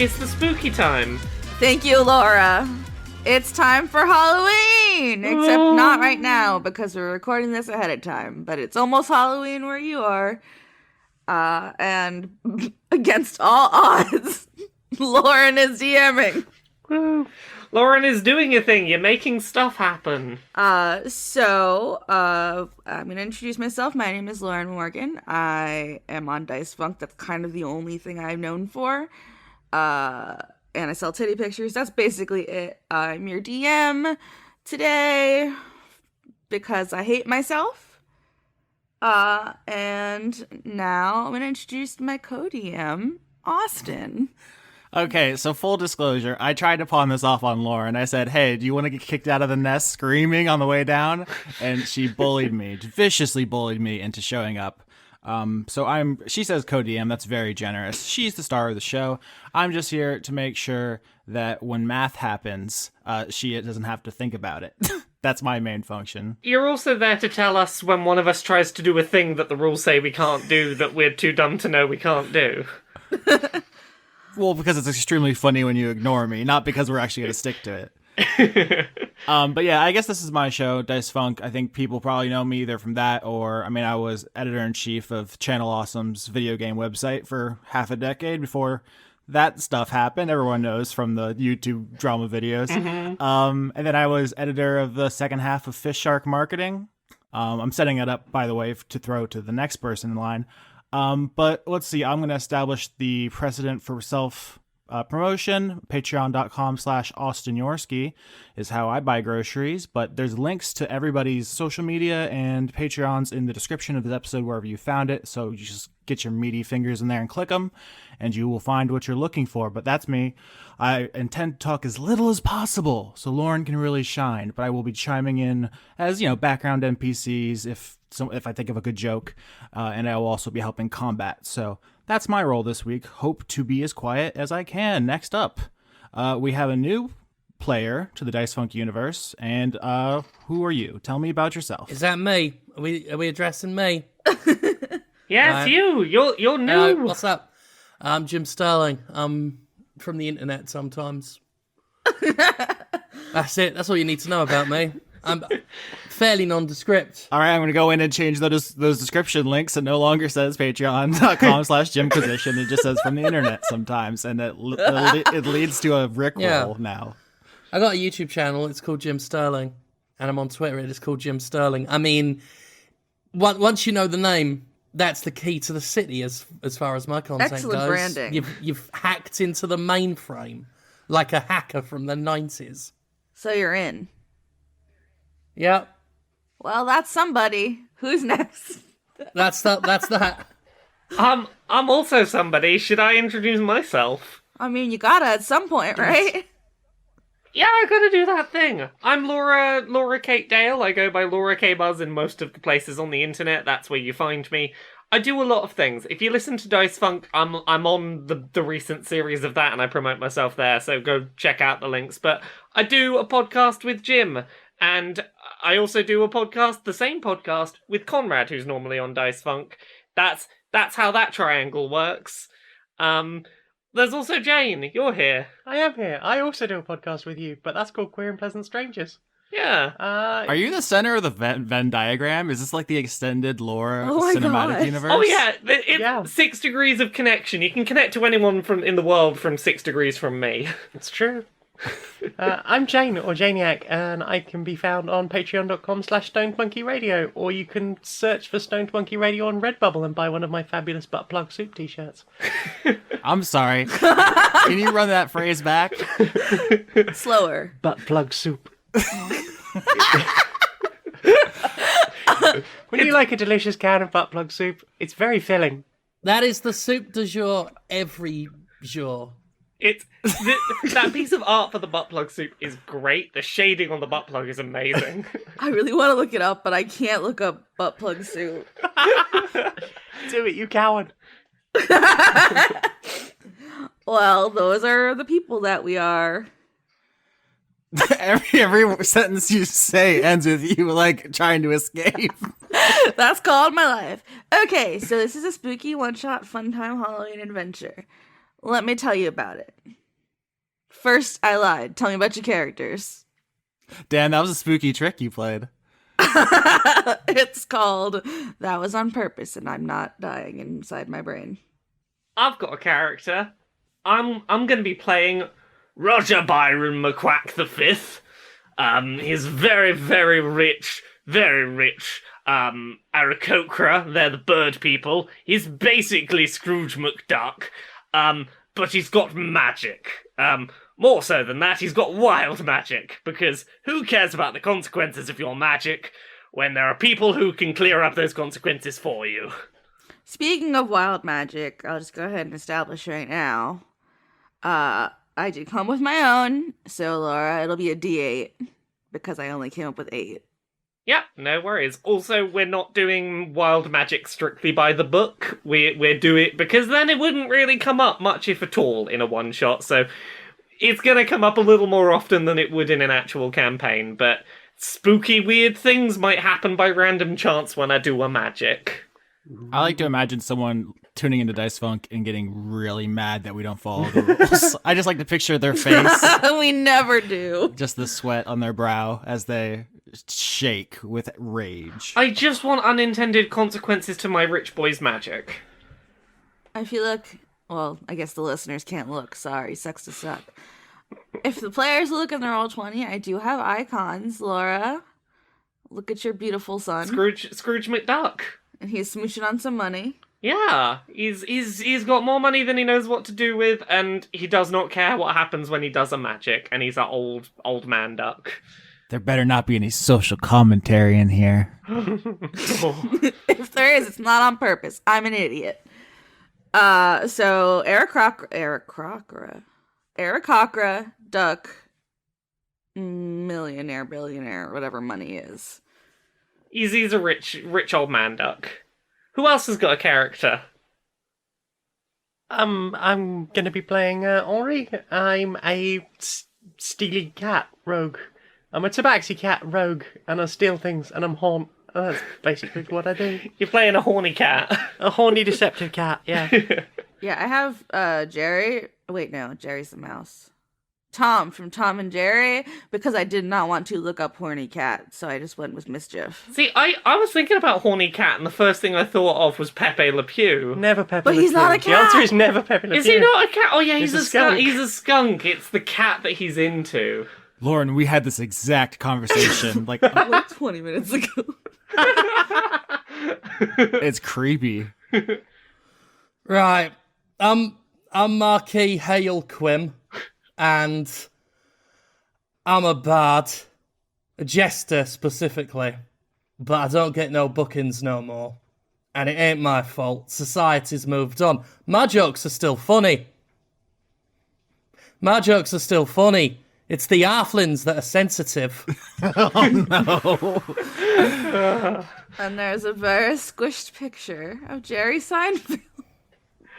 It's the spooky time. Thank you, Laura. It's time for Halloween! Except not right now, because we're recording this ahead of time. But it's almost Halloween where you are. And against all odds, Lauren is DMing. Woo. Lauren is doing a thing. You're making stuff happen. So I'm going to introduce myself. My name is Lauren Morgan. I am on Dice Funk. That's kind of the only thing I'm known for. And I sell titty pictures. That's basically it. I'm your DM today because I hate myself. And now I'm going to introduce my co-DM, Austin. Okay, so full disclosure, I tried to pawn this off on Lauren. I said, hey, do you want to get kicked out of the nest screaming on the way down? And she bullied me, viciously bullied me into showing up. She says co-DM, that's very generous. She's the star of the show. I'm just here to make sure that when math happens, she doesn't have to think about it. That's my main function. You're also there to tell us when one of us tries to do a thing that the rules say we can't do that we're too dumb to know we can't do. Well, because it's extremely funny when you ignore me, not because we're actually going to stick to it. But yeah, I guess this is my show, Dice Funk. I think people probably know me either from that or, I was editor-in-chief of Channel Awesome's video game website for half a decade before that stuff happened. Everyone knows from the YouTube drama videos. Mm-hmm. And then I was editor of the second half of Fish Shark Marketing. I'm setting it up, by the way, to throw to the next person in line. But let's see, I'm going to establish the precedent for self promotion. Patreon.com/Austin Yorsky is how I buy groceries, but there's links to everybody's social media and Patreons in the description of this episode wherever you found it, so you just get your meaty fingers in there and click them and you will find what you're looking for. But that's me. I intend to talk as little as possible so Lauren can really shine, but I will be chiming in as background NPCs if I think of a good joke, and I will also be helping combat. So that's my role this week. Hope to be as quiet as I can. Next up, we have a new player to the Dice Funk universe. And who are you? Tell me about yourself. Is that me? Are we addressing me? Yes, you. You're new. What's up? I'm Jim Sterling. I'm from the internet sometimes. That's it. That's all you need to know about me. I'm fairly nondescript. All right, I'm going to go in and change those description links. It no longer says patreon.com/JimQuisition. It just says from the internet sometimes, and it leads to a rickroll now. I got a YouTube channel. It's called Jim Sterling, and I'm on Twitter. It is called Jim Sterling. Once you know the name, that's the key to the city as far as my content Excellent goes. branding. You've hacked into the mainframe like a hacker from the 90s. So you're in. Yep. Well, that's somebody. Who's next? That's that. I'm also somebody. Should I introduce myself? You gotta at some point, right? Yeah, I gotta do that thing. I'm Laura Kate Dale. I go by Laura K Buzz in most of the places on the internet. That's where you find me. I do a lot of things. If you listen to Dice Funk, I'm on the recent series of that, and I promote myself there. So go check out the links. But I do a podcast with Jim. And I also do the same podcast, with Conrad, who's normally on Dice Funk. That's how that triangle works. There's also Jane. You're here. I am here. I also do a podcast with you, but that's called Queer and Pleasant Strangers. Yeah. Are you the center of the Venn diagram? Is this like the extended Laura cinematic universe? Oh yeah, it's 6 degrees of connection. You can connect to anyone in the world from 6 degrees from me. It's true. I'm Jane, or Janiac, and I can be found on patreon.com/StonedMonkeyRadio, or you can search for Stoned Monkey Radio on Redbubble and buy one of my fabulous butt plug soup t-shirts. I'm sorry. Can you run that phrase back? Slower. Butt plug soup. When you like a delicious can of butt plug soup, it's very filling. That is the soup du jour every jour. That piece of art for the butt plug soup is great. The shading on the butt plug is amazing. I really want to look it up, but I can't look up butt plug soup. Do it, you coward. Well, those are the people that we are. Every sentence you say ends with you trying to escape. That's called my life. Okay, so this is a spooky one-shot fun time Halloween adventure. Let me tell you about it. First, I lied. Tell me about your characters. Dan, that was a spooky trick you played. It's called That Was on Purpose, and I'm not dying inside my brain. I've got a character. I'm going to be playing Roger Byron McQuack the Fifth. He's very, very rich, aarakocra. They're the bird people. He's basically Scrooge McDuck, but he's got magic. More so than that, he's got wild magic, because who cares about the consequences of your magic when there are people who can clear up those consequences for you? Speaking of wild magic, I'll just go ahead and establish right now. I did come with my own, so Laura, it'll be a D8, because I only came up with 8. Yeah, no worries. Also, we're not doing wild magic strictly by the book. We're doing it because then it wouldn't really come up much, if at all, in a one-shot, so it's gonna come up a little more often than it would in an actual campaign, but spooky, weird things might happen by random chance when I do a magic. I like to imagine someone tuning into Dice Funk and getting really mad that we don't follow the rules. I just like to picture their face, We never do. just the sweat on their brow as they shake with rage. I just want unintended consequences to my rich boy's magic. If you look, well, I guess the listeners can't look. Sorry, sucks to suck. If the players look in their Roll20, I do have icons. Laura, look at your beautiful son. Scrooge McDuck. And he's smooching on some money. Yeah, he's got more money than he knows what to do with, and he does not care what happens when he does a magic, and he's an old man duck. There better not be any social commentary in here. If there is, it's not on purpose. I'm an idiot. So aarakocra, duck, millionaire, billionaire, whatever money is. He's a rich old man duck. Who else has got a character? I'm gonna be playing Henri. I'm a steely cat rogue. I'm a tabaxi cat rogue, and I steal things, and I'm horn. That's basically what I do. You're playing a horny cat. A horny, deceptive cat. Yeah. Yeah, I have Jerry. Wait, no, Jerry's the mouse. Tom from Tom and Jerry, because I did not want to look up horny cat, so I just went with mischief. See, I was thinking about horny cat, and the first thing I thought of was Pepe Le Pew. Never Pepe But Le he's Pew. not a The cat! answer is never Pepe Le Pew. Is he not a cat? Oh yeah, he's He's a a skunk. skunk. He's a skunk. It's the cat that he's into. Lauren, we had this exact conversation. Like, Like 20 minutes ago. it's creepy. Right. I'm Marquis Hailquim, and I'm a bard, a jester specifically, but I don't get no bookings no more. And it ain't my fault. Society's moved on. My jokes are still funny. It's the halflings that are sensitive. And there's a very squished picture of Jerry Seinfeld.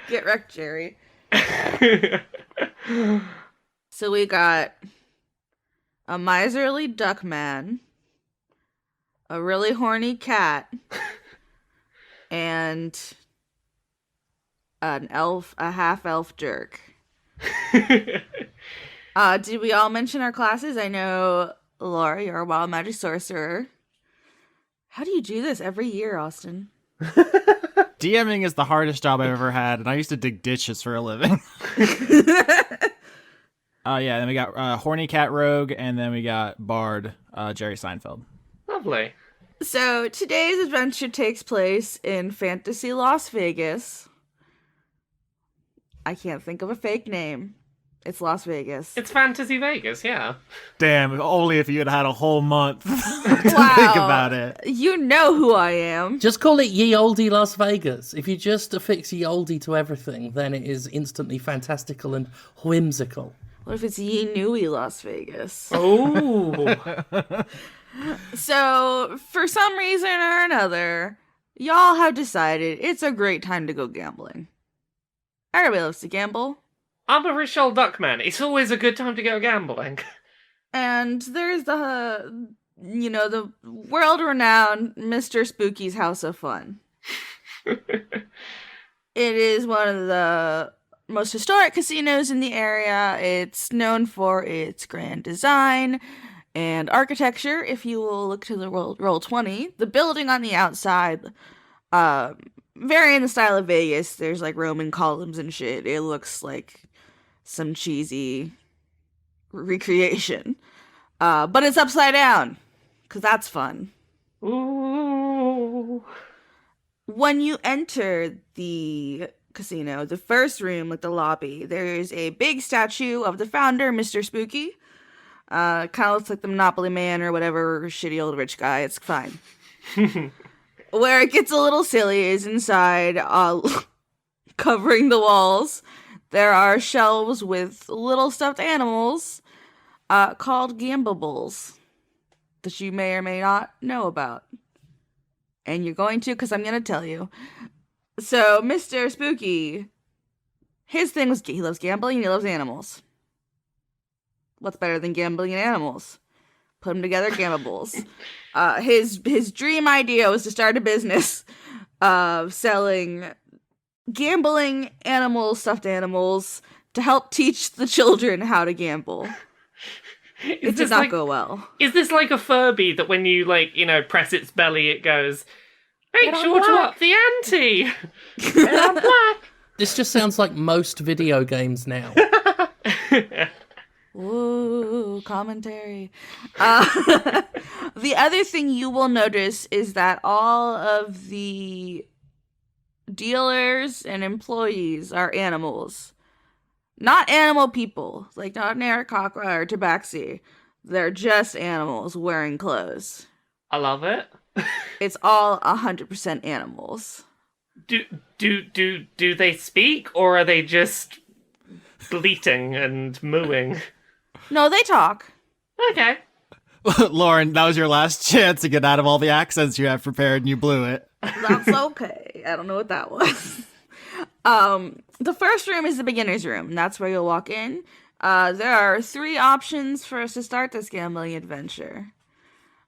Get wrecked, Jerry. So we got a miserly duck man, a really horny cat, and a half elf jerk. Did we all mention our classes? I know, Laura, you're a wild magic sorcerer. How do you do this every year, Austin? DMing is the hardest job I've ever had, and I used to dig ditches for a living. Yeah, then we got Horny Cat Rogue, and then we got Bard, Jerry Seinfeld. Lovely. So today's adventure takes place in fantasy Las Vegas. I can't think of a fake name. It's Las Vegas. It's Fantasy Vegas, yeah. Damn, if only if you had had a whole month to Wow. think about it. You know who I am. Just call it Ye Olde Las Vegas. If you just affix Ye Olde to everything, then it is instantly fantastical and whimsical. What if it's Ye Nui Las Vegas? Oh. So, for some reason or another, y'all have decided it's a great time to go gambling. Everybody loves to gamble. I'm a rich old duck man. It's always a good time to go gambling. And there's the world-renowned Mr. Spooky's House of Fun. It is one of the most historic casinos in the area. It's known for its grand design and architecture. If you will look to the roll 20, the building on the outside, very in the style of Vegas. There's like Roman columns and shit. It looks like some cheesy recreation. But it's upside down, because that's fun. Ooh. When you enter the casino, the first room, like the lobby, there is a big statue of the founder, Mr. Spooky. Kind of looks like the Monopoly Man or whatever shitty old rich guy. It's fine. Where it gets a little silly is inside, covering the walls, there are shelves with little stuffed animals called gambables that you may or may not know about. And you're going to, because I'm going to tell you. So, Mr. Spooky, his thing was he loves gambling and he loves animals. What's better than gambling and animals? Put them together, gambables. His dream idea was to start a business of selling gambling animals, stuffed animals, to help teach the children how to gamble. It did not go well. Is this like a Furby that when you, like, you know, press its belly, it goes, make sure to up the ante? This just sounds like most video games now. Ooh, commentary. The other thing you will notice is that all of the dealers and employees are animals. Not animal people, like not an aarakocra or tabaxi. They're just animals wearing clothes. I love it. It's all 100% animals. Do they speak, or are they just bleating and mooing? No, they talk. Okay. Lauren, that was your last chance to get out of all the accents you have prepared, and you blew it. That's okay. I don't know what that was. The first room is the beginner's room, and that's where you'll walk in. There are 3 options for us to start this gambling adventure.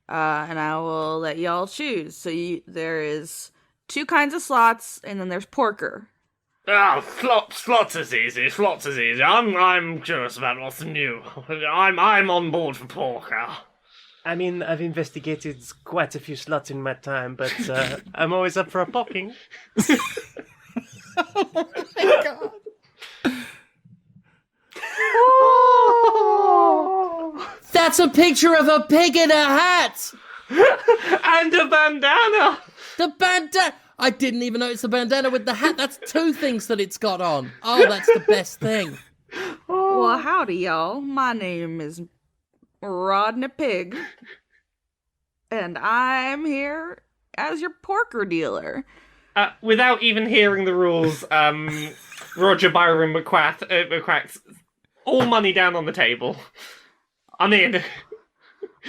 And I will let y'all choose. So there is 2 kinds of slots, and then there's poker. Slots is easy. Slots is easy. I'm curious about what's new. I'm on board for poker. I mean, I've investigated quite a few slots in my time, but I'm always up for a poking. Oh my god. That's a picture of a pig in a hat! And a bandana! The bandana! I didn't even notice the bandana with the hat. That's 2 things that it's got on. Oh, that's the best thing. Well, howdy, y'all. My name is Rodney Pig. And I'm here as your poker dealer. Without even hearing the rules, Roger Byron McQuack's all money down on the table. I'm in.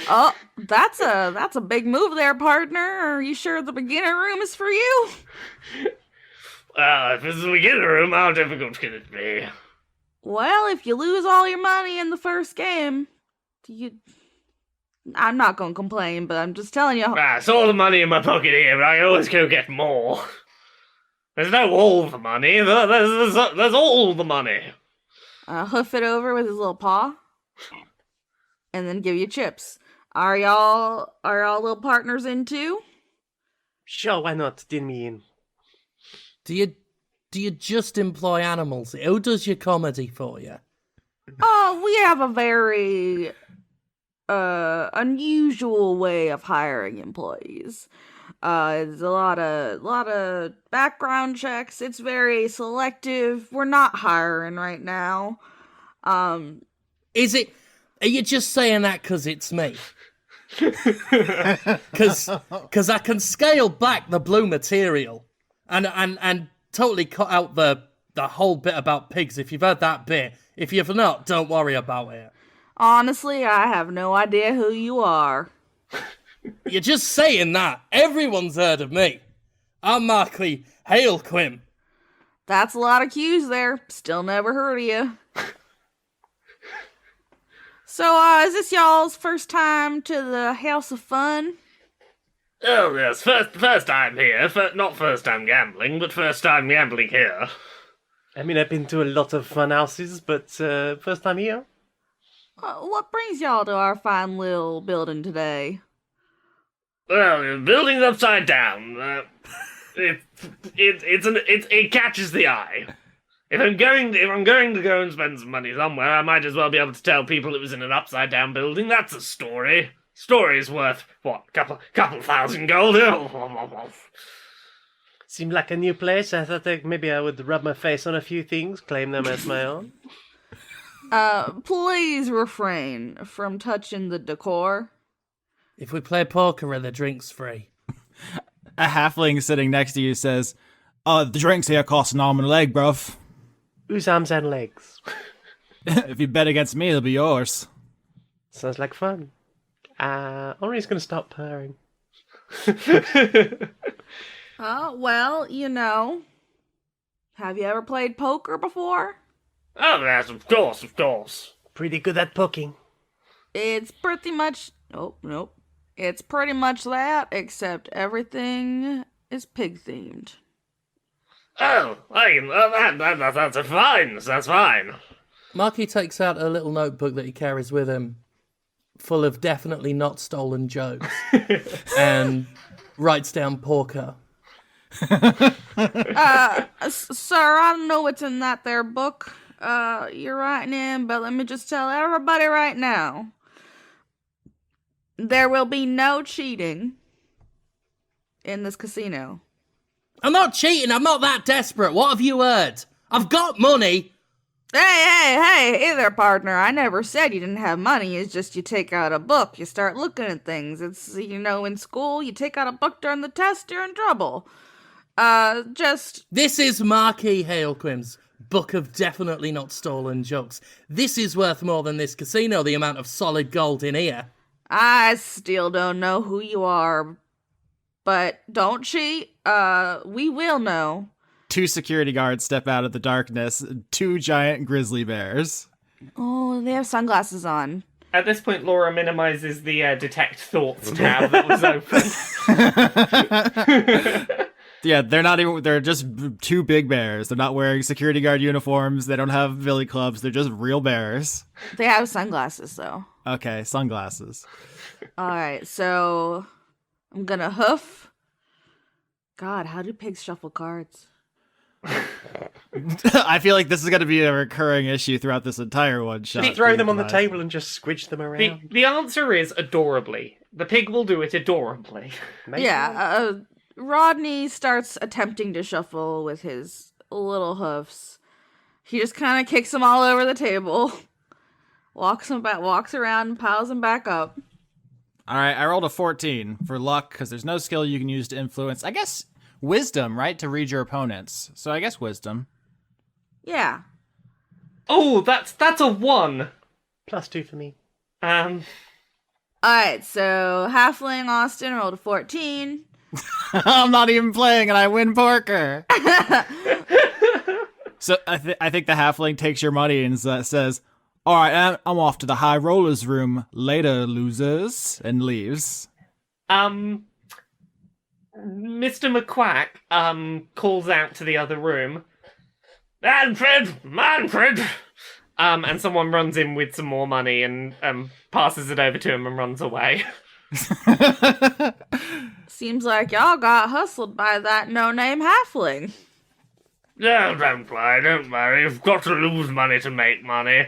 Oh, that's a big move there, partner. Are you sure the beginner room is for you? If it's the beginner room, how difficult can it be? Well, if you lose all your money in the first game, I'm not gonna complain, but I'm just telling you. It's all the money in my pocket here, but I can always go get more. There's no all the money. There's all the money. Hoof it over with his little paw, and then give you chips. Are y'all little partners in too? Sure, why not? Din me in. Do you just employ animals? Who does your comedy for you? Oh, we have a very unusual way of hiring employees. There's a lot of background checks. It's very selective. We're not hiring right now. Is it? Are you just saying that because it's me? Because I can scale back the blue material and totally cut out the whole bit about pigs. If you've heard that bit, if you've not, don't worry about it. Honestly, I have no idea who you are. You're just saying that. Everyone's heard of me. I'm Marquis Hailquim. That's a lot of cues there. Still never heard of you. So, is this y'all's first time to the House of Fun? Oh, yes, first time here. Not first time gambling, but first time gambling here. I mean, I've been to a lot of fun houses, but first time here. What brings y'all to our fine little building today? Well, the building's upside down. It catches the eye. If I'm going to go and spend some money somewhere, I might as well be able to tell people it was in an upside down building. That's a story. Story's worth what? Couple thousand gold. Seemed like a new place. I thought that maybe I would rub my face on a few things, claim them as my own. Please refrain from touching the decor. If we play poker, are the drinks free? A halfling sitting next to you says, the drinks here cost an arm and a leg, bruv. Whose arms and legs? If you bet against me, it'll be yours. Sounds like fun. Henri's going to start purring. Well, you know. Have you ever played poker before? Oh, yes, of course. Pretty good at poking. It's pretty much... Oh, nope. It's pretty much that, except everything is pig-themed. Oh, that's fine. That's fine. Markie takes out a little notebook that he carries with him, full of definitely not stolen jokes, and writes down porker. Sir, I don't know what's in that there book you're writing in, but let me just tell everybody right now. There will be no cheating in this casino. I'm not cheating, I'm not that desperate. What have you heard? I've got money. Hey there, partner. I never said you didn't have money. It's just you take out a book, you start looking at things. It's, in school, you take out a book during the test, you're in trouble. This is Marquis Hailquim's book of definitely not stolen jokes. This is worth more than this casino, the amount of solid gold in here. I still don't know who you are, but don't cheat. We will know. 2 security guards step out of the darkness, 2 giant grizzly bears. Oh, they have sunglasses on. At this point, Laura minimizes the detect thoughts tab that was open. Yeah, they're just 2 big bears. They're not wearing security guard uniforms. They don't have billy clubs. They're just real bears. They have sunglasses, though. Okay, sunglasses. Alright, so I'm gonna hoof. God, how do pigs shuffle cards? I feel like this is going to be a recurring issue throughout this entire one shot. We throw them on the table and just squidge them around. The answer is adorably. The pig will do it adorably. Maybe. Yeah, Rodney starts attempting to shuffle with his little hoofs. He just kind of kicks them all over the table, walks around, and piles them back up. All right, I rolled a 14 for luck because there's no skill you can use to influence. I guess wisdom, right, to read your opponents. So I guess wisdom. Yeah. Oh, that's a 1. +2 for me. Alright, so Halfling Austin rolled a 14. I'm not even playing and I win poker. So I think the halfling takes your money and says, all right, I'm off to the high rollers room later, losers, and leaves. Mr. McQuack calls out to the other room, Manfred! And someone runs in with some more money and passes it over to him and runs away. Seems like y'all got hustled by that no-name halfling. No, don't worry. You've got to lose money to make money.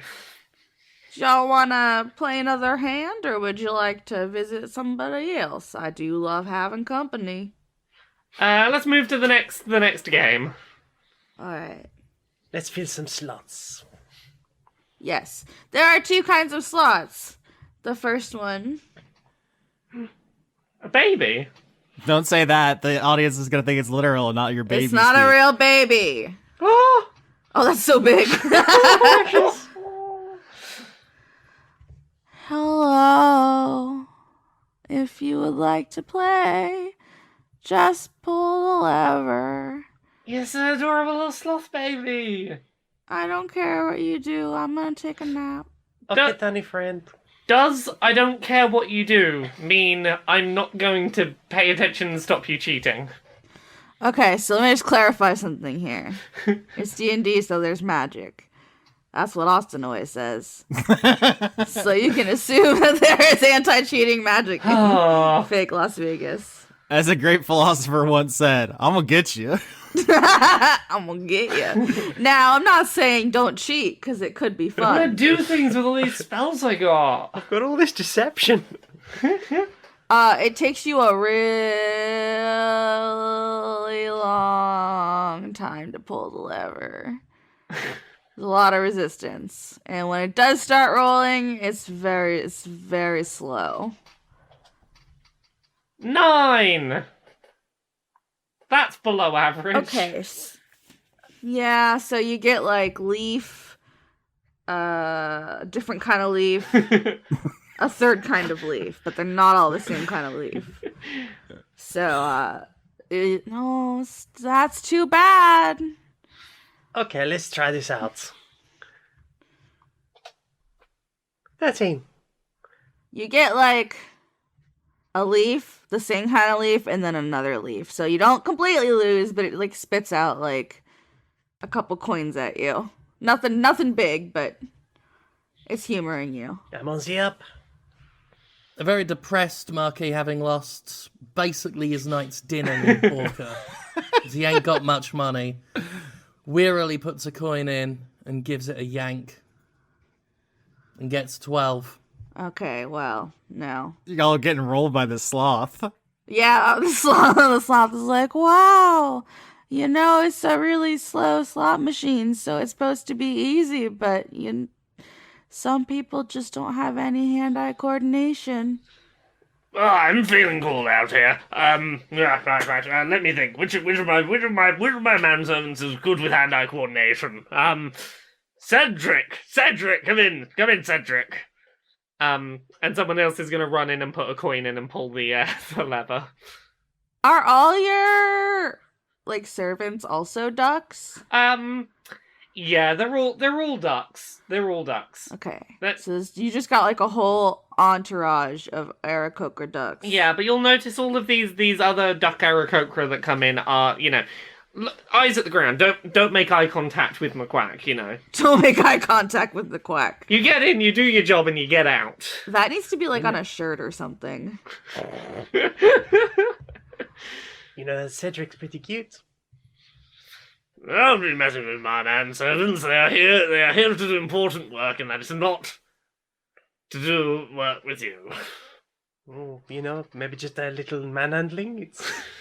Y'all wanna play another hand, or would you like to visit somebody else? I do love having company. Let's move to the next game. Alright. Let's fill some slots. Yes. There are 2 kinds of slots. The first one... A baby? Don't say that. The audience is going to think it's literal and not your baby. It's not a real baby. Oh, That's so big. Hello. If you would like to play, just pull the lever. yes, an adorable little sloth baby. I don't care what you do. I'm gonna take a nap. Okay, Danny friend. Does I don't care what you do mean I'm not going to pay attention and stop you cheating? Okay, so let me just clarify something here. It's D&D, so there's magic. That's what Austin always says. So you can assume that there is anti-cheating magic in Oh. fake Las Vegas. As a great philosopher once said, I'm gonna get you. I'm gonna get you. Now, I'm not saying don't cheat, because it could be I'm gonna fun. do things with all these spells I got. I've got all this deception. It takes you a really long time to pull the lever. There's a lot of resistance. And when it does start rolling, it's very slow. 9! That's below average. Okay. Yeah, so you get like leaf, different kind of leaf, a third kind of leaf, but they're not all the same kind of leaf. So, no, that's too bad. Okay, let's try this out. 13. You get like a leaf, the same kind of leaf, and then another leaf. So you don't completely lose, but it like spits out like a couple coins at you. Nothing big, but it's humoring you. I'm on the up. A very depressed Marquis, having lost basically his night's dinner in poker. 'Cause he ain't got much money. Wearily puts a coin in and gives it a yank. And gets 12. Okay, well, no. Y'all are getting rolled by the sloth. Yeah, the sloth is like, wow, it's a really slow slot machine, so it's supposed to be easy, but some people just don't have any hand-eye coordination. Oh, I'm feeling cool out here. Yeah, right. Let me think. Which of my manservants is good with hand-eye coordination? Cedric, come in, Cedric. And someone else is gonna run in and put a coin in and pull the lever. Are all your servants also ducks? Yeah, they're all ducks. Okay, That- so you just got like a whole entourage of aarakocra ducks. Yeah, but you'll notice all of these other duck aarakocra that come in are, eyes at the ground. Don't make eye contact with McQuack. Don't make eye contact with the quack. You get in, you do your job, and you get out. That needs to be like on a shirt or something. Cedric's pretty cute. Don't be messing with my manservants. They are here to do important work, and that is not to do work with you. Oh, maybe just a little manhandling. It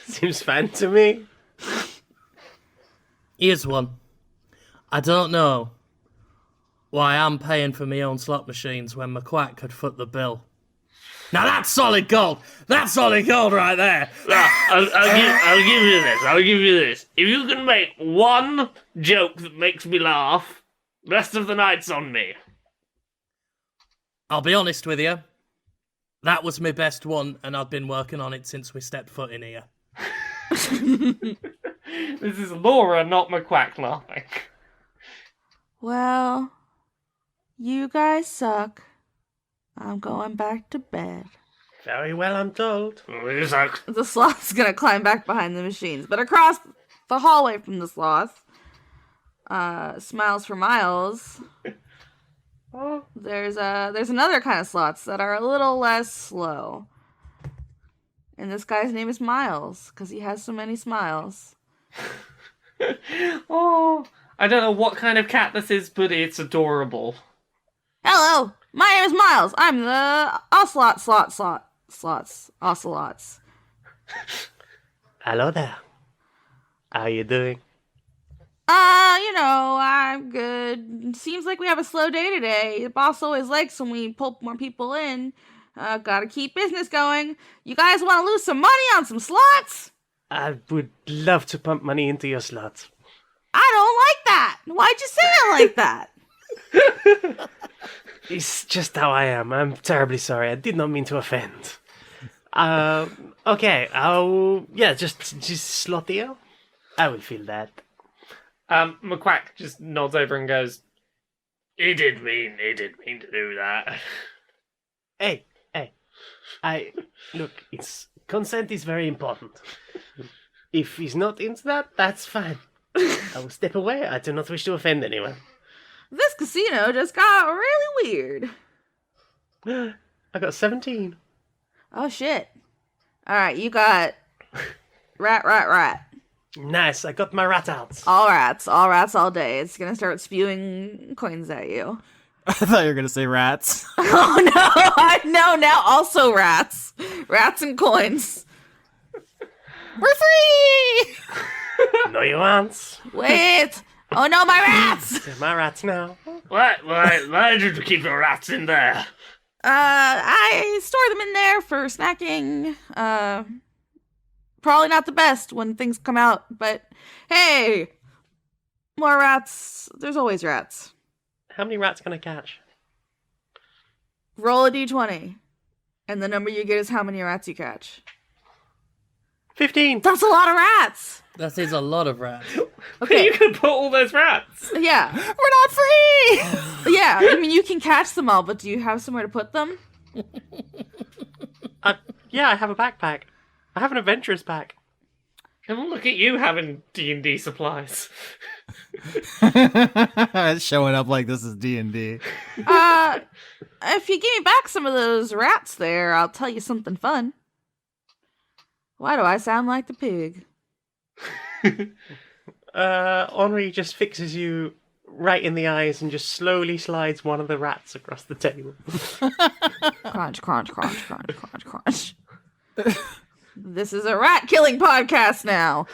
seems fine to me. Here's one. I don't know why I'm paying for my own slot machines when McQuack could foot the bill. Now that's solid gold! That's solid gold right there! I'll give you this. If you can make one joke that makes me laugh, the rest of the night's on me. I'll be honest with you. That was my best one, and I've been working on it since we stepped foot in here. This is Laura, not McQuack laughing. Well, you guys suck. I'm going back to bed. Very well, I'm told. You suck. The sloth's gonna climb back behind the machines, but across the hallway from the sloth, smiles for miles. Oh. There's another kind of sloths that are a little less slow. And this guy's name is Miles, because he has so many smiles. Oh, I don't know what kind of cat this is, but it's adorable. Hello, my name is Miles. I'm the ocelots. Hello there. How you doing? I'm good. Seems like we have a slow day today. The boss always likes when we pull more people in. Gotta keep business going. You guys want to lose some money on some slots? I would love to pump money into your slots. I don't like that. Why'd you say it like that? It's just how I am. I'm terribly sorry. I did not mean to offend. Okay. Just slot deal. I will feel that. McQuack just nods over and goes, He did mean to do that. Hey. Look, consent is very important. If he's not into that, that's fine. I will step away. I do not wish to offend anyone. This casino just got really weird. I got 17. Oh, shit. Alright, you got rat. Nice, I got my rat out. All rats all day. It's gonna start spewing coins at you. I thought you were gonna say rats. Oh no, no, now also rats. Rats and coins. We're free! No, you aren't. Wait! Oh no, my rats! They're my rats now. Why did you keep your rats in there? I store them in there for snacking. Probably not the best when things come out, but hey! More rats. There's always rats. How many rats can I catch? Roll a d20. And the number you get is how many rats you catch. 15. That's a lot of rats! That is a lot of rats. Okay. You could put all those rats. Yeah. We're not free! Yeah, I mean, you can catch them all, but do you have somewhere to put them? Yeah, I have a backpack. I have an adventurer's pack. And look at you having D&D supplies. Showing up like this is D&D. If you give me back some of those rats there, I'll tell you something fun. Why do I sound like the pig? Henri just fixes you right in the eyes and just slowly slides one of the rats across the table. Crunch, crunch, crunch, crunch, crunch, crunch. This is a rat killing podcast now.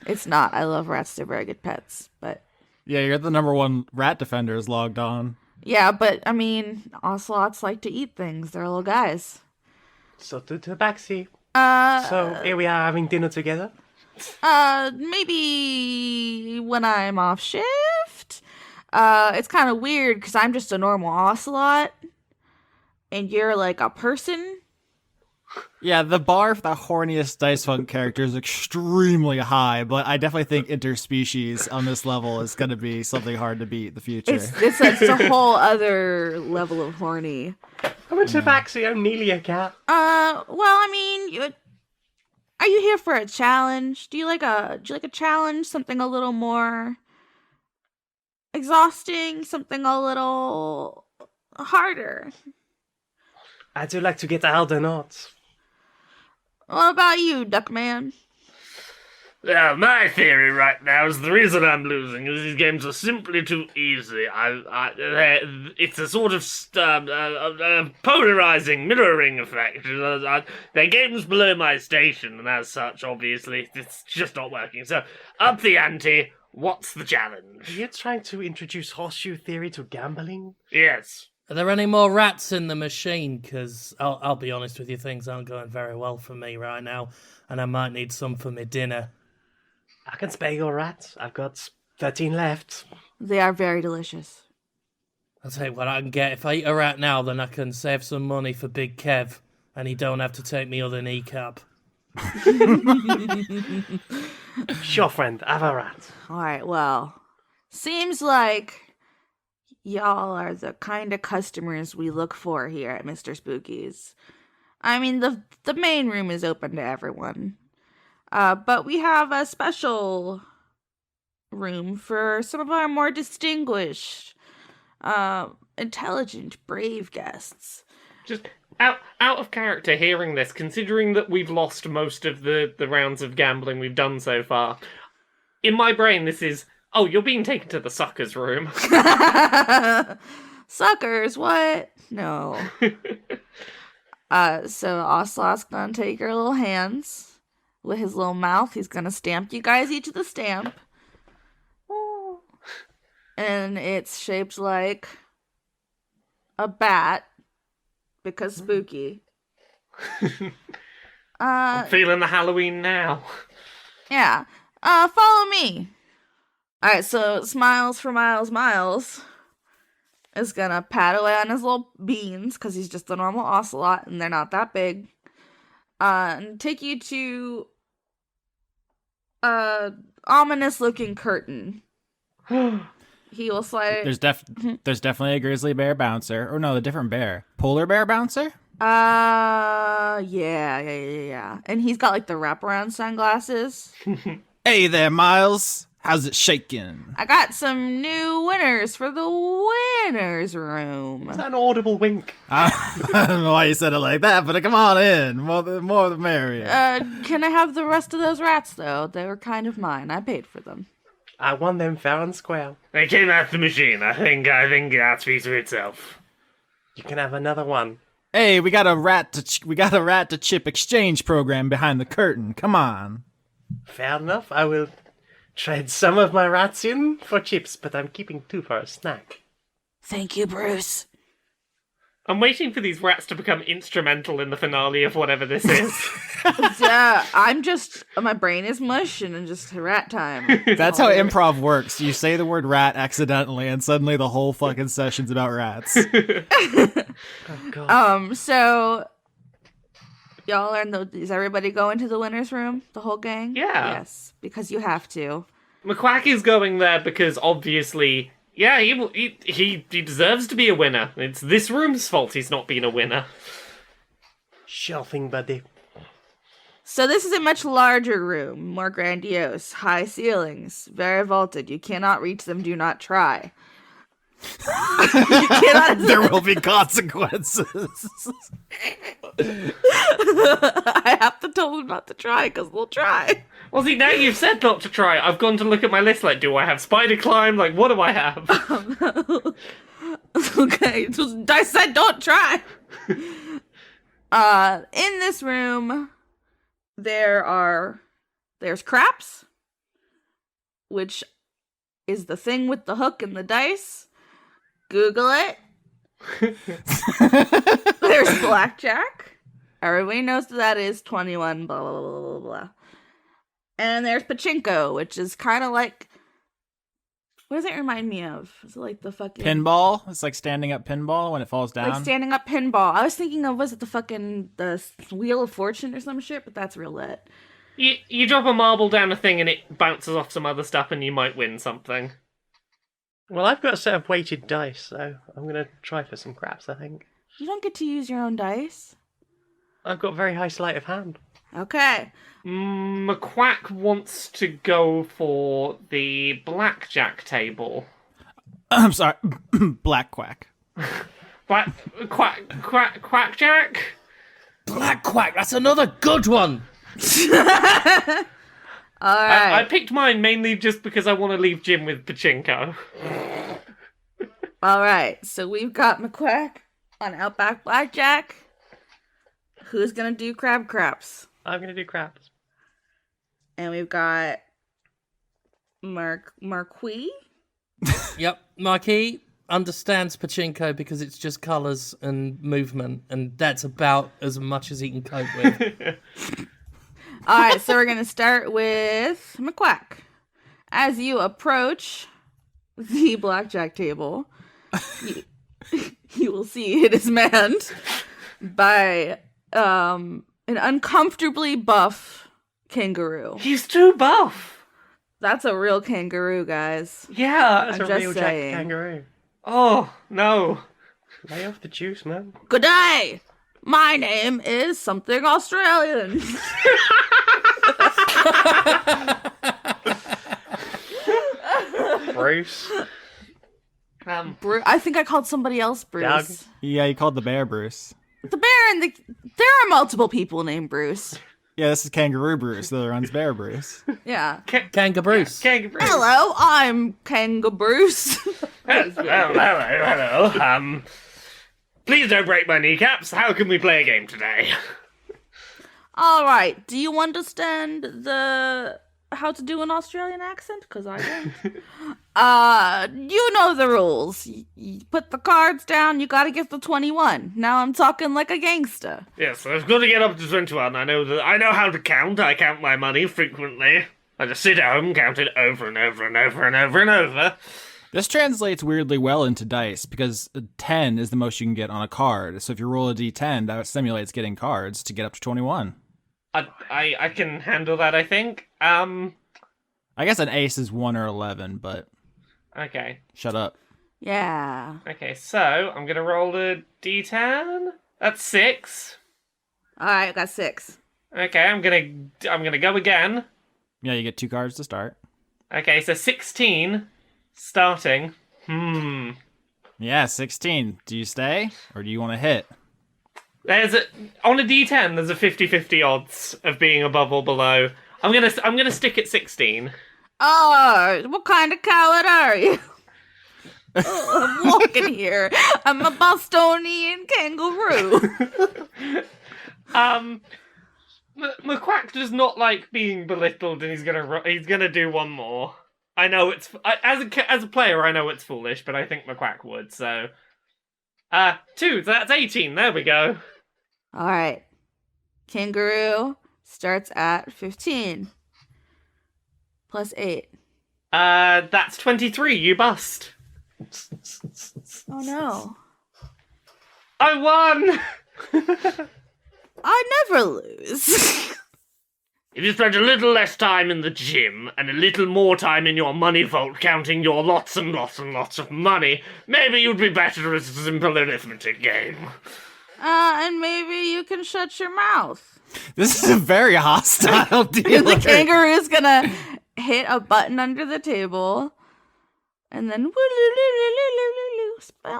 It's not. I love rats. They're very good pets. But Yeah, you're the number one rat defenders logged on. yeah, but I mean, ocelots like to eat things. They're little guys. So to tabaxi. So here we are having dinner together. Maybe when I'm off shift. It's kind of weird because I'm just a normal ocelot, and you're like a person. Yeah, the bar for the horniest Dice Funk character is extremely high, but I definitely think interspecies on this level is going to be something hard to beat in the future. It's a whole other level of horny. I'm a tabaxi. I'm nearly a cat. Well, I mean, are you here for a challenge? Do you like a challenge? Something a little more exhausting? Something a little harder? I do like to get out and out. What about you, Duckman? Well, my theory right now is the reason I'm losing is these games are simply too easy. It's a sort of polarizing, mirroring effect. They're games below my station, and as such, obviously, it's just not working. So, up the ante. What's the challenge? Are you trying to introduce horseshoe theory to gambling? Yes. Are there any more rats in the machine? Because I'll be honest with you, things aren't going very well for me right now, and I might need some for my dinner. I can spare your rat. I've got 13 left. They are very delicious. I'll tell you what I can get. If I eat a rat now, then I can save some money for Big Kev, and he don't have to take me other kneecap. Sure, friend. Have a rat. Alright, well, seems like y'all are the kind of customers we look for here at Mr. Spooky's. I mean, the main room is open to everyone. But we have a special room for some of our more distinguished, intelligent, brave guests. Just out of character hearing this, considering that we've lost most of the rounds of gambling we've done so far. In my brain, this is, oh, you're being taken to the suckers room. Suckers, what? No. So Ocelot's gonna take your little hands with his little mouth. He's gonna stamp you guys each with a stamp. And it's shaped like a bat because spooky. I'm feeling the Halloween now. Yeah. Follow me. Alright, so Smiles for Miles is gonna pat away on his little beans, because he's just a normal ocelot, and they're not that big. And take you to ominous looking curtain. He will slide There's definitely a grizzly bear bouncer. Or no, a different bear. Polar bear bouncer? Yeah. And he's got like the wraparound sunglasses. Hey there, Miles. How's it shaking? I got some new winners for the winners room. Is that an audible wink? I don't know why you said it like that, but come on in. More the merrier. Can I have the rest of those rats though? They were kind of mine. I paid for them. I won them fair and square. They came out the machine. I think that speaks for itself. You can have another one. Hey, we got a rat to chip exchange program behind the curtain. Come on. Fair enough. I will trade some of my rats in for chips, but I'm keeping 2 for a snack. Thank you, Bruce. I'm waiting for these rats to become instrumental in the finale of whatever this is. My brain is mush and just rat time. That's how improv works. You say the word rat accidentally, and suddenly the whole fucking session's about rats. Oh, God. So y'all learn is everybody going to the winner's room? The whole gang? Yeah. Yes, because you have to. McQuack is going there because obviously, yeah, he deserves to be a winner. It's this room's fault he's not been a winner. Shelving, buddy. So this is a much larger room, more grandiose, high ceilings, very vaulted. You cannot reach them, do not try. You cannot. There will be consequences. I have to tell them not to try, because they'll try. Well, see, now you've said not to try. I've gone to look at my list, like, do I have spider climb? Like, what do I have? Okay, I said don't try. In this room, there's craps, which is the thing with the hook and the dice. Google it. There's blackjack. Everybody knows what that is. 21, blah, blah, blah, blah, blah. And there's pachinko, which is kind of like... What does it remind me of? Is it like the fucking... Pinball? It's like standing up pinball when it falls down. Like standing up pinball. I was thinking of, was it the Wheel of Fortune or some shit? But that's real lit. You drop a marble down a thing and it bounces off some other stuff and you might win something. Well, I've got a set of weighted dice, so I'm going to try for some craps, I think. You don't get to use your own dice. I've got very high sleight of hand. Okay. McQuack wants to go for the blackjack table. I'm sorry. Black quack. Quackjack? Black Quack, that's another good one. All right. I picked mine mainly just because I want to leave Jim with pachinko. All right. So we've got McQuack on Outback Blackjack. Who's going to do crab craps? I'm going to do craps. And we've got Marquis. Yep, Marquis understands pachinko because it's just colours and movement, and that's about as much as he can cope with. All right, so we're going to start with McQuack. As you approach the blackjack table, you will see it is manned by an uncomfortably buff kangaroo. He's too buff. That's a real kangaroo, guys. Yeah. That's I'm a just real saying. Jack kangaroo. Oh, no. Lay off the juice, man. Good day. My name is something Australian. Bruce. I think I called somebody else Bruce. Doug. Yeah, you called the bear Bruce. The bear and there are multiple people named Bruce. Yeah, this is Kangaroo Bruce. The other one's Bear Bruce. Yeah. Kanga Bruce. Kangaroo. Hello, I'm Kanga Bruce. Hello. Please don't break my kneecaps. How can we play a game today? All right. Do you understand how to do an Australian accent? Because I don't. You know the rules. You put the cards down. You got to get the 21. Now I'm talking like a gangster. Yes, I've got to get up to 21. I know how to count. I count my money frequently. I just sit at home, count it over and over and over and over and over. This translates weirdly well into dice because a 10 is the most you can get on a card. So if you roll a d10, that simulates getting cards to get up to 21. I can handle that, I think. I guess an ace is 1 or 11, but Okay. shut up. Yeah. Okay, so I'm going to roll a d10. That's 6. All right, got 6. Okay, I'm gonna go again. Yeah, you get 2 cards to start. Okay, so 16 starting. Yeah, 16. Do you stay or do you want to hit? On a D10, there's a 50-50 odds of being above or below. I'm gonna stick at 16. Oh, what kind of coward are you? I'm walking here. I'm a Bostonian kangaroo. McQuack does not like being belittled, and he's gonna do one more. I know as a player, I know it's foolish, but I think McQuack would. So, 2. So that's 18. There we go. All right. Kangaroo starts at 15. Plus 8. That's 23. You bust. Oh no. I won. I never lose. If you spent a little less time in the gym and a little more time in your money vault counting your lots and lots and lots of money, maybe you'd be better at a simple arithmetic game. And maybe you can shut your mouth. This is a very hostile deal. The kangaroo's gonna hit a button under the table, and then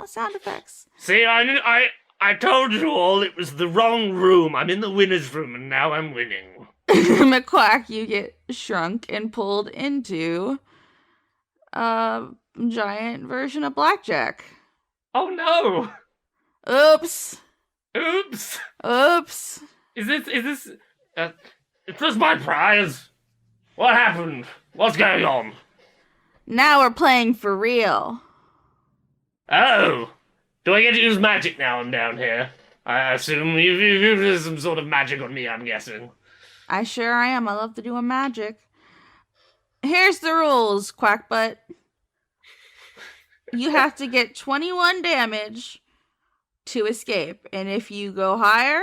sound effects. See, I told you all it was the wrong room. I'm in the winner's room, and now I'm winning. McQuack, you get shrunk and pulled into a giant version of blackjack. Oh no! Oops. Oops! Oops. Is this my prize? What happened? What's going on? Now we're playing for real. Oh! Do I get to use magic now I'm down here? I assume you've used some sort of magic on me, I'm guessing. I sure am. I love to do a magic. Here's the rules, Quackbutt. You have to get 21 damage to escape. And if you go higher,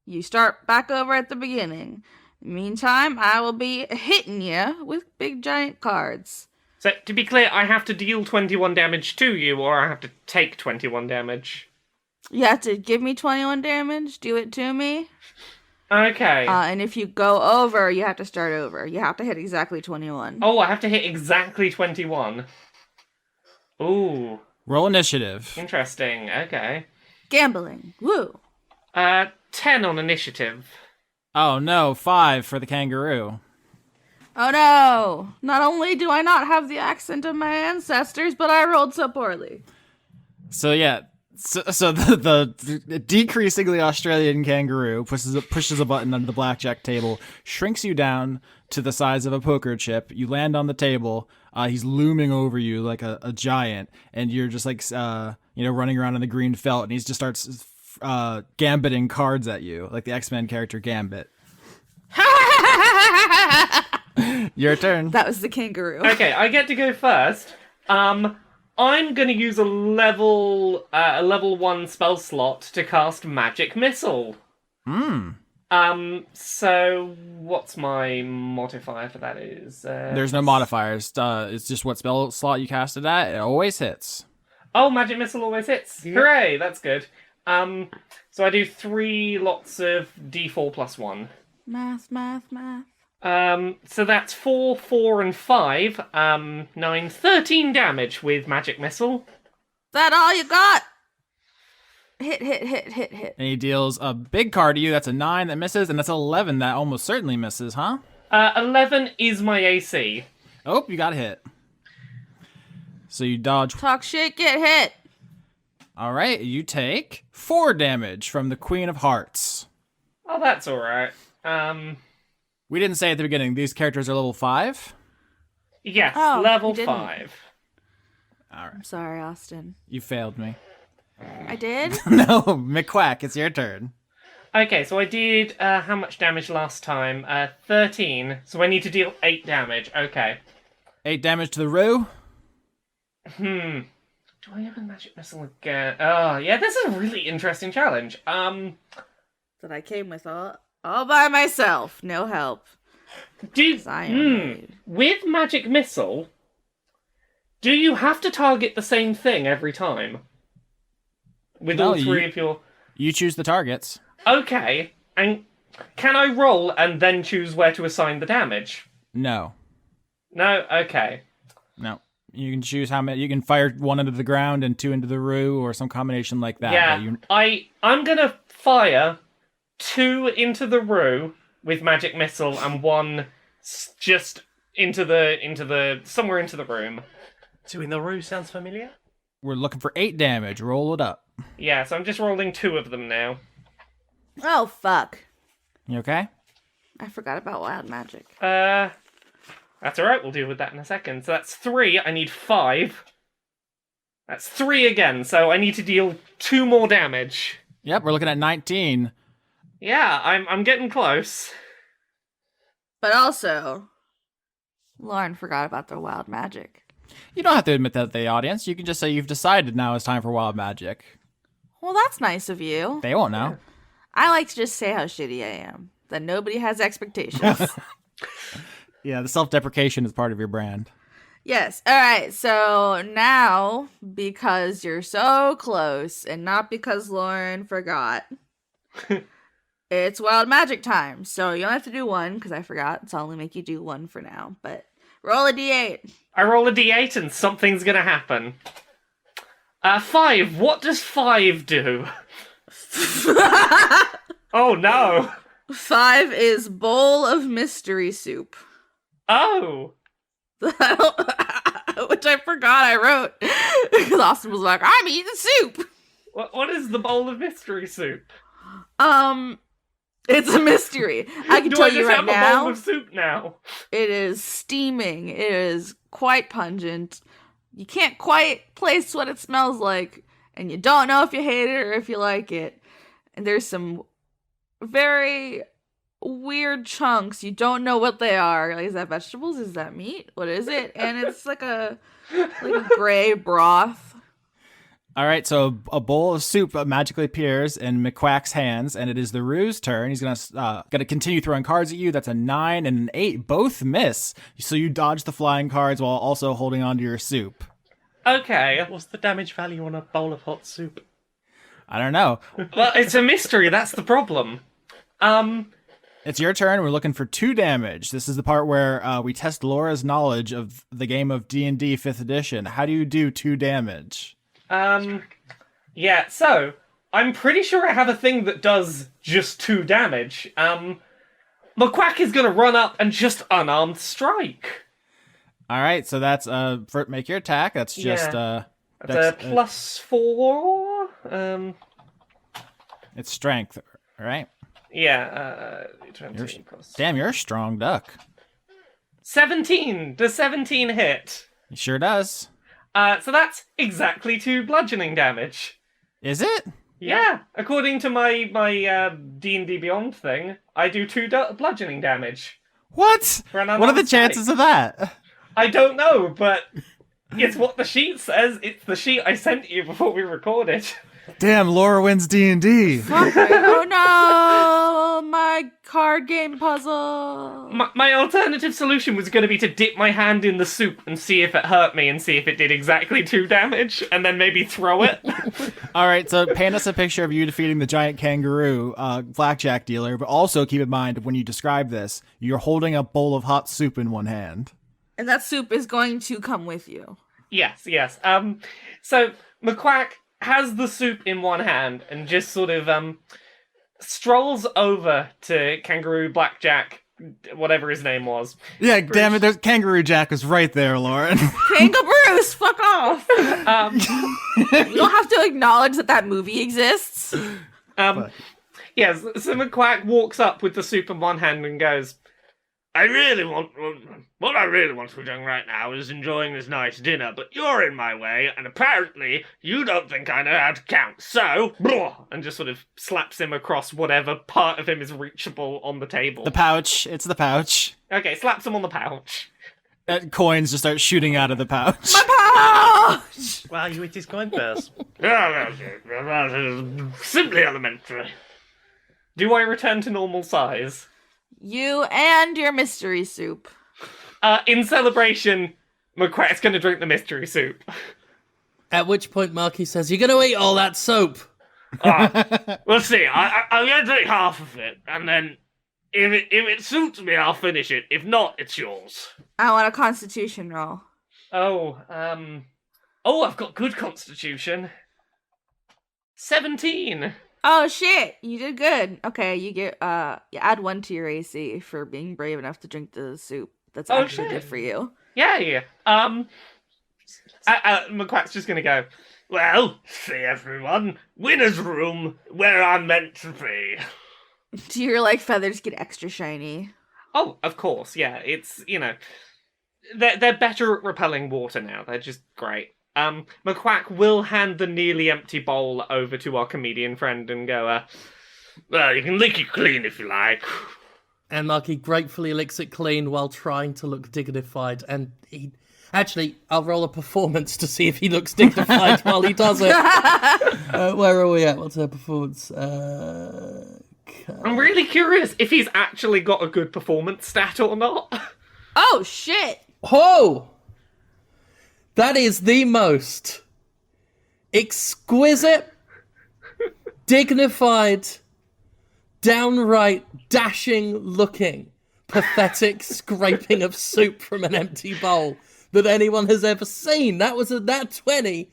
you start back over at the beginning. Meantime, I will be hitting you with big giant cards. So, to be clear, I have to deal 21 damage to you, or I have to take 21 damage? You have to give me 21 damage, do it to me. Okay. And if you go over, you have to start over. You have to hit exactly 21. Oh, I have to hit exactly 21. Ooh. Roll initiative. Interesting, okay. Gambling. Woo. 10 on initiative. Oh no, 5 for the kangaroo. Oh no! Not only do I not have the accent of my ancestors, but I rolled so poorly. So yeah, so the decreasingly Australian kangaroo pushes a button under the blackjack table, shrinks you down to the size of a poker chip. You land on the table. He's looming over you like a giant, and you're just like running around in the green felt, and he just starts gambiting cards at you like the X-Men character Gambit. Your turn. That was the kangaroo. Okay, I get to go first. I'm gonna use a level 1 spell slot to cast Magic Missile. So what's my modifier for that is? There's no modifiers. It's just what spell slot you cast it at. It always hits. Oh, Magic Missile always hits. Yep. Hooray, that's good. So I do 3 lots of D4 plus 1. Math. So that's 4, 4, and 5. 9, 13 damage with Magic Missile. That all you got? Hit. And he deals a big card to you. That's a 9 that misses, and that's 11 that almost certainly misses, huh? 11 is my AC. Oh, you got hit. So you dodge. Talk shit, get hit. All right, you take 4 damage from the Queen of Hearts. Oh, that's alright. We didn't say at the beginning, these characters are level 5? Yes, Oh, level you didn't. 5. All right. I'm sorry, Austin. You failed me. I did? No, McQuack, it's your turn. Okay, so I did how much damage last time? 13. So I need to deal 8 damage. Okay. 8 damage to the Roo. Do I have a magic missile again? Oh, yeah, this is a really interesting challenge. That I came with all by myself. No help. With magic missile, do you have to target the same thing every time? With No, all 3 of your... You choose the targets. Okay, and can I roll and then choose where to assign the damage? No. No? Okay. No. You can choose how many. You can fire one into the ground and two into the roo, or some combination like that. Yeah, I'm gonna fire 2 into the roo with magic missile and 1 just into the somewhere into the room. 2 in the roo sounds familiar. We're looking for 8 damage. Roll it up. Yeah, so I'm just rolling 2 of them now. Oh, fuck. You okay? I forgot about wild magic. That's alright, we'll deal with that in a second. So that's 3, I need 5. That's 3 again, so I need to deal 2 more damage. Yep, we're looking at 19. Yeah, I'm getting close. But also, Lauren forgot about the wild magic. You don't have to admit that to the audience. You can just say you've decided now it's time for wild magic. Well, that's nice of you. They won't know. I like to just say how shitty I am. That nobody has expectations. Yeah, the self-deprecation is part of your brand. Yes. All right. So now, because you're so close, and not because Lauren forgot, it's wild magic time. So you don't have to do 1 because I forgot. So I'll only make you do 1 for now. But roll a d8. I roll a d8 and something's gonna happen. 5. What does 5 do? Oh no. 5 is bowl of mystery soup. Oh. Which I forgot I wrote. Because Austin was like, I'm eating soup. What is the bowl of mystery soup? It's a mystery. I can Do tell I you just right have now. a bowl of soup now? It is steaming. It is quite pungent. You can't quite place what it smells like, and you don't know if you hate it or if you like it. And there's some very weird chunks. You don't know what they are. Like, is that vegetables? Is that meat? What is it? And it's like a gray broth. All right, so a bowl of soup magically appears in McQuack's hands, and it is the Roo's turn. He's gonna continue throwing cards at you. That's a 9 and an 8. Both miss. So you dodge the flying cards while also holding onto your soup. Okay. What's the damage value on a bowl of hot soup? I don't know. Well, it's a mystery, that's the problem. It's your turn. We're looking for 2 damage. This is the part where we test Laura's knowledge of the game of D&D 5th edition. How do you do 2 damage? Yeah, so, I'm pretty sure I have a thing that does just 2 damage. McQuack is gonna run up and just unarmed strike. All right, so that's make your attack. That's just That's a +4. It's strength, right? Yeah, 20 plus. Damn, you're a strong duck. 17! Does 17 hit? It sure does. So that's exactly 2 bludgeoning damage. Is it? Yeah, according to my D&D Beyond thing, I do 2 bludgeoning damage. What? For an What are the unarmed chances strike. of that? I don't know, but it's what the sheet says. It's the sheet I sent you before we recorded. Damn, Laura wins D&D. Oh no, my card game puzzle. My alternative solution was going to be to dip my hand in the soup and see if it hurt me and see if it did exactly 2 damage, and then maybe throw it. All right, so paint us a picture of you defeating the giant kangaroo blackjack dealer, but also keep in mind when you describe this, you're holding a bowl of hot soup in one hand. And that soup is going to come with you. Yes. So McQuack has the soup in one hand and just sort of strolls over to Kangaroo Blackjack, whatever his name was. Yeah, damn it, there's Kangaroo Jack is right there, Lauren. Kangaroos, fuck off! We don't have to acknowledge that movie exists. Yes, so McQuack walks up with the soup in one hand and goes, what I really want to be doing right now is enjoying this nice dinner, but you're in my way, and apparently you don't think I know how to count, so, and just sort of slaps him across whatever part of him is reachable on the table. The pouch, it's the pouch. Okay, slaps him on the pouch. Coins just start shooting out of the pouch. Pouch! Wow, you hit his coin purse. Simply elementary. Do I return to normal size? You and your mystery soup. In celebration, McQuack's gonna drink the mystery soup. At which point Markie says, "You're going to eat all that soap." We'll see. I'm going to take half of it, and then if it suits me, I'll finish it. If not, it's yours. I want a constitution roll. Oh, I've got good constitution. 17. Oh shit, you did good. Okay, you get you add 1 to your AC for being brave enough to drink the soup. That's actually good for you. Yeah. McQuack's just gonna go, well, see everyone, winner's room, where I'm meant to be. Do your, like, feathers get extra shiny? Oh, of course, yeah, it's, they're better at repelling water now, they're just great. McQuack will hand the nearly empty bowl over to our comedian friend and go, well, you can lick it clean if you like. And Markie gratefully licks it clean while trying to look dignified, and he... Actually, I'll roll a performance to see if he looks dignified while he does it. Where are we at? What's our performance? I'm really curious if he's actually got a good performance stat or not. Oh, shit! Oh! That is the most exquisite, dignified, downright dashing-looking, pathetic scraping of soup from an empty bowl that anyone has ever seen. That was a nat 20.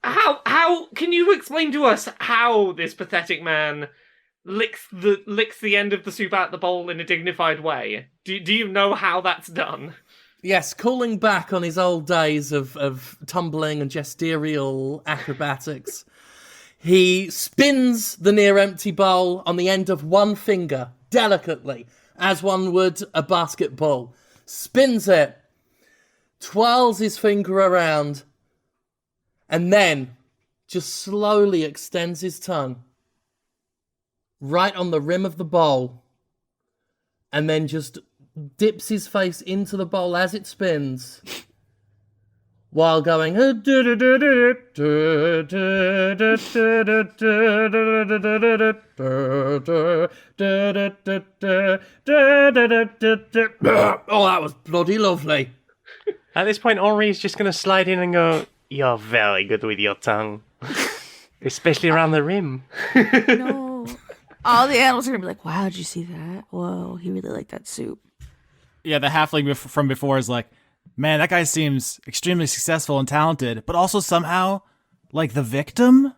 How can you explain to us how this pathetic man licks the end of the soup out the bowl in a dignified way? Do you know how that's done? Yes, calling back on his old days of tumbling and gesterial acrobatics, he spins the near empty bowl on the end of one finger, delicately, as one would a basketball. Spins it, twirls his finger around, and then just slowly extends his tongue right on the rim of the bowl, and then just dips his face into the bowl as it spins, while going... Oh, that was bloody lovely. At this point, Henri's just going to slide in and go, you're very good with your tongue. Especially around the rim. No. All the animals are going to be like, wow, did you see that? Whoa, he really liked that soup. Yeah, the halfling from before is like, man, that guy seems extremely successful and talented, but also somehow like the victim.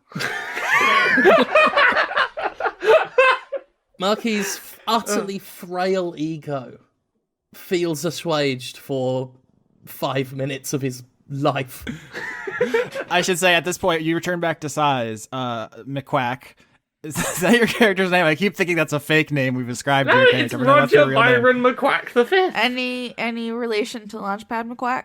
Marquis' utterly frail ego feels assuaged for 5 minutes of his life. I should say at this point, you return back to size, McQuack. Is that your character's name? I keep thinking that's a fake name we've ascribed to No, your it's character. But that's your Roger real name. Byron McQuack the Fifth. Any relation to Launchpad McQuack?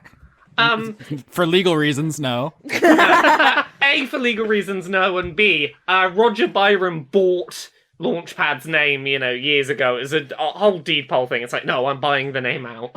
For legal reasons, no. A, for legal reasons, no, and B, Roger Byron bought Launchpad's name, years ago. It was a whole deed poll thing. It's like, no, I'm buying the name out.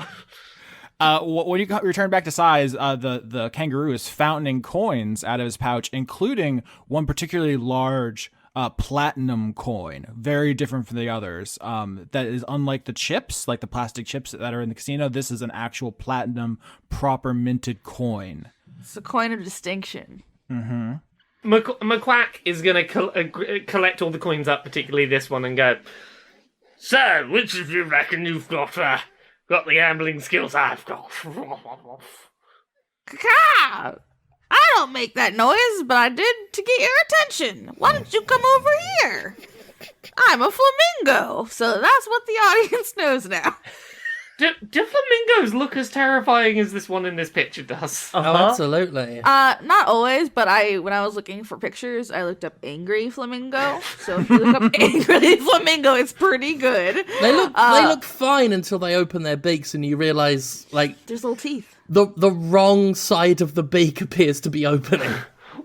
When you return back to size, the kangaroo is fountaining coins out of his pouch, including one particularly large platinum coin, very different from the others. That is unlike the chips, like the plastic chips that are in the casino. This is an actual platinum, proper minted coin. It's a coin of distinction. Mm-hmm. McQuack is going to collect all the coins up, particularly this one, and go, so, which of you reckon you've got the gambling skills I've got? Caw! I don't make that noise, but I did to get your attention. Why don't you come over here? I'm a flamingo, so that's what the audience knows now. Do flamingos look as terrifying as this one in this picture does? Oh, absolutely. Not always, but when I was looking for pictures, I looked up angry flamingo. So if you look up angry flamingo, it's pretty good. They look fine until they open their beaks and you realize, like, there's little teeth. The wrong side of the beak appears to be opening.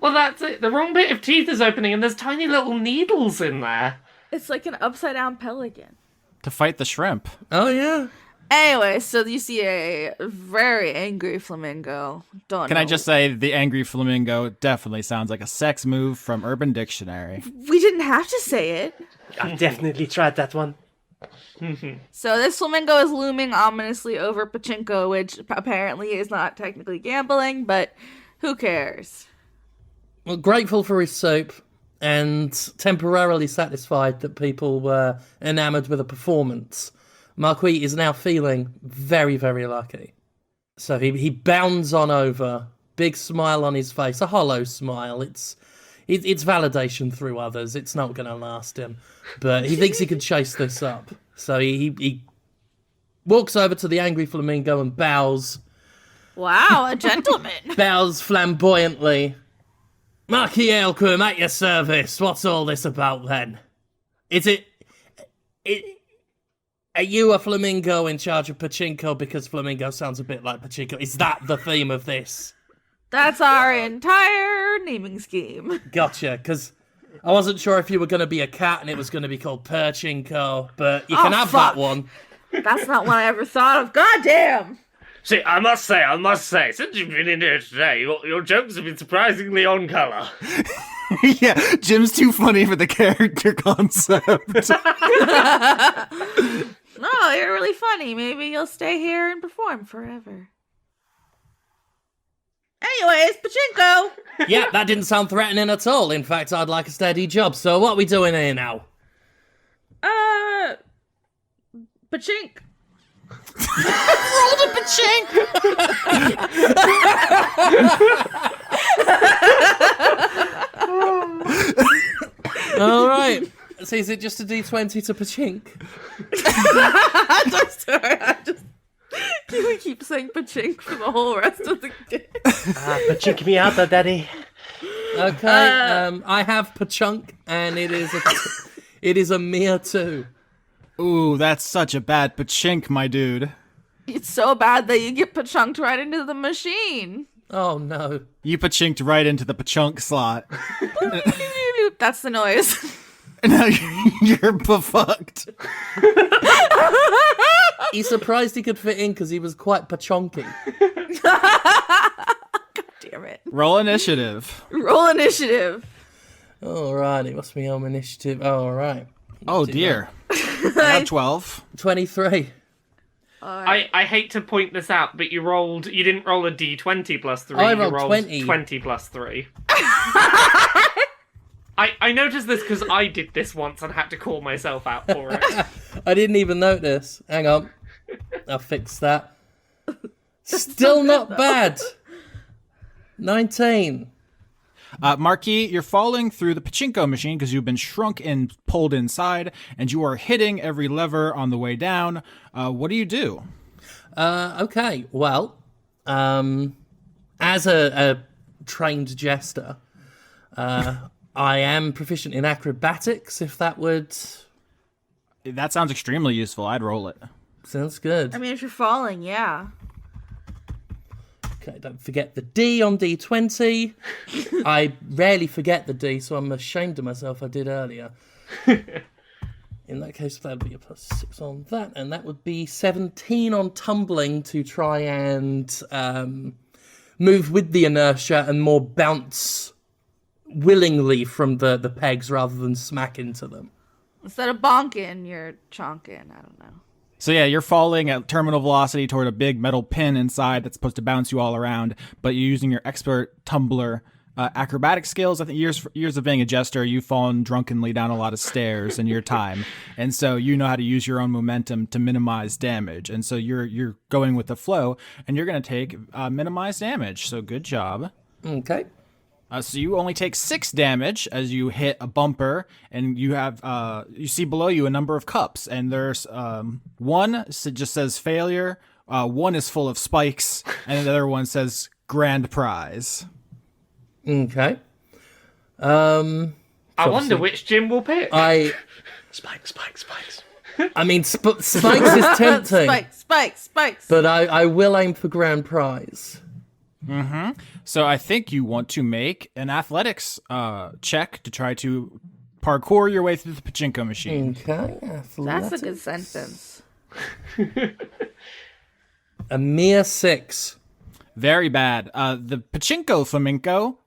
Well, that's it. The wrong bit of teeth is opening, and there's tiny little needles in there. It's like an upside down pelican. To fight the shrimp. Oh, yeah. Anyway, so you see a very angry flamingo. Can I just say the angry flamingo definitely sounds like a sex move from Urban Dictionary. We didn't have to say it. I've definitely tried that one. So this flamingo is looming ominously over pachinko, which apparently is not technically gambling, but who cares? Well, grateful for his soup, and temporarily satisfied that people were enamored with a performance, Marquis is now feeling very, very lucky. So he bounds on over, big smile on his face, a hollow smile. It's validation through others. It's not going to last him. But he thinks he can chase this up. So he walks over to the angry Flamingo and bows. Wow, a gentleman. Bows flamboyantly. Marquis Hailquim, at your service. What's all this about then? Are you a Flamingo in charge of Pachinko? Because Flamingo sounds a bit like Pachinko. Is that the theme of this? That's our entire naming scheme. Gotcha, because I wasn't sure if you were going to be a cat and it was going to be called Perchinko, but you can have fuck. that one. That's not what I ever thought of. God damn! See, I must say, since you've been in here today, your jokes have been surprisingly on colour. Yeah, Jim's too funny for the character concept. No, you're really funny. Maybe you'll stay here and perform forever. Anyways, Pachinko! Yeah, that didn't sound threatening at all. In fact, I'd like a steady job. So what are we doing here now? Pachink. Rolled a pachink! All right. So is it just a D20 to Pachink? I'm sorry, we keep saying Pachink for the whole rest of the game. Pachink me out, daddy. Okay, I have Pachunk, and it is a mere 2. Ooh, that's such a bad pachink, my dude. It's so bad that you get pachunked right into the machine. Oh no. You pachinked right into the pachunk slot. That's the noise. Now you're befucked. He's surprised he could fit in because he was quite pachonky. God damn it. Roll initiative. Roll initiative. Alright, it must be home initiative. Alright. Oh dear. I have 12. 23. I hate to point this out, but you didn't roll a d20 plus 3. I you rolled 20. 20 plus 3. I noticed this because I did this once and had to call myself out for it. I didn't even notice. Hang on. I'll fix that. Still not bad. 19. Marquis, you're falling through the pachinko machine because you've been shrunk and pulled inside, and you are hitting every lever on the way down. What do you do? Okay, well, as a trained jester, I am proficient in acrobatics, if that would... That sounds extremely useful. I'd roll it. Sounds good. I mean, if you're falling, yeah. Okay, don't forget the D on D20. I rarely forget the D, so I'm ashamed of myself I did earlier. In that case, that would be a +6 on that, and that would be 17 on tumbling to try and move with the inertia and more bounce willingly from the pegs rather than smack into them. Instead of bonking, you're chonking. I don't know. So yeah, you're falling at terminal velocity toward a big metal pin inside that's supposed to bounce you all around, but you're using your expert tumbler acrobatic skills. I think years of being a jester, you've fallen drunkenly down a lot of stairs in your time, and so you know how to use your own momentum to minimize damage. And so you're going with the flow, and you're going to take minimized damage. So good job. Okay. So you only take 6 damage as you hit a bumper, and you have you see below you a number of cups, and there's one just says failure, one is full of spikes, and the other one says grand prize. Okay. I wonder which Jim will pick. Spikes. I mean, spikes is tempting. Spikes. But I will aim for grand prize. Mm-hmm. So I think you want to make an athletics check to try to parkour your way through the pachinko machine. Okay, That's a good sentence. A mere 6. Very bad. The pachinko flamingo,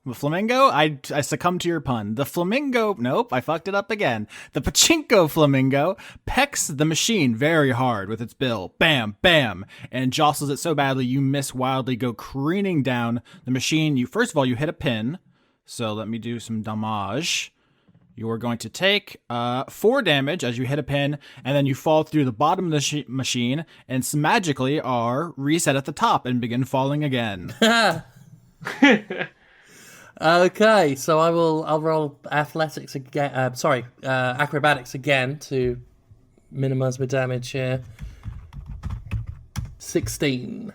I succumbed to your pun. The flamingo, nope, I fucked it up again. The pachinko flamingo pecks the machine very hard with its bill. Bam, bam, and jostles it so badly you miss wildly, go careening down the machine. First of all, you hit a pin, so let me do some damage. You are going to take 4 damage as you hit a pin, and then you fall through the bottom of the machine and magically are reset at the top and begin falling again. Okay, so I'll roll athletics again. Acrobatics again to minimize my damage here. 16.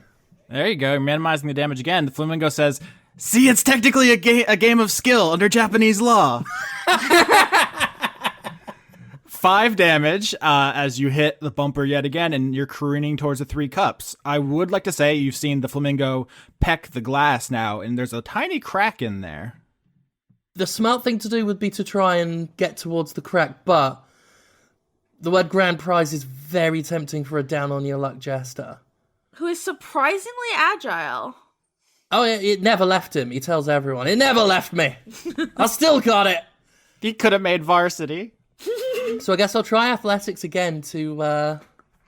There you go. You're minimizing the damage again. The Flamingo says, "See, it's technically a game of skill under Japanese law." 5 damage as you hit the bumper yet again, and you're careening towards the 3 cups. I would like to say you've seen the Flamingo peck the glass now, and there's a tiny crack in there. The smart thing to do would be to try and get towards the crack, but the word grand prize is very tempting for a down-on-your-luck jester. Who is surprisingly agile. Oh, it never left him. He tells everyone, it never left me. I still got it. He could have made varsity. So I guess I'll try athletics again to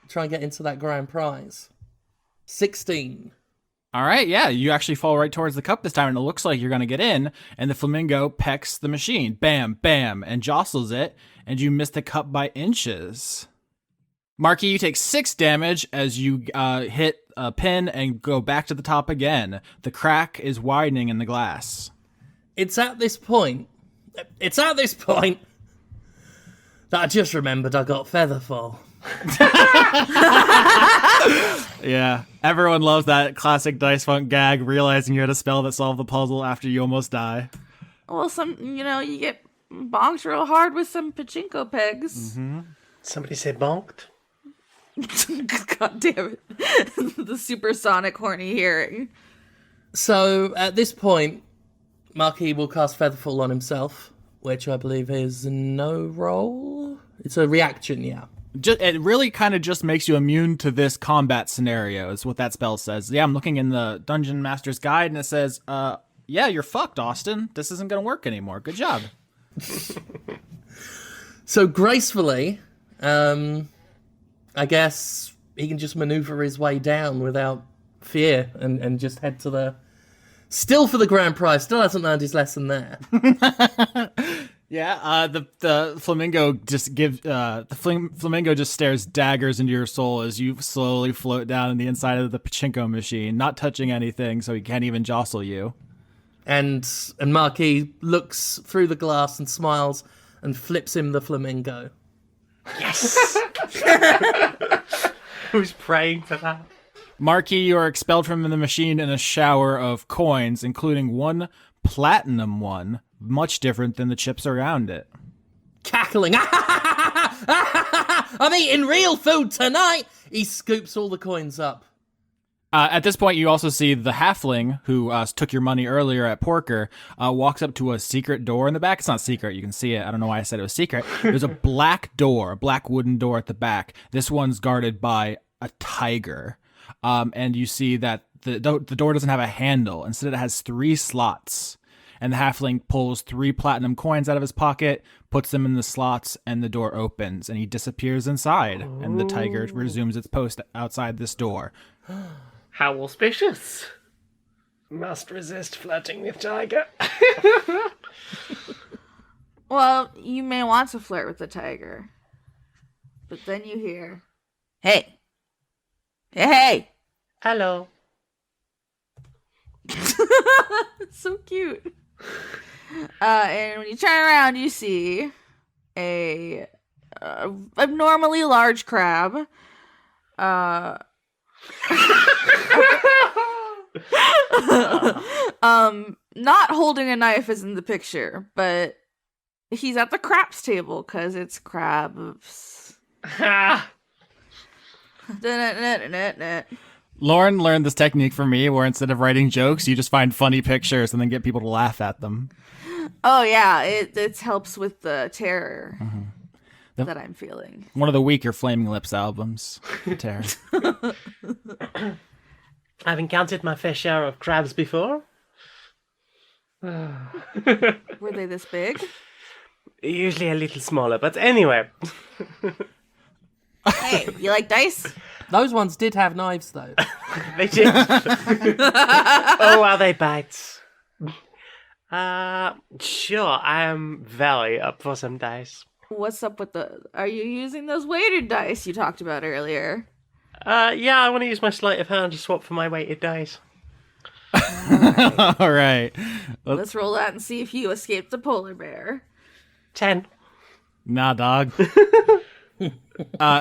try and get into that grand prize. 16. All right, yeah, you actually fall right towards the cup this time, and it looks like you're going to get in, and the Flamingo pecks the machine. Bam, bam, and jostles it, and you miss the cup by inches. Markie, you take 6 damage as you hit a pin and go back to the top again. The crack is widening in the glass. It's at this point that I just remembered I got Featherfall. Yeah, everyone loves that classic Dice Funk gag, realizing you had a spell that solved the puzzle after you almost die. Well, you get bonked real hard with some pachinko pegs. Mm-hmm. Somebody say bonked? God damn it. The supersonic horny hearing. So at this point, Marquis will cast Featherfall on himself, which I believe is no roll. It's a reaction, yeah. It really kind of just makes you immune to this combat scenario, is what that spell says. Yeah, I'm looking in the Dungeon Master's Guide, and it says, yeah, you're fucked, Austin. This isn't going to work anymore. Good job. So gracefully, I guess he can just maneuver his way down without fear and just head to the... Still for the grand prize. Still hasn't learned his lesson there. Yeah, the Flamingo just Flamingo just stares daggers into your soul as you slowly float down in the inside of the pachinko machine, not touching anything, so he can't even jostle you. And Marquis looks through the glass and smiles and flips him the Flamingo. Yes! Who's praying for that? Markie, you are expelled from the machine in a shower of coins, including 1 platinum one, much different than the chips around it. Cackling. I'm eating real food tonight! He scoops all the coins up. At this point, you also see the halfling who took your money earlier at Porker walks up to a secret door in the back. It's not secret. You can see it. I don't know why I said it was secret. There's a black door, a black wooden door at the back. This one's guarded by a tiger. And you see that the door doesn't have a handle. Instead, it has 3 slots. And the halfling pulls 3 platinum coins out of his pocket, puts them in the slots, and the door opens. And he disappears inside. Ooh. And the tiger resumes its post outside this door. How auspicious. Must resist flirting with tiger. Well, you may want to flirt with the tiger. But then you hear, hey. Hey! Hello. So cute. And when you turn around, you see a abnormally large crab. Not holding a knife as in the picture, but he's at the craps table because it's crabs. Lauren learned this technique from me where instead of writing jokes, you just find funny pictures and then get people to laugh at them. Oh, yeah. It helps with the terror that I'm feeling. One of the weaker Flaming Lips albums. Terror. I've encountered my fair share of crabs before. Were they this big? Usually a little smaller, but anyway. Hey, you like dice? Those ones did have knives, though. They did. Oh, how they bite. Sure, I am very up for some dice. What's up with are you using those weighted dice you talked about earlier? Yeah, I want to use my sleight of hand to swap for my weighted dice. All right. Let's roll that and see if you escaped the polar bear. 10. Nah, dog.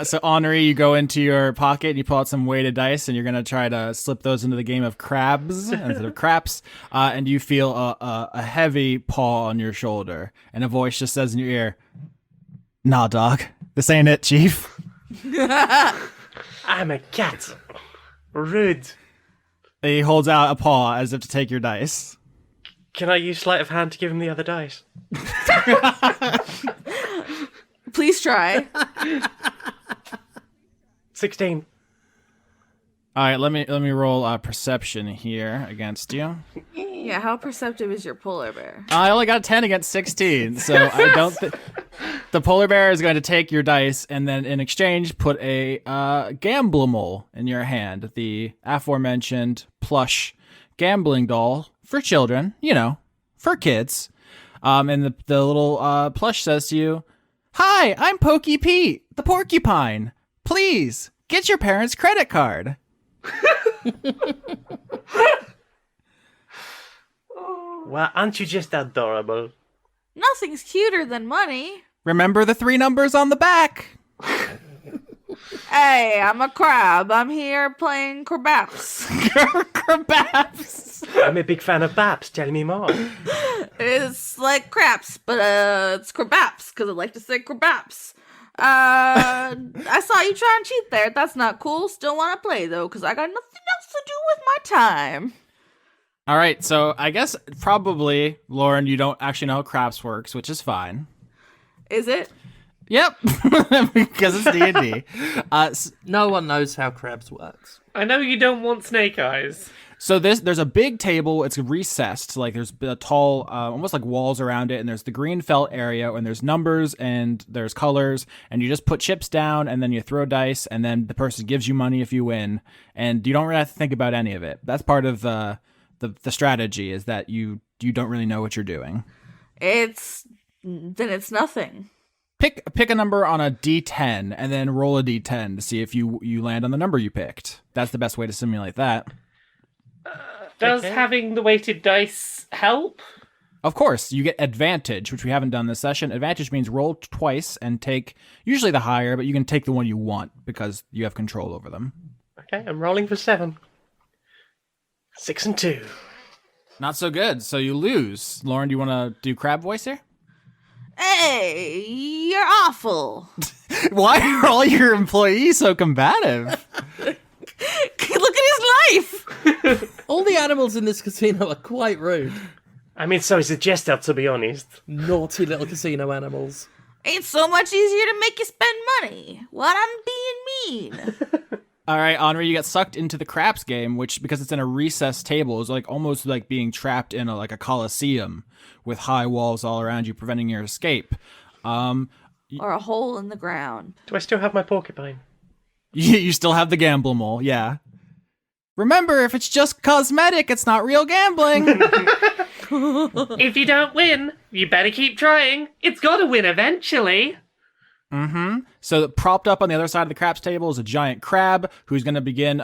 So Henri, you go into your pocket and you pull out some weighted dice, and you're gonna try to slip those into the game of crabs instead of craps. And you feel a heavy paw on your shoulder, and a voice just says in your ear, "Nah, dog, this ain't it, Chief." I'm a cat. Rude. He holds out a paw as if to take your dice. Can I use sleight of hand to give him the other dice? Please try. 16. All right, let me roll perception here against you. Yeah, how perceptive is your polar bear? I only got a 10 against 16, so I don't think the polar bear is going to take your dice and then in exchange put a gamblemole in your hand, the aforementioned plush gambling doll for children, for kids. And the little plush says to you, "Hi, I'm Pokey Pete, the porcupine. Please, get your parents' credit card." Well, aren't you just adorable? Nothing's cuter than money. Remember the 3 numbers on the back. Hey, I'm a crab. I'm here playing crabaps. Crabaps. I'm a big fan of Babs. Tell me more. It's like craps, but it's crabaps, because I like to say crabaps. I saw you try and cheat there. That's not cool. Still want to play, though, because I got nothing else to do with my time. All right, so I guess probably, Lauren, you don't actually know how craps works, which is fine. Is it? Yep, because it's D&D. No one knows how crabs works. I know you don't want snake eyes. So there's a big table. It's recessed. Like there's a tall, almost like walls around it, and there's the green felt area, and there's numbers and there's colors, and you just put chips down, and then you throw dice, and then the person gives you money if you win, and you don't really have to think about any of it. That's part of the strategy, is that you don't really know what you're doing. Then it's nothing. Pick a number on a D10 and then roll a D10 to see if you land on the number you picked. That's the best way to simulate that. Does having the weighted dice help? Of course, you get advantage, which we haven't done this session. Advantage means roll twice and take usually the higher, but you can take the one you want because you have control over them. Okay, I'm rolling for 7. 6 and 2. Not so good, so you lose. Lauren, do you want to do crab voice here? Hey, you're awful. Why are all your employees so combative? Look at his life. All the animals in this casino are quite rude. I mean, so is the jester, to be honest. Naughty little casino animals. It's so much easier to make you spend money. What, I'm being mean. All right, Henri, you get sucked into the craps game, which, because it's in a recessed table, is like almost like being trapped in a coliseum with high walls all around you, preventing your escape. Or a hole in the ground. Do I still have my porcupine? You still have the gamblemole, yeah. Remember, if it's just cosmetic, it's not real gambling. If you don't win, you better keep trying. It's got to win eventually. Mm-hmm. So propped up on the other side of the craps table is a giant crab who's going to begin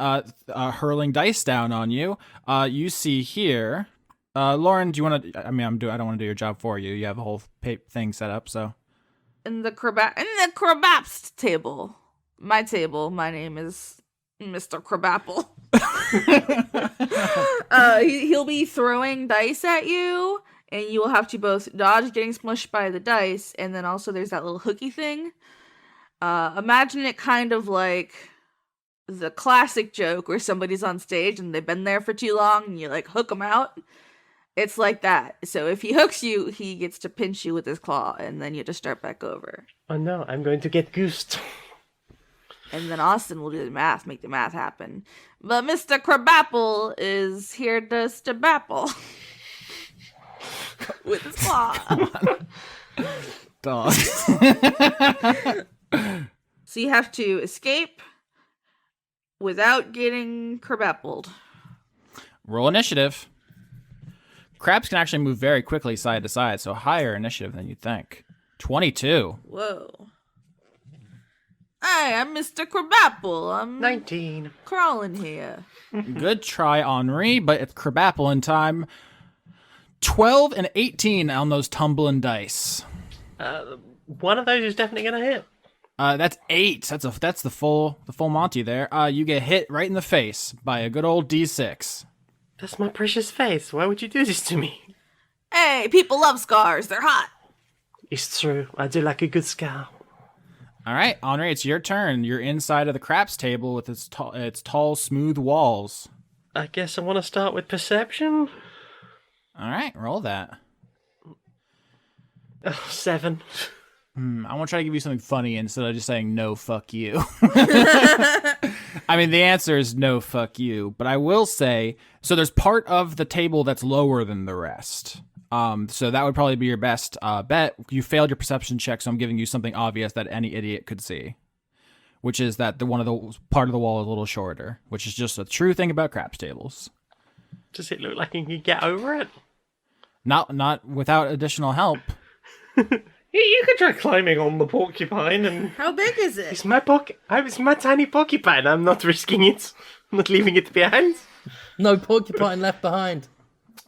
hurling dice down on you. You see here, Lauren. Do you want to? I mean, I don't want to do your job for you. You have a whole thing set up. So In the crabaps table. My table. My name is Mr. Crabapple. He'll be throwing dice at you, and you will have to both dodge getting smushed by the dice, and then also there's that little hooky thing. Imagine it kind of like the classic joke where somebody's on stage and they've been there for too long and you hook them out. It's like that. So if he hooks you, he gets to pinch you with his claw, and then you have to start back over. Oh no, I'm going to get goosed. And then Austin will do the math, make the math happen. But Mr. Crabapple is here to stabapple with his claw. dog. So you have to escape without getting crabappled. Roll initiative. crabs can actually move very quickly side to side, so higher initiative than you'd think. 22. Whoa. Hey, I'm Mr. Crabapple. I'm 19. crawling here. Good try, Henri, but it's Crabapple in time. 12 and 18 on those tumbling dice. One of those is definitely going to hit. That's 8. That's the full Monty there. You get hit right in the face by a good old D6. That's my precious face. Why would you do this to me? Hey, people love scars. They're hot. It's true. I do like a good scar. All right, Henri, it's your turn. You're inside of the craps table with its tall, smooth walls. I guess I want to start with perception. All right, roll that. 7. I want to try to give you something funny instead of just saying no, fuck you. I mean, the answer is no, fuck you. But I will say, so there's part of the table that's lower than the rest. So that would probably be your best bet. You failed your perception check, so I'm giving you something obvious that any idiot could see, which is that the part of the wall is a little shorter, which is just a true thing about craps tables. Does it look like you can get over it? Not without additional help. You could try climbing on the porcupine and... How big is it? It's my it's my tiny porcupine. I'm not risking it. I'm not leaving it behind. No porcupine left behind.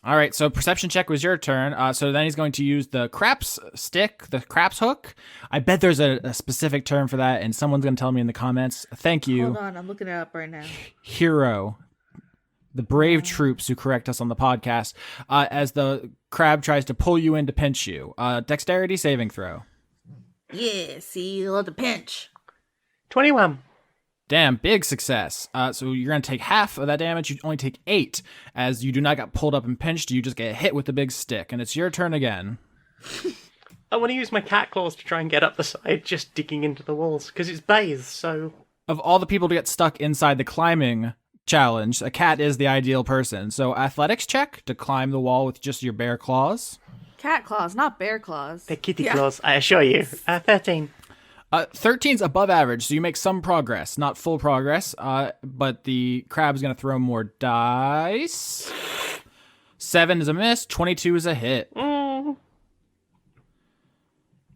All right, so perception check was your turn. So then he's going to use the craps stick, the craps hook. I bet there's a specific term for that, and someone's going to tell me in the comments. Thank you. Hold on, I'm looking it up right now. Hero, the brave troops who correct us on the podcast, as the crab tries to pull you in to pinch you. Dexterity saving throw. Yeah, see, you love to pinch. 21. Damn, big success. So you're going to take half of that damage. You only take 8, as you do not get pulled up and pinched. You just get hit with the big stick, and it's your turn again. I want to use my cat claws to try and get up the side, just digging into the walls, because it's bathed, so... Of all the people to get stuck inside the climbing challenge, a cat is the ideal person. So athletics check to climb the wall with just your bare claws. Cat claws, not bear claws. They're kitty claws, I assure you. 13. 13's above average, so you make some progress. Not full progress, but the crab's going to throw more dice. 7 is a miss, 22 is a hit.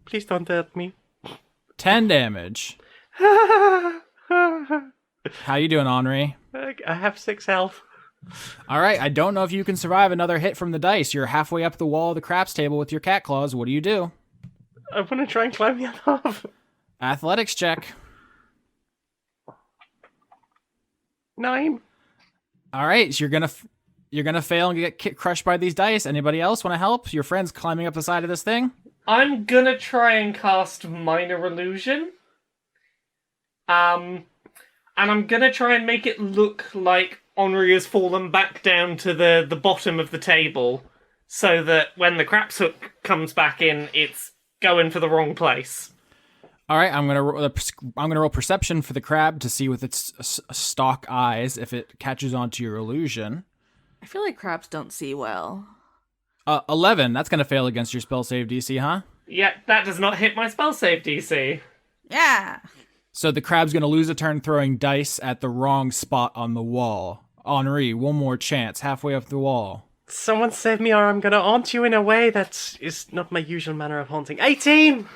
Please don't hurt me. 10 damage. How you doing, Henri? I have 6 health. All right, I don't know if you can survive another hit from the dice. You're halfway up the wall of the craps table with your cat claws. What do you do? I want to try and climb the other half. Athletics check. 9. All right, so you're gonna fail and get crushed by these dice. Anybody else want to help? Your friend's climbing up the side of this thing. I'm gonna try and cast Minor Illusion. And I'm gonna try and make it look like Henri has fallen back down to the bottom of the table, so that when the craps hook comes back in, it's going for the wrong place. All right, I'm gonna roll perception for the crab to see with its stalk eyes if it catches on to your illusion. I feel like crabs don't see well. 11. That's gonna fail against your spell save DC, huh? Yeah, that does not hit my spell save DC. Yeah. So the crab's gonna lose a turn throwing dice at the wrong spot on the wall. Henri, one more chance, halfway up the wall. Someone save me or I'm going to haunt you in a way that is not my usual manner of haunting. 18!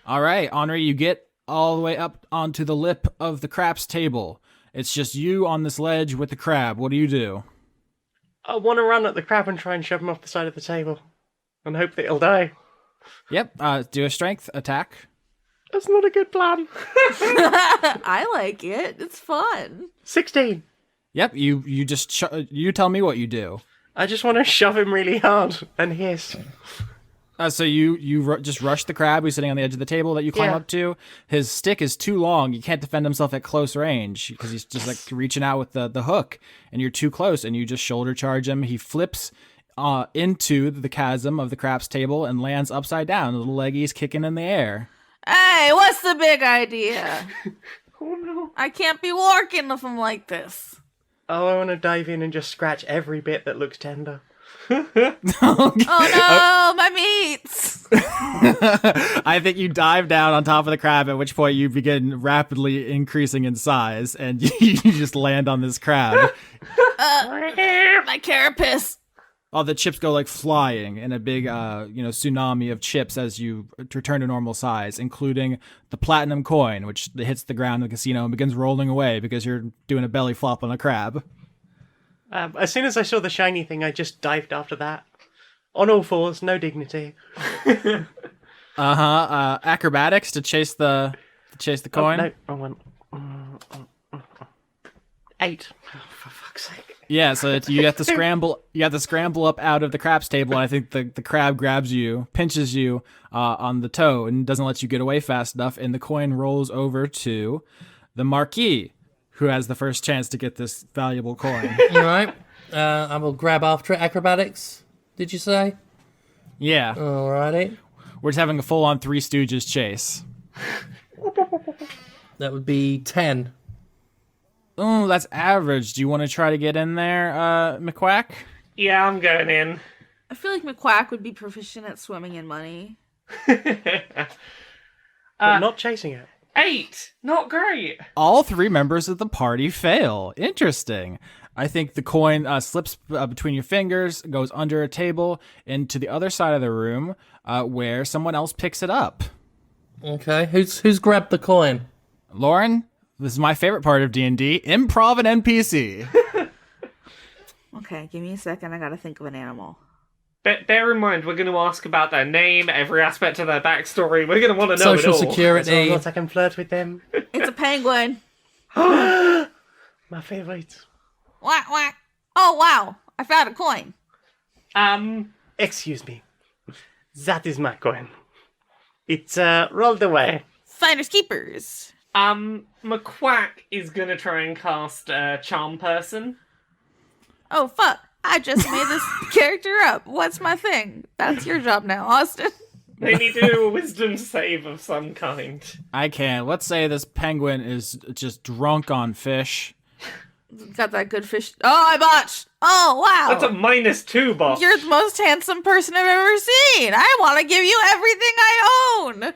All right, Henri, you get all the way up onto the lip of the craps table. It's just you on this ledge with the crab. What do you do? I want to run at the crab and try and shove him off the side of the table. And hope that he'll die. Yep, do a strength attack. That's not a good plan. I like it. It's fun. 16. Yep, you just you tell me what you do. I just want to shove him really hard and hiss. So you just rush the crab who's sitting on the edge of the table that you climb up to. His stick is too long. He can't defend himself at close range because he's just like reaching out with the hook, and you're too close, and you just shoulder charge him. He flips into the chasm of the craps table and lands upside down. The little leggies kicking in the air. Hey, what's the big idea? Oh no. I can't be working if I'm like this. Oh, I want to dive in and just scratch every bit that looks tender. Oh no, my meats! I think you dive down on top of the crab, at which point you begin rapidly increasing in size, and you just land on this crab. My carapace. all the chips go like flying in a big, tsunami of chips as you return to normal size, including the platinum coin, which hits the ground in the casino and begins rolling away because you're doing a belly flop on a crab. As soon as I saw the shiny thing, I just dived after that. On all fours, no dignity. Acrobatics to chase the coin. Oh, no, wrong one. 8. Oh, for fuck's sake. Yeah, so you have to scramble. You have to scramble up out of the craps table, and I think the crab grabs you, pinches you on the toe, and doesn't let you get away fast enough. And the coin rolls over to the Marquis, who has the first chance to get this valuable coin. All right. I will grab after it. Acrobatics, did you say? Yeah. Alrighty. We're just having a full-on Three Stooges chase. That would be 10. Oh, that's average. Do you want to try to get in there, McQuack? Yeah, I'm going in. I feel like McQuack would be proficient at swimming in money. But not chasing it. 8! Not great. All 3 members of the party fail. Interesting. I think the coin slips between your fingers, goes under a table, into the other side of the room, where someone else picks it up. Okay. Who's grabbed the coin? Lauren, this is my favorite part of D&D, improv and NPC. Okay, give me a second. I gotta think of an animal. Bear in mind, we're going to ask about their name, every aspect of their backstory. We're going to want to know Social it all. security. As I can flirt with them. It's a penguin. My favourite. Whack, whack. Oh, wow. I found a coin. Excuse me. That is my coin. It's rolled away. Finders keepers. McQuack is going to try and cast Charm Person. Oh, fuck. I just made this character up. What's my thing? That's your job now, Austin. They need to do a wisdom save of some kind. I can. Let's say this penguin is just drunk on fish. Got that good fish. Oh, I botched. Oh, wow. That's a -2, boss. You're the most handsome person I've ever seen. I want to give you everything I own.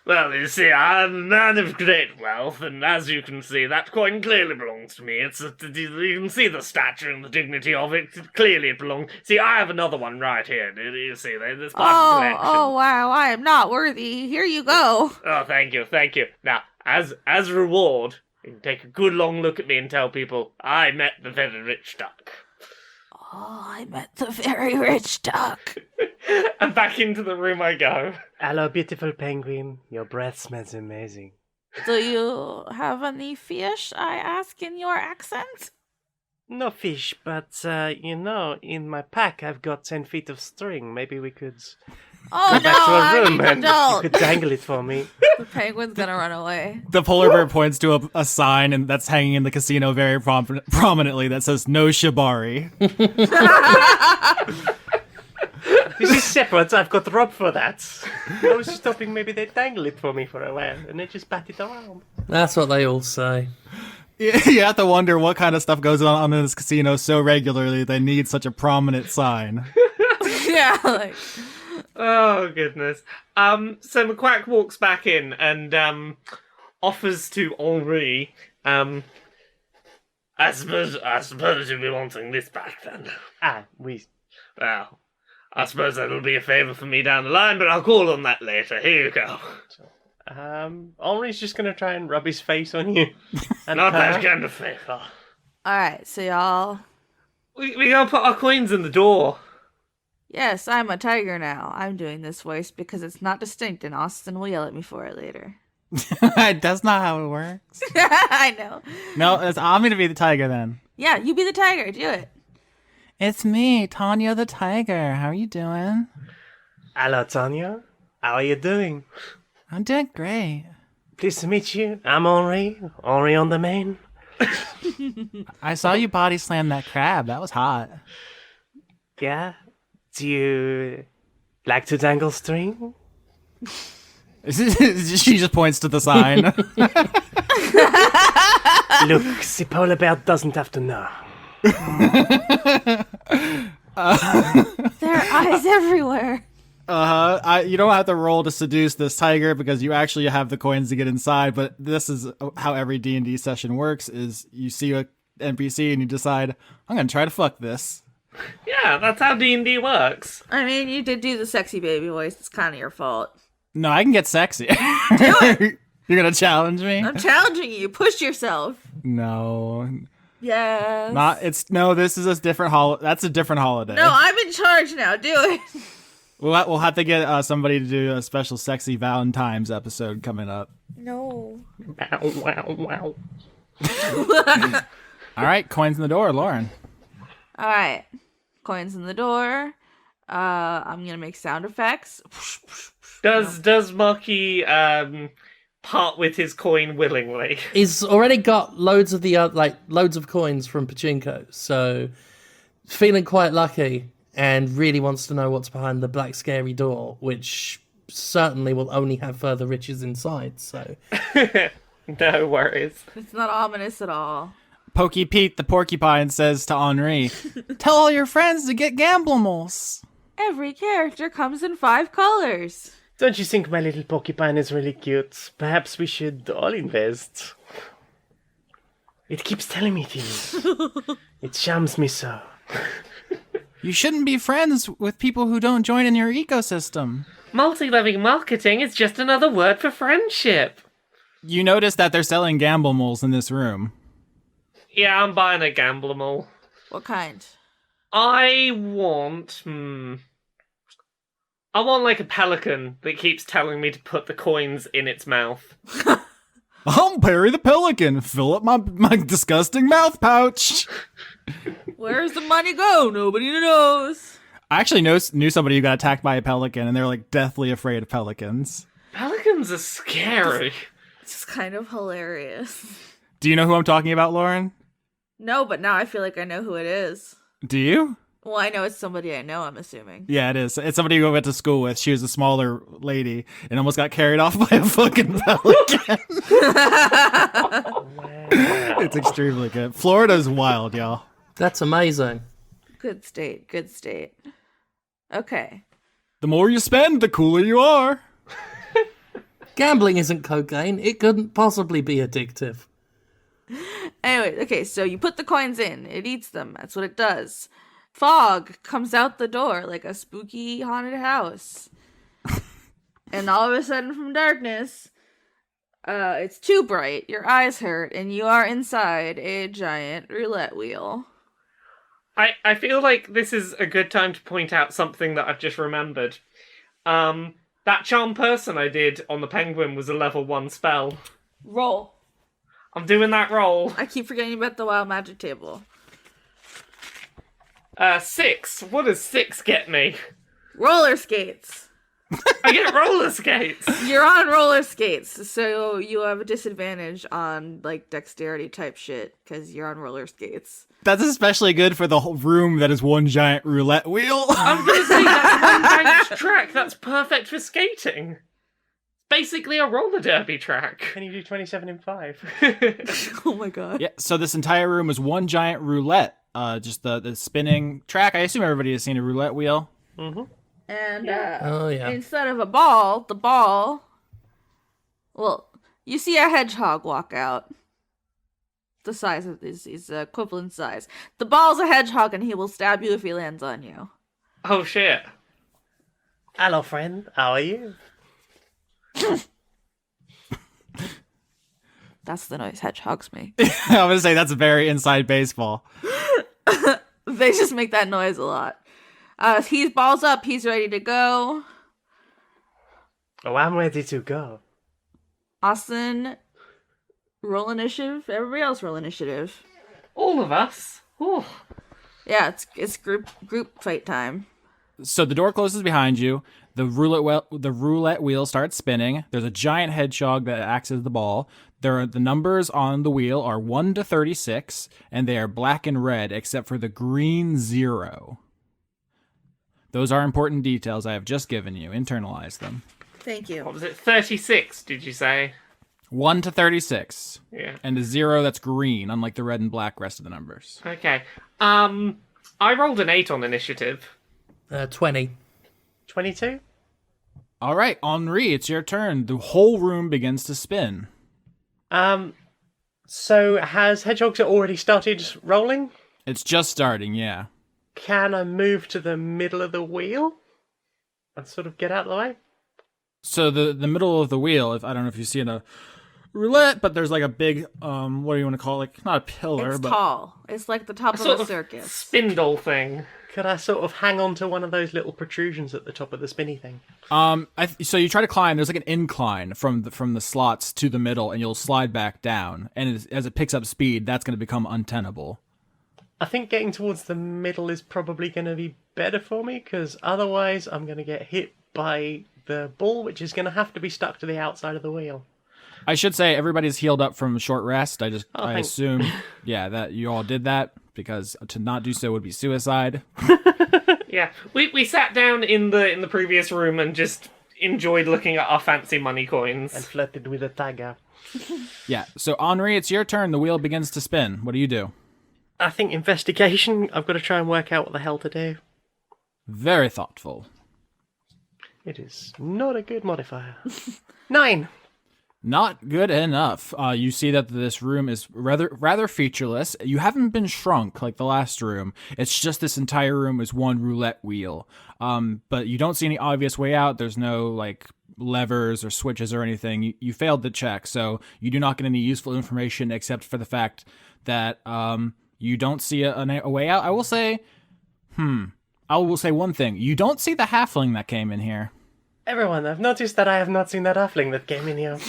Well, you see, I'm a man of great wealth, and as you can see, that coin clearly belongs to me. You can see the stature and the dignity of it. Clearly it belongs. See, I have another one right here. You see, there's part of the collection. Oh, wow. I am not worthy. Here you go. Oh, thank you. Now, as reward, you can take a good long look at me and tell people, I met the very rich duck. Oh, I met the very rich duck. And back into the room I go. Hello, beautiful penguin. Your breath smells amazing. Do you have any fish, I ask in your accent? No fish, but, in my pack I've got 10 feet of string. Maybe we could Oh, go no, back to a I room need and you adult. could dangle it for me. The penguin's gonna run away. The polar bear points to a sign and that's hanging in the casino very prominently that says "No Shibari." This is separate. I've got rope for that. I was just hoping maybe they'd dangle it for me for a while and they just bat it around. That's what they all say. You have to wonder what kind of stuff goes on in this casino so regularly they need such a prominent sign. Yeah, like... Oh, goodness. So McQuack walks back in and offers to Henri, I suppose you'll be wanting this back then. Well, I suppose that'll be a favour for me down the line, but I'll call on that later. Here you go. Henri's just gonna try and rub his face on you. And Not that kind of favour. Alright, so y'all... We gotta put our coins in the door. Yes, I'm a tiger now. I'm doing this voice because it's not distinct and Austin will yell at me for it later. That's not how it works. I know. No, I'm going to be the tiger then. Yeah, you be the tiger. Do it. It's me, Tanya the tiger. How are you doing? Hello, Tanya. How are you doing? I'm doing great. Pleased to meet you. I'm Henri. Henri on the main. I saw you body slam that crab. That was hot. Yeah? Do you like to dangle string? She just points to the sign. Look, the polar bear doesn't have to know. There are eyes everywhere. You don't have to roll to seduce this tiger because you actually have the coins to get inside, but this is how every D&D session works, is you see a NPC and you decide, I'm going to try to fuck this. Yeah, that's how D&D works. I mean, you did do the sexy baby voice. It's kind of your fault. No, I can get sexy. Do it. You're gonna challenge me? I'm challenging you. Push yourself. No, Yes. not. This is a different That's a different holiday. No, I'm in charge now. Do it. We'll have to get somebody to do a special sexy Valentine's episode coming up. No. Wow, wow, wow. All right, coins in the door, Lauren. All right. Coins in the door. I'm gonna make sound effects. Does Markie part with his coin willingly? He's already got loads of loads of coins from Pachinko, so feeling quite lucky and really wants to know what's behind the black scary door, which certainly will only have further riches inside. So No worries. It's not ominous at all. Pokey Pete the porcupine says to Henri, "Tell all your friends to get Gamblemals." Every character comes in 5 colors. Don't you think my little porcupine is really cute? Perhaps we should all invest. It keeps telling me things. It charms me so. You shouldn't be friends with people who don't join in your ecosystem. Multi-level marketing is just another word for friendship. You notice that they're selling Gamblemals in this room. Yeah, I'm buying a Gamblemall. What kind? I want like a pelican that keeps telling me to put the coins in its mouth. I'm Perry the Pelican. Fill up my disgusting mouth pouch. Where's the money go? Nobody knows. I actually knew somebody who got attacked by a pelican, and they're like deathly afraid of pelicans. Pelicans are scary. It's kind of hilarious. Do you know who I'm talking about, Lauren? No, but now I feel like I know who it is. Do you? Well, I know it's somebody I know, I'm assuming. Yeah, it is. It's somebody who I went to school with. She was a smaller lady and almost got carried off by a fucking pelican. It's extremely good. Florida's wild, y'all. that's amazing. Good state, good state. Okay. The more you spend, the cooler you are. Gambling isn't cocaine. It couldn't possibly be addictive. Anyway, okay, so you put the coins in. It eats them. That's what it does. Fog comes out the door like a spooky haunted house. And all of a sudden from darkness, it's too bright, your eyes hurt, and you are inside a giant roulette wheel. I feel like this is a good time to point out something that I've just remembered. That charm person I did on the penguin was a level 1 spell. Roll. I'm doing that roll. I keep forgetting about the wild magic table. 6. What does 6 get me? Roller skates. I get roller skates. You're on roller skates, so you have a disadvantage on, like, dexterity type shit, because you're on roller skates. That's especially good for the whole room that is one giant roulette wheel. I'm gonna say that's one banked track. That's perfect for skating. Basically a roller derby track. Can you do 27 in 5? Oh my god. Yeah, so this entire room is one giant roulette. Just the spinning track. I assume everybody has seen a roulette wheel. Mm-hmm. And Oh, yeah. instead of a ball, the ball... Well, you see a hedgehog walk out. The size of this is equivalent size. The ball's a hedgehog and he will stab you if he lands on you. Oh shit. Hello, friend. How are you? That's the noise hedgehogs make. I was gonna say that's very inside baseball. They just make that noise a lot. He's balls up. He's ready to go. Oh, I'm ready to go. Austin, roll initiative. Everybody else roll initiative. All of us? Ooh. Yeah, it's group fight time. So the door closes behind you. The roulette wheel starts spinning. There's a giant hedgehog that acts as the ball. The numbers on the wheel are 1 to 36, and they are black and red except for the green 0. Those are important details I have just given you. Internalize them. Thank you. What was it? 36, did you say? 1 to 36. Yeah. And a 0 that's green, unlike the red and black rest of the numbers. Okay. I rolled an 8 on initiative. 20. 22? All right, Henri, it's your turn. The whole room begins to spin. So has Hedgehogs already started rolling? It's just starting, yeah. can I move to the middle of the wheel and sort of get out of the way? So the middle of the wheel, if I don't know if you see in a roulette, but there's like a big what do you want to call it? Like, not a pillar, It's but tall. It's like the top of Sort a of circus. spindle thing. Could I sort of hang on to one of those little protrusions at the top of the spinny thing? so you try to climb. There's like an incline from the slots to the middle, and you'll slide back down. And as it picks up speed, that's going to become untenable. I think getting towards the middle is probably going to be better for me, because otherwise I'm going to get hit by the ball, which is going to have to be stuck to the outside of the wheel. I should say everybody's healed up from a short rest. I thanks. assume, that you all did that, because to not do so would be suicide. Yeah, we sat down in the previous room and just enjoyed looking at our fancy money coins. And flirted with a tiger. Yeah. So Henri, it's your turn. The wheel begins to spin. What do you do? I think investigation, I've got to try and work out what the hell to do. Very thoughtful. It is not a good modifier. 9. Not good enough. You see that this room is rather featureless. You haven't been shrunk like the last room. It's just this entire room is one roulette wheel. But you don't see any obvious way out. There's no like levers or switches or anything. You failed the check, so you do not get any useful information except for the fact that you don't see a way out. I will say one thing. You don't see the halfling that came in here. Everyone, I've noticed that I have not seen that halfling that came in here.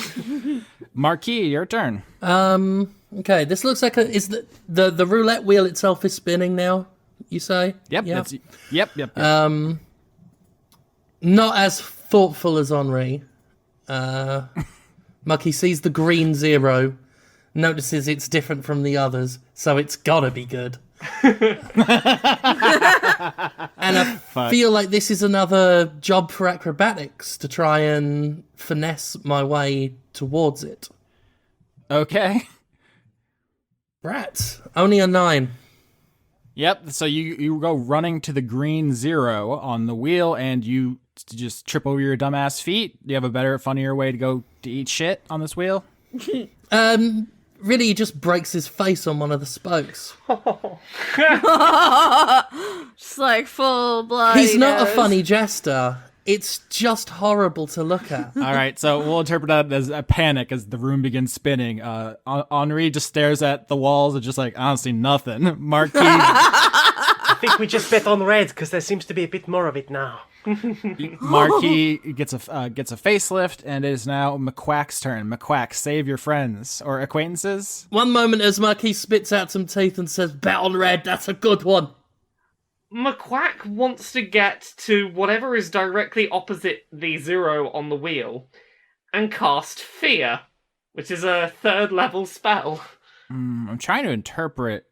Marquis, your turn. Okay, this looks like is the roulette wheel itself is spinning now, you say? Yep. Yeah. Yep. Not as thoughtful as Henri. Markie sees the green 0, notices it's different from the others, so it's gotta be good. And I feel like this is another job for acrobatics to try and finesse my way towards it. Okay. Rats. Only a 9. Yep, so you go running to the green 0 on the wheel, and you just trip over your dumbass feet. Do you have a better, funnier way to go to eat shit on this wheel? Really, he just breaks his face on one of the spokes. Just like full blood. He's not a funny jester. It's just horrible to look at. All right, so we'll interpret that as a panic as the room begins spinning. Henri just stares at the walls and just like, I don't see nothing. Marquis... I think we just bet on red, because there seems to be a bit more of it now. Marquis gets a facelift, and it is now McQuack's turn. McQuack, save your friends or acquaintances. One moment as Marquis spits out some teeth and says, bet on red, that's a good one. McQuack wants to get to whatever is directly opposite the 0 on the wheel and cast Fear, which is a 3rd level spell. I'm trying to interpret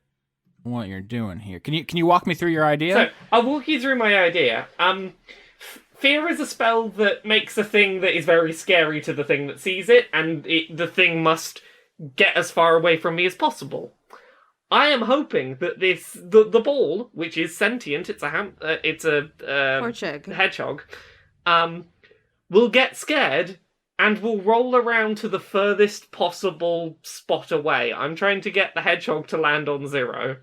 what you're doing here. Can you walk me through your idea? So, I'll walk you through my idea. Fear is a spell that makes a thing that is very scary to the thing that sees it, and the thing must get as far away from me as possible. I am hoping that the ball, which is sentient, it's a hedgehog, will get scared and will roll around to the furthest possible spot away. I'm trying to get the hedgehog to land on 0.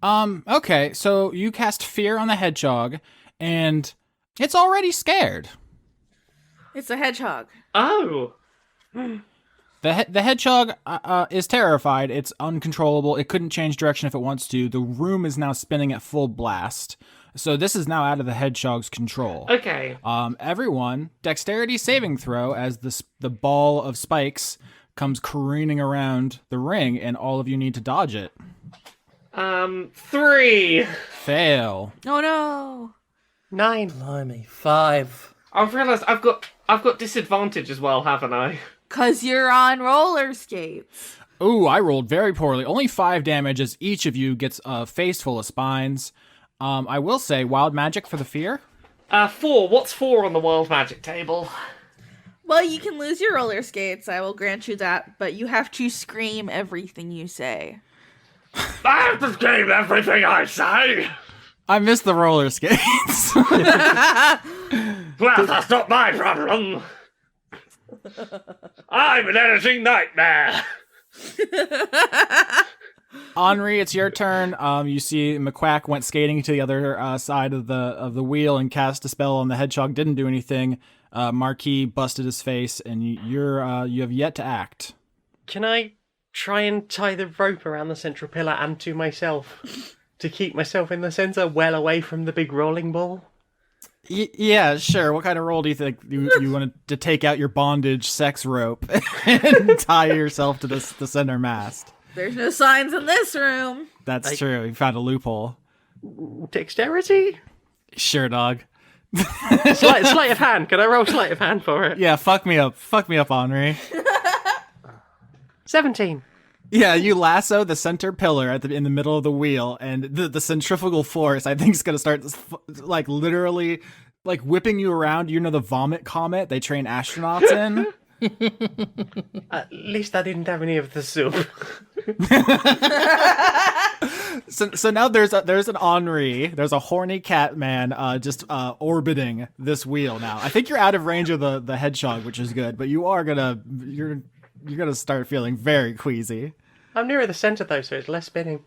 Okay, so you cast Fear on the hedgehog, and it's already scared. It's a hedgehog. Oh. The hedgehog is terrified. It's uncontrollable. It couldn't change direction if it wants to. The room is now spinning at full blast. So this is now out of the hedgehog's control. Okay. Everyone, dexterity saving throw as the ball of spikes comes careening around the ring, and all of you need to dodge it. 3. Fail. Oh no. 9. Blimey, 5. I've realised I've got disadvantage as well, haven't I? 'Cause you're on roller skates. Ooh, I rolled very poorly. Only 5 damage as each of you gets a face full of spines. I will say, wild magic for the fear? 4. What's 4 on the wild magic table? Well, you can lose your roller skates, I will grant you that, but you have to scream everything you say. I have to scream everything I say! I missed the roller skates. Well, that's not my problem! I'm an editing nightmare! Henri, it's your turn. You see McQuack went skating to the other side of the wheel and cast a spell on the hedgehog. Didn't do anything. Marquis busted his face, and you have yet to act. Can I try and tie the rope around the central pillar and to myself to keep myself in the center, well away from the big rolling ball? Yeah, sure. What kind of role do you think you want to take out your bondage sex rope and tie yourself to the center mast? There's no signs in this room. That's true. You found a loophole. Dexterity? Sure, dog. Sleight of hand. Can I roll sleight of hand for it? Yeah, fuck me up, Henri. 17. Yeah, you lasso the center pillar in the middle of the wheel, and the centrifugal force, I think, is going to start, like, literally, like, whipping you around. You know the vomit comet they train astronauts in? At least I didn't have any of the soup. So now there's an Henri, there's a horny cat man just orbiting this wheel now. I think you're out of range of the hedgehog, which is good, but you're gonna start feeling very queasy. I'm nearer the center though, so it's less spinning.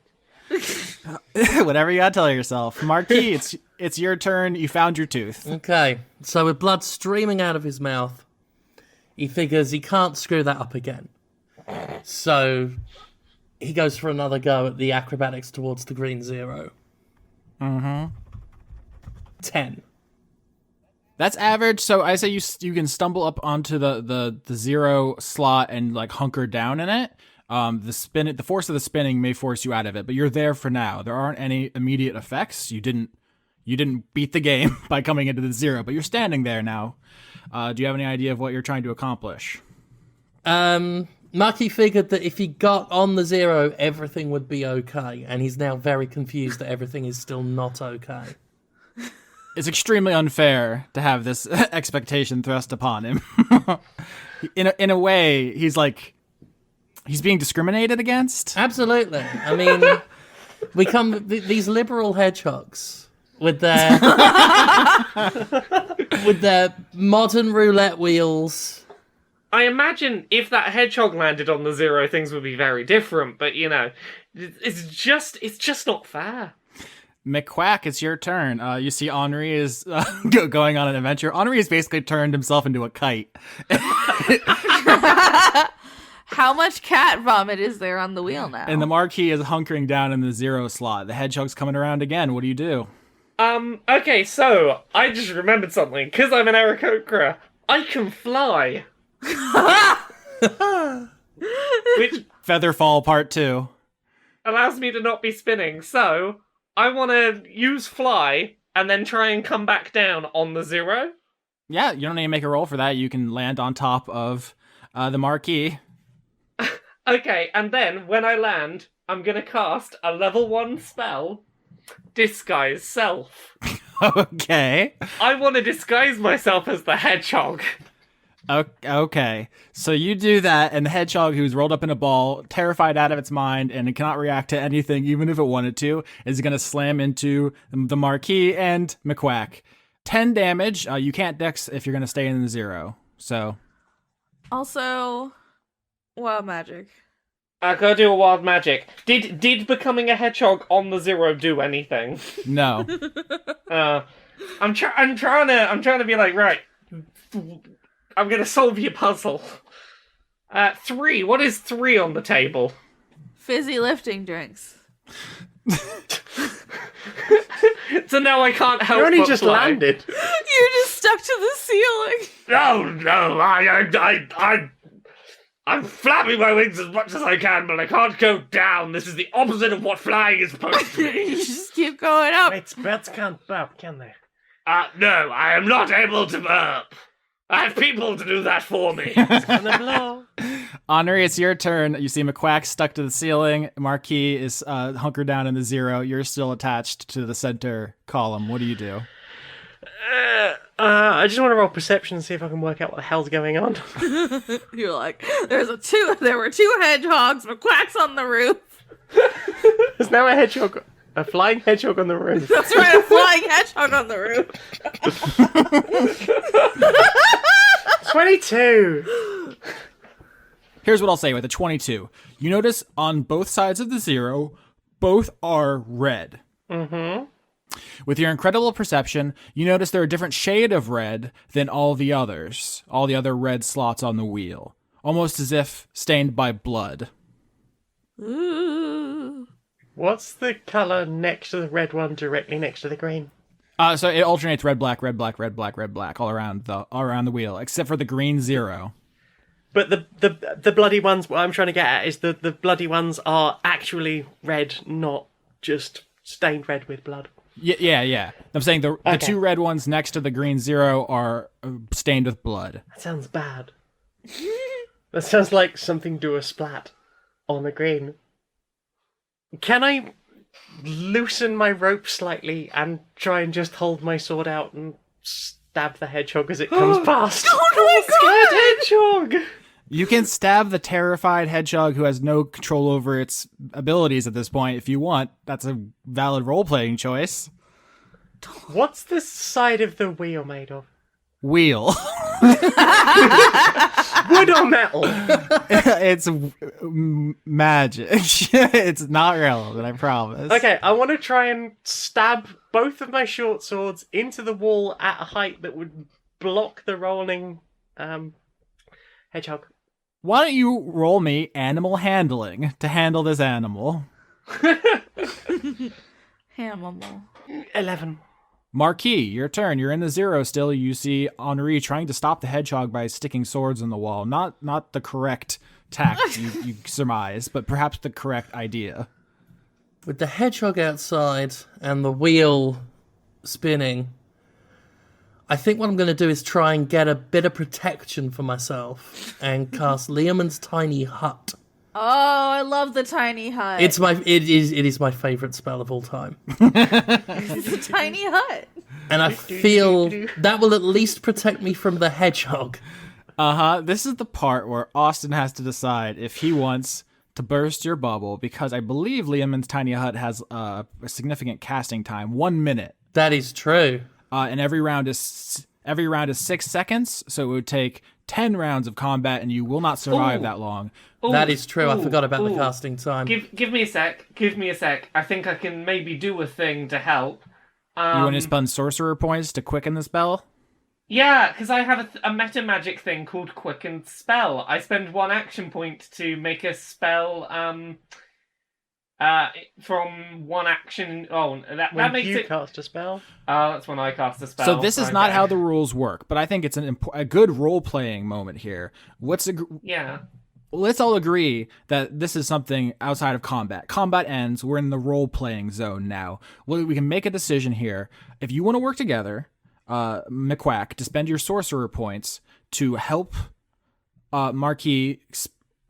Whatever you gotta tell yourself. Marquis, it's your turn. You found your tooth. Okay, so with blood streaming out of his mouth, he figures he can't screw that up again. So he goes for another go at the acrobatics towards the green 0. 10. That's average. So I say you can stumble up onto the 0 slot and like hunker down in it. The force of the spinning may force you out of it, but you're there for now. There aren't any immediate effects. You didn't beat the game by coming into the 0, but you're standing there now. Do you have any idea of what you're trying to accomplish? Machi figured that if he got on the 0, everything would be okay, and he's now very confused that everything is still not okay. It's extremely unfair to have this expectation thrust upon him. In a way, he's being discriminated against. Absolutely. I mean, these liberal hedgehogs with their modern roulette wheels. I imagine if that hedgehog landed on the 0, things would be very different, but, it's just not fair. McQuack, it's your turn. You see Henri is going on an adventure. Henri has basically turned himself into a kite. How much cat vomit is there on the wheel now? And the Marquis is hunkering down in the 0 slot. The hedgehog's coming around again. What do you do? Okay, so, I just remembered something. Because I'm an aarakocra, I can fly. Which Featherfall Part 2. allows me to not be spinning, so I want to use fly and then try and come back down on the 0. Yeah, you don't need to make a roll for that. You can land on top of the Marquis. Okay, and then when I land, I'm going to cast a level 1 spell, Disguise Self. Okay. I want to disguise myself as the hedgehog. Okay, so you do that, and the hedgehog, who's rolled up in a ball, terrified out of its mind, and it cannot react to anything, even if it wanted to, is going to slam into the Marquis and McQuack. 10 damage. You can't dex if you're going to stay in the 0. So. Also, wild magic. I gotta do a wild magic. Did becoming a hedgehog on the 0 do anything? No. I'm trying to be like, right. I'm gonna solve your puzzle. 3. What is 3 on the table? Fizzy lifting drinks. So now I can't help. You only but just fly. landed. You just stuck to the ceiling. No, I'm flapping my wings as much as I can, but I can't go down. This is the opposite of what flying is supposed to You be. just keep going up. Wait, birds can't burp, can they? No, I am not able to burp. I have people to do that for me. It's gonna blow. Henri, it's your turn. You see McQuack stuck to the ceiling. Marquis is hunkered down in the 0. You're still attached to the center column. What do you do? I just want to roll perception and see if I can work out what the hell's going on. You're like, there were 2 hedgehogs. McQuack's on the roof. There's now a flying hedgehog on the roof. That's right, a flying hedgehog on the roof. 22. Here's what I'll say with the 22. You notice on both sides of the 0, both are red. Mm-hmm. With your incredible perception, you notice they're a different shade of red than all the others, all the other red slots on the wheel, almost as if stained by blood. Ooh. What's the colour next to the red one, directly next to the green? So it alternates red, black, red, black, red, black, red, black all around the wheel, except for the green 0. But the bloody ones, what I'm trying to get at is the bloody ones are actually red, not just stained red with blood. Yeah. I'm saying the Okay. 2 red ones next to the green 0 are stained with blood. That sounds bad. That sounds like something do a splat on the green. Can I loosen my rope slightly and try and just hold my sword out and stab the hedgehog as it comes past? Oh my god! Hedgehog! You can stab the terrified hedgehog who has no control over its abilities at this point if you want. That's a valid role-playing choice. What's the side of the wheel made of? Wheel. Wood or metal? It's magic. It's not relevant, I promise. Okay, I want to try and stab both of my short swords into the wall at a height that would block the rolling hedgehog. Why don't you roll me animal handling to handle this animal? Animal. 11. Marquis, your turn. You're in the 0 still. You see Henri trying to stop the hedgehog by sticking swords in the wall. Not the correct tact you surmise, but perhaps the correct idea. With the hedgehog outside and the wheel spinning, I think what I'm going to do is try and get a bit of protection for myself and cast Leomund's Tiny Hut. Oh, I love the tiny hut. It is my favorite spell of all time. It's a tiny hut. And I feel that will at least protect me from the hedgehog. This is the part where Austin has to decide if he wants to burst your bubble, because I believe Leomund's Tiny Hut has a significant casting time, 1 minute. That is true. And every round is 6 seconds, so it would take 10 rounds of combat, and you will not survive that long. That is true. I forgot about the casting time. Give me a sec. I think I can maybe do a thing to help. You want to spend sorcerer points to quicken the spell? Yeah, because I have a meta magic thing called Quicken Spell. I spend 1 action point to make a spell from 1 action. Oh, that makes you it. cast a spell. Oh, that's when I cast a spell. So this is not Okay. how the rules work, but I think it's a good role-playing moment here. Yeah. Let's all agree that this is something outside of combat. Combat ends. We're in the role-playing zone now. Well, we can make a decision here. If you want to work together, McQuack, to spend your sorcerer points to help Marquis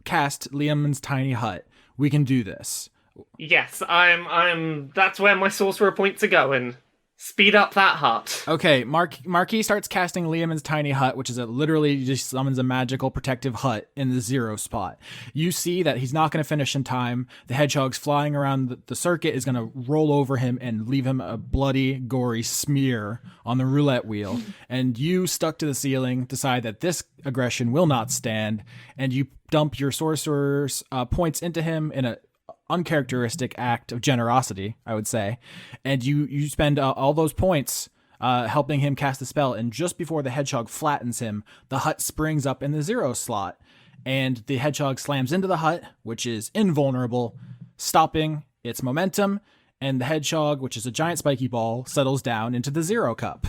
cast Leomund's Tiny Hut, we can do this. Yes, I'm. That's where my sorcerer points are going. Speed up that hut. Okay, Marquis starts casting Leomund's Tiny Hut, which is literally just summons a magical protective hut in the 0 spot. You see that he's not going to finish in time. The hedgehog's flying around the circuit is going to roll over him and leave him a bloody, gory smear on the roulette wheel. And you, stuck to the ceiling, decide that this aggression will not stand, and you dump your sorcerer's points into him in a uncharacteristic act of generosity, I would say, and you spend all those points helping him cast the spell, and just before the hedgehog flattens him, the hut springs up in the 0 slot, and the hedgehog slams into the hut, which is invulnerable, stopping its momentum, and the hedgehog, which is a giant spiky ball, settles down into the 0 cup.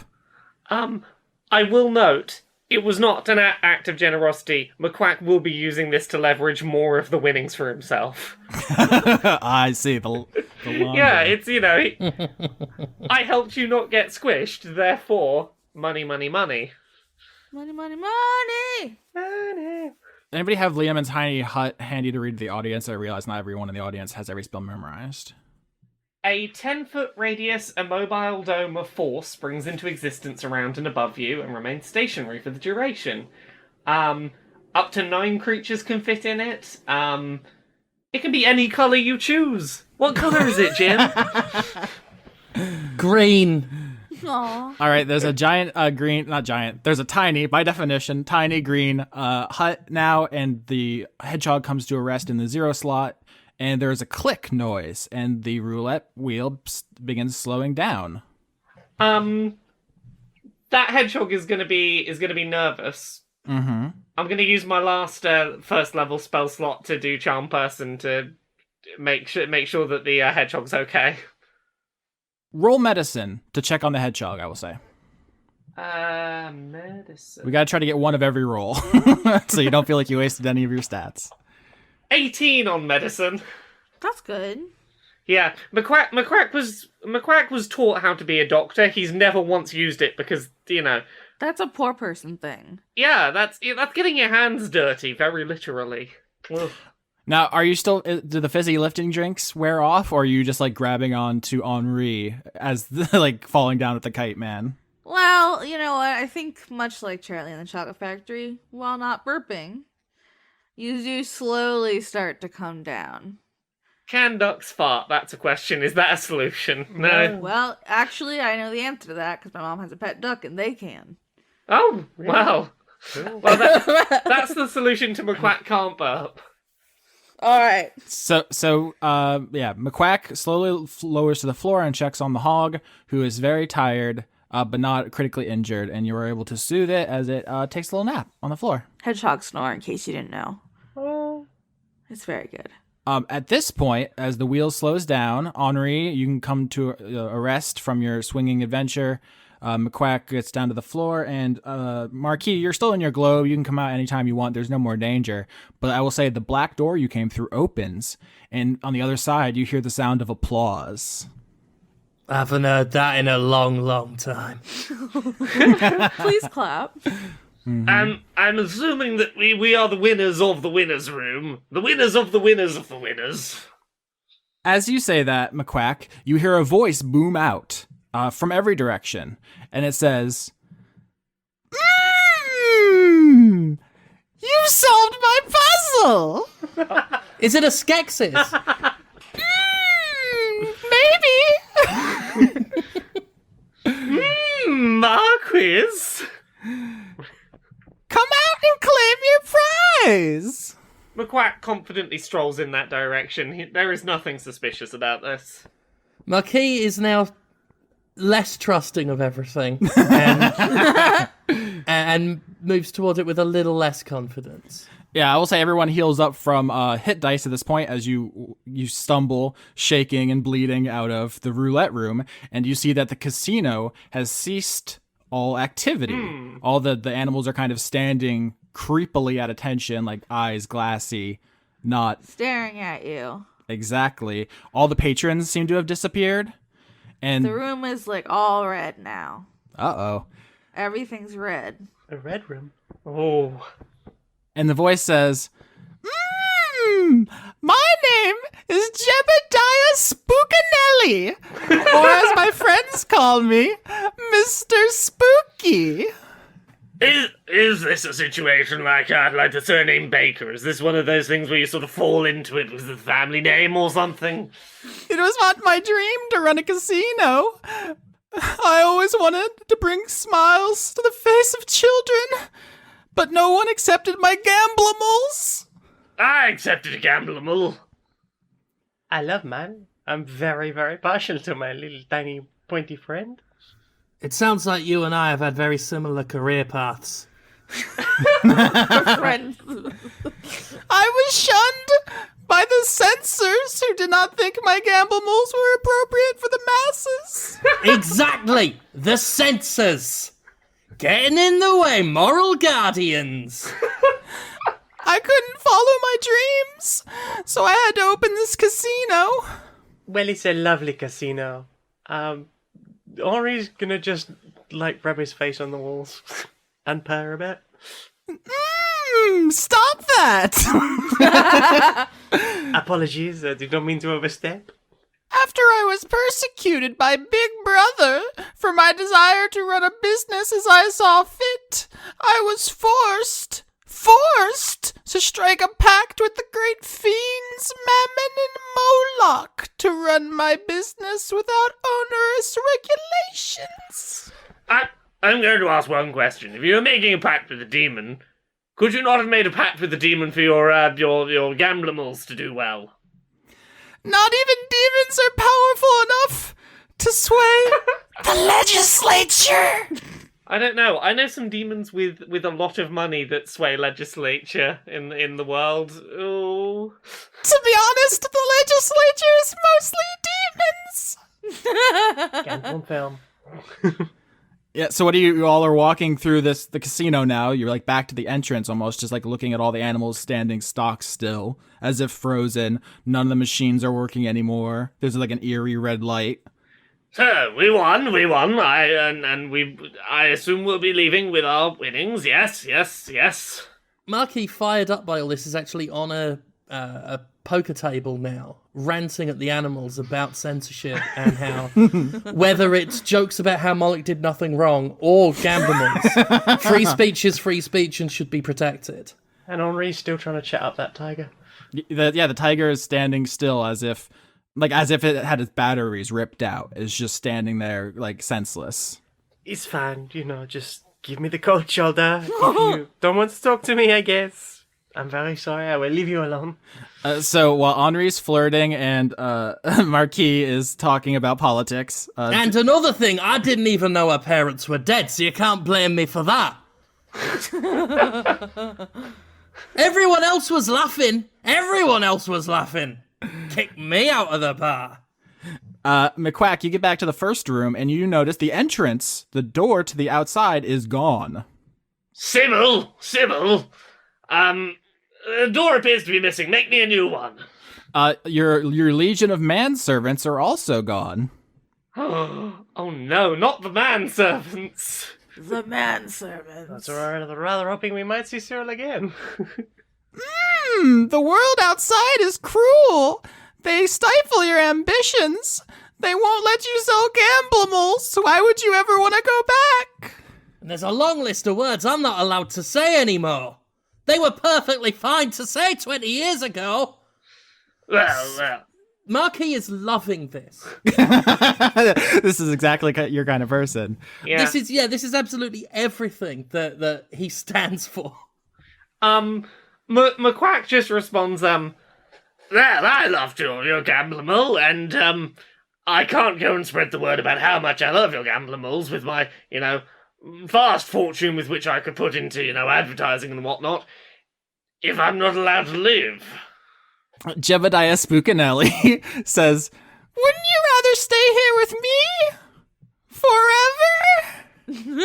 I will note, it was not an act of generosity. McQuack will be using this to leverage more of the winnings for himself. I see the long Yeah, game. it's, I helped you not get squished, therefore, money, money, money. Money, money, money! Money. Anybody have Leomund's Tiny Hut handy to read to the audience? I realize not everyone in the audience has every spell memorized. A 10-foot radius immobile dome of force springs into existence around and above you and remains stationary for the duration. Up to 9 creatures can fit in it. It can be any colour you choose. What colour is it, Jim? Green. Aw. All right, there's a giant green, not giant, there's a tiny, by definition, tiny green hut now, and the hedgehog comes to a rest in the 0 slot, and there's a click noise, and the roulette wheel begins slowing down. That hedgehog is gonna be nervous. Mm-hmm. I'm gonna use my last first level spell slot to do Charm Person to make sure that the hedgehog's okay. Roll medicine to check on the hedgehog, I will say. Medicine. We gotta try to get one of every roll, so you don't feel like you wasted any of your stats. 18 on medicine. That's good. Yeah, McQuack was taught how to be a doctor. He's never once used it because, That's a poor person thing. yeah, that's getting your hands dirty, very literally. Ugh. Now, are you still, do the fizzy lifting drinks wear off, or are you just like grabbing on to Henri as like falling down at the kite man? Well, you know what? I think much like Charlie and the Chocolate Factory, while not burping, you do slowly start to come down. Can ducks fart? That's a question. Is that a solution? No. Well, actually, I know the answer to that because my mom has a pet duck and they can. Oh, wow. Well, that's the solution to McQuack can't burp. All right. So, McQuack slowly lowers to the floor and checks on the hog, who is very tired, but not critically injured, and you are able to soothe it as it takes a little nap on the floor. Hedgehog snore, in case you didn't know. Oh. It's very good. At this point, as the wheel slows down, Henri, you can come to a rest from your swinging adventure. McQuack gets down to the floor, and Marquis, you're still in your globe. You can come out anytime you want. There's no more danger. But I will say the black door you came through opens, and on the other side, you hear the sound of applause. I haven't heard that in a long, long time. Please clap. I'm assuming that we are the winners of the winners' room. The winners of the winners of the winners. As you say that, McQuack, you hear a voice boom out from every direction, and it says, "You've solved my puzzle!" Is it a Skeksis? Maybe! Marquis! Come out and claim your prize! McQuack confidently strolls in that direction. There is nothing suspicious about this. Marquis is now less trusting of everything and moves towards it with a little less confidence. Yeah, I will say everyone heals up from hit dice at this point as you stumble, shaking and bleeding out of the roulette room, and you see that the casino has ceased all activity. All the animals are kind of standing creepily at attention, like eyes glassy, not Staring at you. exactly. All the patrons seem to have disappeared, and The room is like all red now. uh-oh. Everything's red. A red room. Oh. And the voice says, my name is Jebediah Spookinelli, or as my friends call me, Mr. Spooky. Is this a situation like the surname Baker? Is this one of those things where you sort of fall into it with the family name or something? It was not my dream to run a casino. I always wanted to bring smiles to the face of children, but no one accepted my gamblimals. I accepted a gambler. I love mine. I'm very, very partial to my little tiny pointy friend. It sounds like you and I have had very similar career paths. Friends. I was shunned by the censors who did not think my gamblimals were appropriate for the masses. Exactly! The censors! Getting in the way, moral guardians! I couldn't follow my dreams, so I had to open this casino. Well, it's a lovely casino. Henri's gonna just, rub his face on the walls and purr a bit. Stop that! Apologies, I did not mean to overstep. After I was persecuted by Big Brother for my desire to run a business as I saw fit, I was forced forced to strike a pact with the great fiends Mammon and Moloch to run my business without onerous regulations. I'm going to ask one question. If you were making a pact with the demon, could you not have made a pact with the demon for your gamblimals to do well? Not even demons are powerful enough to sway the legislature. I don't know. I know some demons with a lot of money that sway legislature in the world. Ooh. To be honest, the legislature is mostly demons. Gamble film. Yeah, so what do you all are walking through the casino now? You're like back to the entrance almost, just like looking at all the animals standing stock still, as if frozen. None of the machines are working anymore. There's like an eerie red light. So, we won. I assume we'll be leaving with our winnings. Yes. Markie, fired up by all this, is actually on a poker table now, ranting at the animals about censorship and how, whether it's jokes about how Moloch did nothing wrong or gamblements, free speech is free speech and should be protected. And Henri's still trying to chat up that tiger. The tiger is standing still as if it had its batteries ripped out. It's just standing there, like, senseless. It's fine, just give me the cold shoulder. If you don't want to talk to me, I guess. I'm very sorry, I will leave you alone. So while Henri's flirting and Marquis is talking about politics... and another thing, I didn't even know her parents were dead, so you can't blame me for that. Everyone else was laughing. Kick me out of the bar. McQuack, you get back to the first room and you notice the entrance, the door to the outside, is gone. Sybil! The door appears to be missing. Make me a new one. Your legion of manservants are also gone. Oh no, not the manservants. The manservants. That's rather hoping we might see Cyril again. The world outside is cruel. They stifle your ambitions. They won't let you sell gamblimals. Why would you ever want to go back? And there's a long list of words I'm not allowed to say anymore. They were perfectly fine to say 20 years ago. Well. Markie is loving this. This is exactly your kind of person. Yeah. This is absolutely everything that he stands for. McQuack just responds, well, I loved your gamblimal, and, I can't go and spread the word about how much I love your gamblimals with my, vast fortune with which I could put into, advertising and whatnot, if I'm not allowed to live. Jebediah Spookinelli says, wouldn't you rather stay here with me?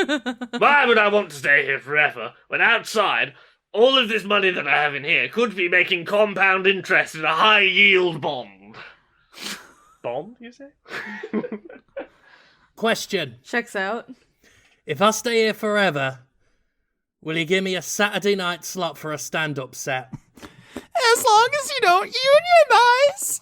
Forever? Why would I want to stay here forever, when outside, all of this money that I have in here could be making compound interest in a high-yield bond? Bond, you say? Question. Checks out. If I stay here forever, will you give me a Saturday night slot for a stand-up set? As long as you don't unionize.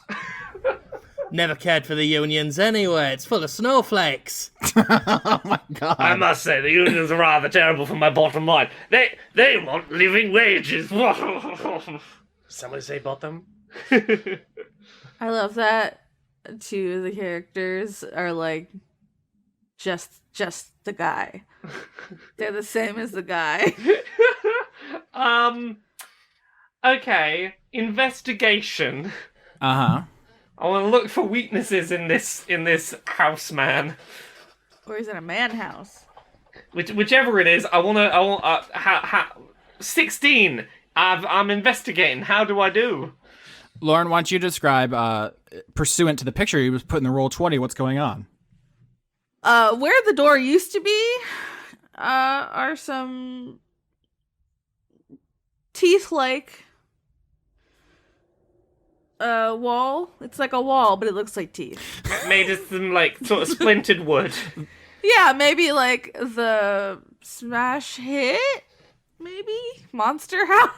Never cared for the unions anyway. It's full of snowflakes. Oh my god. I must say, the unions are rather terrible for my bottom line. They want living wages. Somebody say bottom? I love that two of the characters are like just the guy. They're the same as the guy. Okay, investigation. Uh-huh. I want to look for weaknesses in this house man. Or he's in a man house. Whichever it is, I want 16. I'm investigating. How do I do? Lauren, why don't you describe, pursuant to the picture you was put in the roll 20, what's going on? Where the door used to be, are some teeth-like wall. It's like a wall, but it looks like teeth. Made of some, sort of splintered wood. Yeah, maybe like the smash hit? Maybe? Monster House?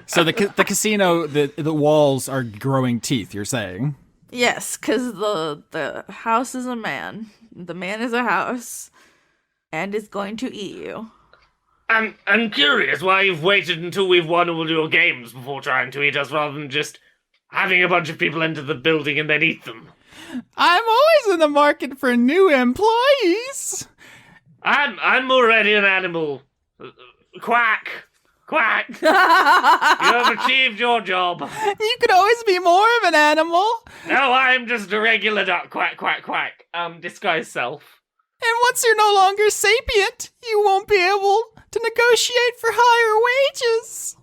So the casino, the walls are growing teeth, you're saying? Yes, because the house is a man. The man is a house. And is going to eat you. I'm curious why you've waited until we've won all your games before trying to eat us rather than just having a bunch of people enter the building and then eat them. I'm always in the market for new employees. I'm already an animal. Quack. Quack. You have achieved your job. You could always be more of an animal. No, I'm just a regular duck. Quack, quack, quack. Disguise self. And once you're no longer sapient, you won't be able to negotiate for higher wages.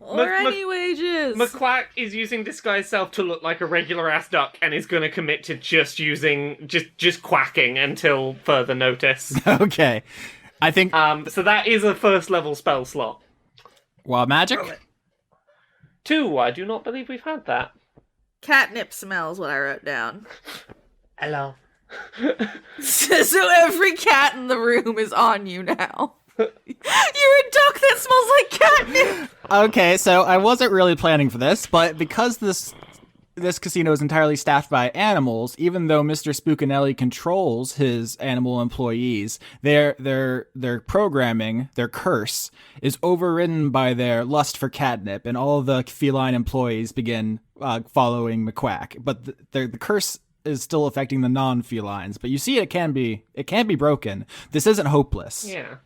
Or any wages. McQuack is using disguise self to look like a regular ass duck and is going to commit to just quacking until further notice. Okay. I think... So that is a first level spell slot. Wild magic? 2, I do not believe we've had that. Catnip smells what I wrote down. Hello. So every cat in the room is on you now. You're a duck that smells like catnip. Okay, so I wasn't really planning for this, but because this casino is entirely staffed by animals, even though Mr. Spookinelli controls his animal employees, their programming, their curse, is overridden by their lust for catnip, and all of the feline employees begin following McQuack. But the curse is still affecting the non-felines. But you see, it can be broken. This isn't hopeless. Yeah.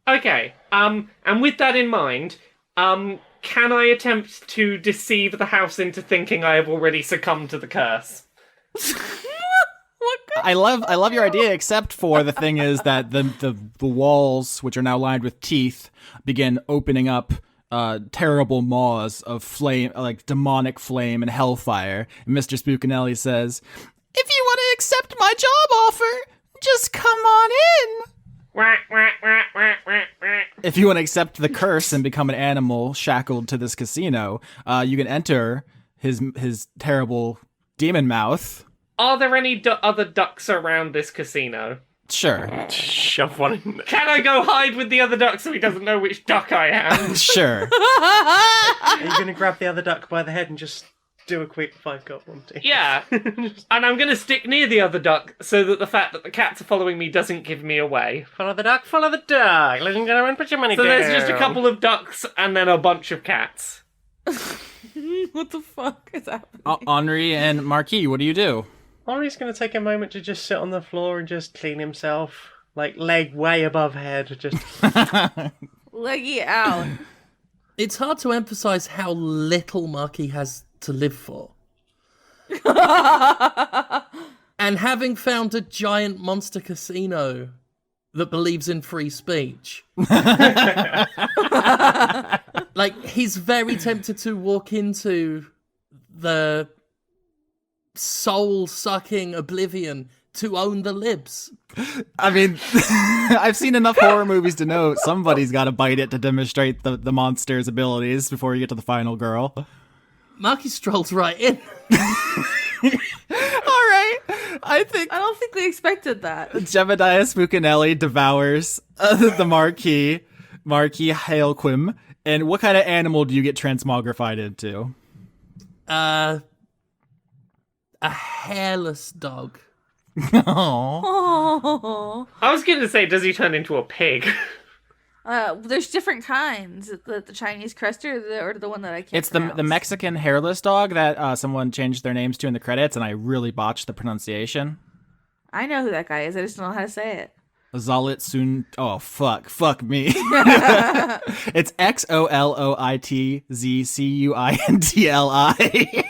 Okay, and with that in mind, can I attempt to deceive the house into thinking I have already succumbed to the curse? I love your idea, except for the thing is that the walls, which are now lined with teeth, begin opening up terrible maws of flame, like demonic flame and hellfire. And Mr. Spookinelli says, "If you want to accept my job offer, just come on in." If you want to accept the curse and become an animal shackled to this casino, you can enter his terrible demon mouth. Are there any other ducks around this casino? Sure. Shove one in there. Can I go hide with the other duck so he doesn't know which duck I am? Sure. Are you going to grab the other duck by the head and just do a quick 5-got Monty? Yeah. And I'm going to stick near the other duck so that the fact that the cats are following me doesn't give me away. Follow the duck, follow the duck. Ladies and gentlemen, put your money So down. there's just a couple of ducks and then a bunch of cats. What the fuck is happening? Henri and Marquis, what do you do? Henri's going to take a moment to just sit on the floor and just clean himself. Like, leg way above head. Just Leggy out. It's hard to emphasize how little Markie has to live for. And having found a giant monster casino that believes in free speech, like, he's very tempted to walk into the soul-sucking oblivion to own the libs. I mean, I've seen enough horror movies to know somebody's got to bite it to demonstrate the monster's abilities before you get to the final girl. Markie strolls right in. All right. I don't think they expected that. Jebediah Spookinelli devours the Marquis Hailquim. And what kind of animal do you get transmogrified into? A hairless dog. Aww. Oh. I was going to say, does he turn into a pig? There's different kinds. The Chinese crested or the one that I can't It's pronounce. the Mexican hairless dog that someone changed their names to in the credits, and I really botched the pronunciation. I know who that guy is. I just don't know how to say it. Zolit Sun. Oh, fuck me. It's XOLOITZCUINTLI.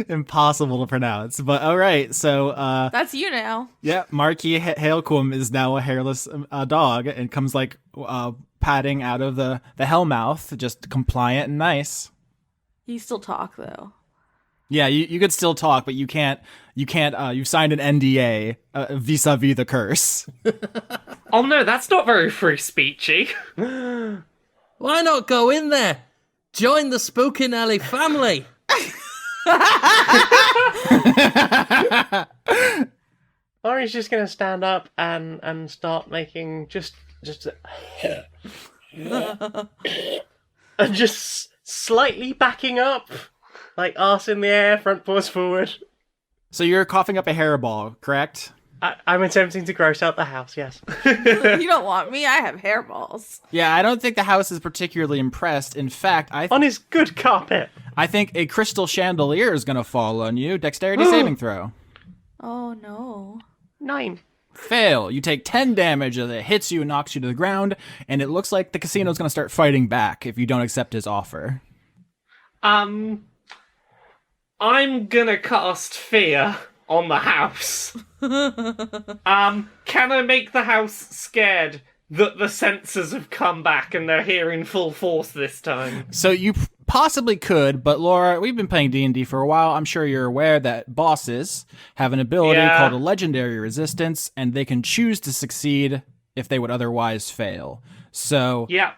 Impossible to pronounce, but all right. So That's you now. yeah, Marquis Hailquim is now a hairless dog and comes like padding out of the hellmouth, just compliant and nice. You still talk though. Yeah, you could still talk, but you can't. You've signed an NDA vis-a-vis the curse. Oh no, that's not very free speechy. Why not go in there? Join the Spookinelli family. Henri's just going to stand up and start making just and just slightly backing up, like arse in the air, front paws forward. So you're coughing up a hairball, correct? I'm attempting to gross out the house, yes. You don't want me? I have hairballs. Yeah, I don't think the house is particularly impressed. In fact, On his good carpet. I think a crystal chandelier is going to fall on you. Dexterity saving throw. Oh no. 9. Fail. You take 10 damage as it hits you and knocks you to the ground, and it looks like the casino's going to start fighting back if you don't accept his offer. I'm gonna cast fear on the house. Can I make the house scared that the sensors have come back and they're here in full force this time? So you possibly could, but Laura, we've been playing D&D for a while. I'm sure you're aware that bosses have an ability called a legendary resistance, and they can choose to succeed if they would otherwise fail. So, Yeah.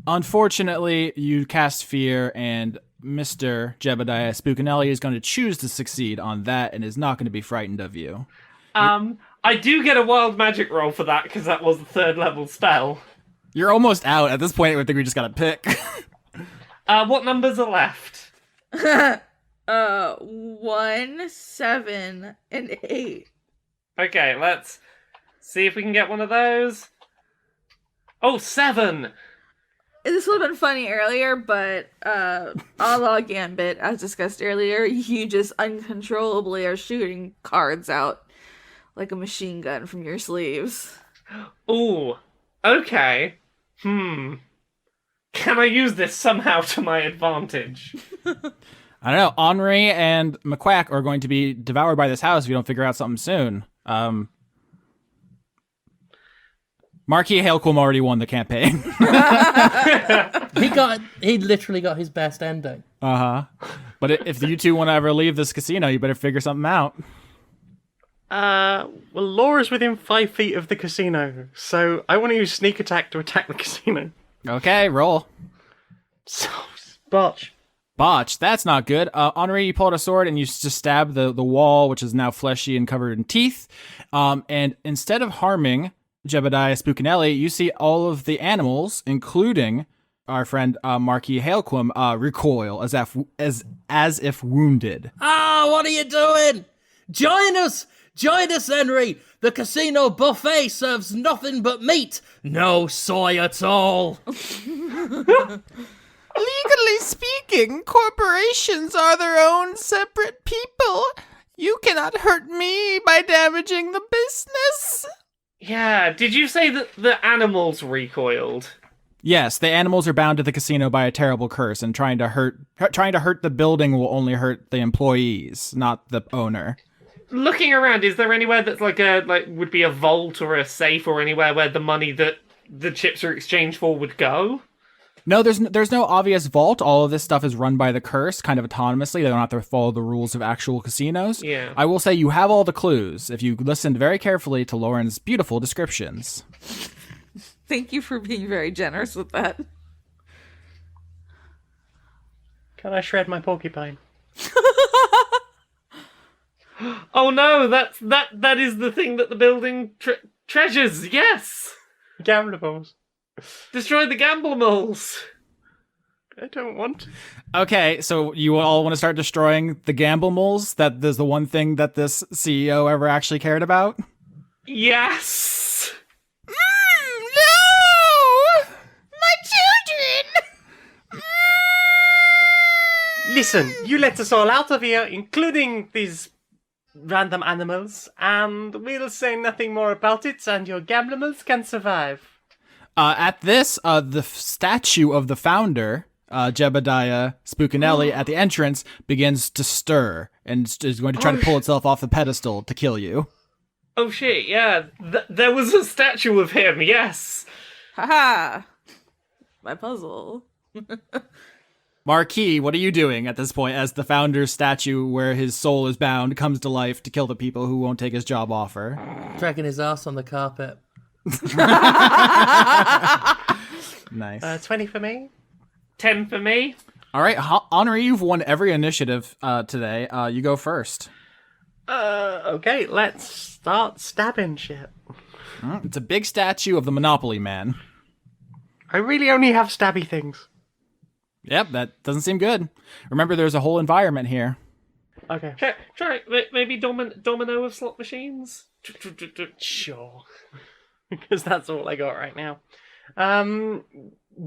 unfortunately, you cast fear, and Mr. Jebediah Spookinelli is going to choose to succeed on that and is not going to be frightened of you. I do get a wild magic roll for that because that was the 3rd level spell. You're almost out. At this point, I think we just got to pick. What numbers are left? 1, 7, and 8. Okay, let's see if we can get one of those. Oh, 7! This would have been funny earlier, but a la Gambit, as discussed earlier, you just uncontrollably are shooting cards out like a machine gun from your sleeves. Ooh, okay. Can I use this somehow to my advantage? I don't know. Henri and McQuack are going to be devoured by this house if you don't figure out something soon. Marquis Hailquim already won the campaign. He literally got his best ending. But if you two want to ever leave this casino, you better figure something out. Well, Laura's within 5 feet of the casino, so I want to use sneak attack to attack the casino. Okay, roll. So, botch. Botch. That's not good. Henri, you pull out a sword and you just stab the wall, which is now fleshy and covered in teeth. And instead of harming Jebediah Spookinelli, you see all of the animals, including our friend Marquis Hailquim, recoil as if wounded. What are you doing? Join us! Join us, Henri! The casino buffet serves nothing but meat! No soy at all! Legally speaking, corporations are their own separate people. You cannot hurt me by damaging the business. Yeah, did you say that the animals recoiled? Yes, the animals are bound to the casino by a terrible curse, and trying to hurt the building will only hurt the employees, not the owner. Looking around, is there anywhere that's would be a vault or a safe or anywhere where the money that the chips are exchanged for would go? No, there's no obvious vault. All of this stuff is run by the curse, kind of autonomously. They don't have to follow the rules of actual casinos. Yeah. I will say you have all the clues if you listened very carefully to Lauren's beautiful descriptions. Thank you for being very generous with that. Can I shred my porcupine? Oh no, that is the thing that the building treasures. Yes, Gamblables. destroy the gamblemals. I don't want to. Okay, so you all want to start destroying the gamble moles? That is the one thing that this CEO ever actually cared about? Yes. No! My children! Listen, you let us all out of here, including these random animals, and we'll say nothing more about it, and your gamblemals can survive. At this, the statue of the founder, Jebediah Spookinelli, at the entrance begins to stir and is going to try to pull itself off the pedestal to kill you. Oh shit! Yeah, there was a statue of him. Yes. Haha! My puzzle. Marquis, what are you doing at this point as the founder's statue where his soul is bound comes to life to kill the people who won't take his job offer? Dragging his ass on the carpet. Nice. 20 for me. 10 for me. All right, Henri, you've won every initiative today. You go first. Okay, let's start stabbing shit. It's a big statue of the Monopoly Man. I really only have stabby things. Yep, that doesn't seem good. Remember, there's a whole environment here. Okay. Try maybe domino of slot machines. Sure. Because that's all I got right now.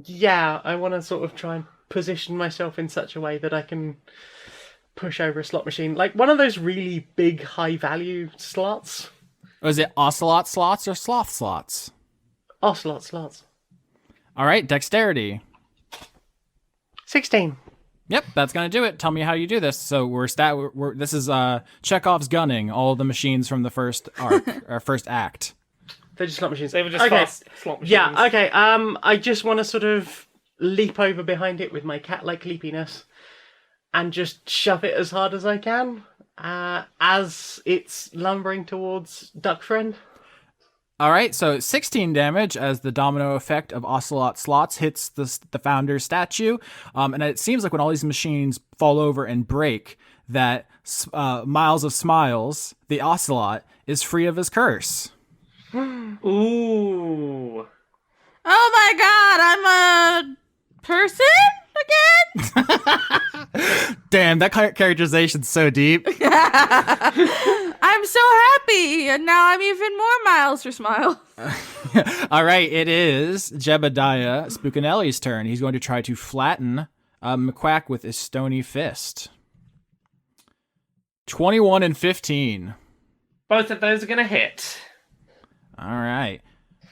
Yeah, I want to sort of try and position myself in such a way that I can push over a slot machine. Like one of those really big, high-value slots. Was it ocelot slots or sloth slots? Oh, slots. All right, dexterity. 16. Yep, that's gonna do it. Tell me how you do this. So this is Chekhov's gunning all the machines from the first arc or first act. They're just slot machines. They were just fast slot machines. Yeah, okay. I just want to sort of leap over behind it with my cat-like leapiness and just shove it as hard as I can as it's lumbering towards Duck Friend. All right, so 16 damage as the domino effect of ocelot slots hits the founder's statue. And it seems like when all these machines fall over and break, that Miles of Smiles, the ocelot, is free of his curse. Ooh. Oh my god, I'm a person again? Damn, that characterization's so deep. I'm so happy, and now I'm even more Miles for Smile. All right, it is Jebediah Spookinelli's turn. He's going to try to flatten McQuack with his stony fist. 21 and 15. Both of those are going to hit. All right.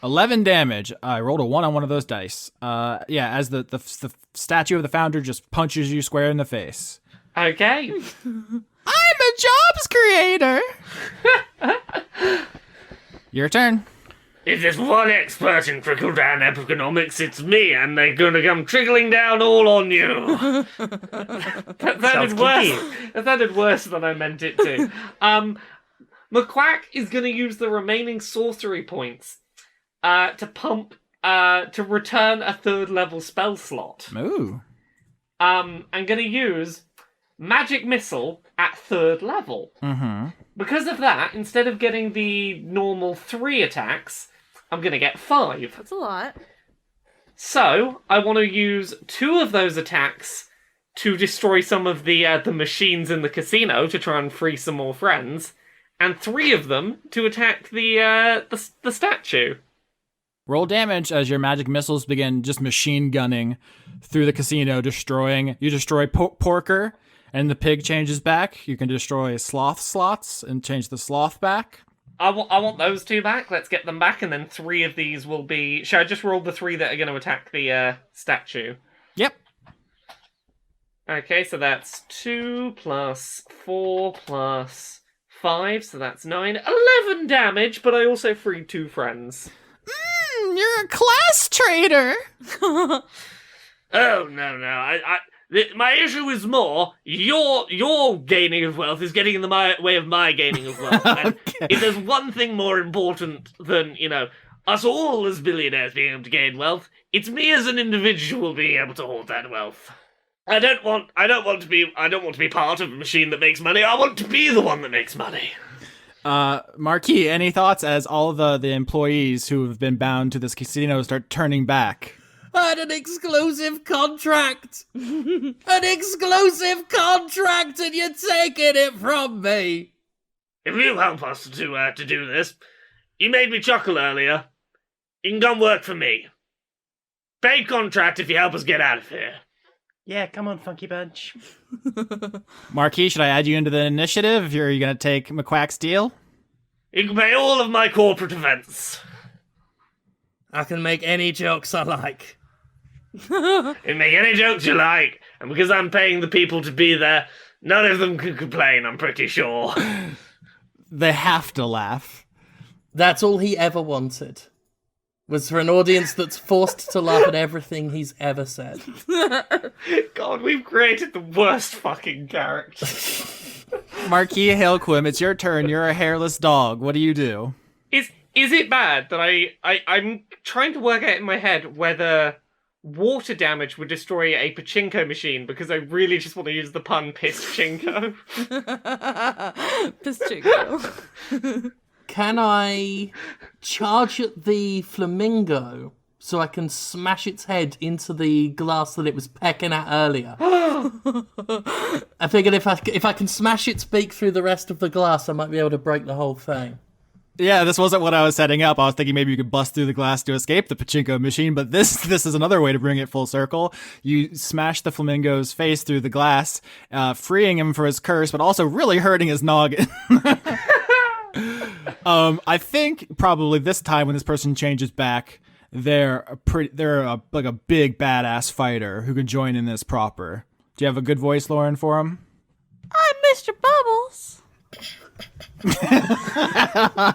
11 damage. I rolled a 1 on one of those dice. As the statue of the founder just punches you square in the face. Okay. I'm a jobs creator. Your turn. If there's one expert in trickle-down economics, it's me, and they're gonna come trickling down all on you. That sounded worse. That sounded worse than I meant it to. McQuack is gonna use the remaining sorcery points to pump to return a 3rd level spell slot. Ooh. I'm gonna use Magic Missile at 3rd level. Mm-hmm. Because of that, instead of getting the normal 3 attacks, I'm going to get 5. That's a lot. So, I want to use 2 of those attacks to destroy some of the machines in the casino to try and free some more friends, and 3 of them to attack the statue. Roll damage as your magic missiles begin just machine gunning through the casino, destroying. You destroy Porker, and the pig changes back. You can destroy sloth slots and change the sloth back. I want those 2 back. Let's get them back, and then 3 of these will be... Should I just roll the 3 that are going to attack the statue? Yep. Okay, so that's 2 plus 4 plus 5, so that's 9. 11 damage, but I also freed 2 friends. You're a class traitor. Oh, no. My issue is more, your gaining of wealth is getting in the way of my gaining of wealth. And if there's one thing more important than, us all as billionaires being able to gain wealth, it's me as an individual being able to hold that wealth. I don't want to be part of a machine that makes money. I want to be the one that makes money. Marquis, any thoughts as all of the employees who have been bound to this casino start turning back? I had an exclusive contract! An exclusive contract, and you're taking it from me! If you help us to do this, you made me chuckle earlier. You can come work for me. Paid contract if you help us get out of here. Yeah, come on, Funky Bunch. Marquis, should I add you into the initiative? Are you going to take McQuack's deal? You can pay all of my corporate events. I can make any jokes I like. You can make any jokes you like, and because I'm paying the people to be there, none of them can complain, I'm pretty sure. They have to laugh. That's all he ever wanted. Was for an audience that's forced to laugh at everything he's ever said. God, we've created the worst fucking character. Marquis Hailquim, it's your turn. You're a hairless dog. What do you do? Is it bad that I'm trying to work out in my head whether water damage would destroy a pachinko machine, because I really just want to use the pun piss-chinko. Piss-chinko. Can I charge at the Flamingo so I can smash its head into the glass that it was pecking at earlier. I figured if I can smash its beak through the rest of the glass, I might be able to break the whole thing. Yeah, this wasn't what I was setting up. I was thinking maybe you could bust through the glass to escape the pachinko machine, but this is another way to bring it full circle. You smash the flamingo's face through the glass, freeing him for his curse, but also really hurting his noggin. I think probably this time when this person changes back, they're like a big badass fighter who can join in this proper. Do you have a good voice, Lauren, for him? I'm Mr. Bubbles.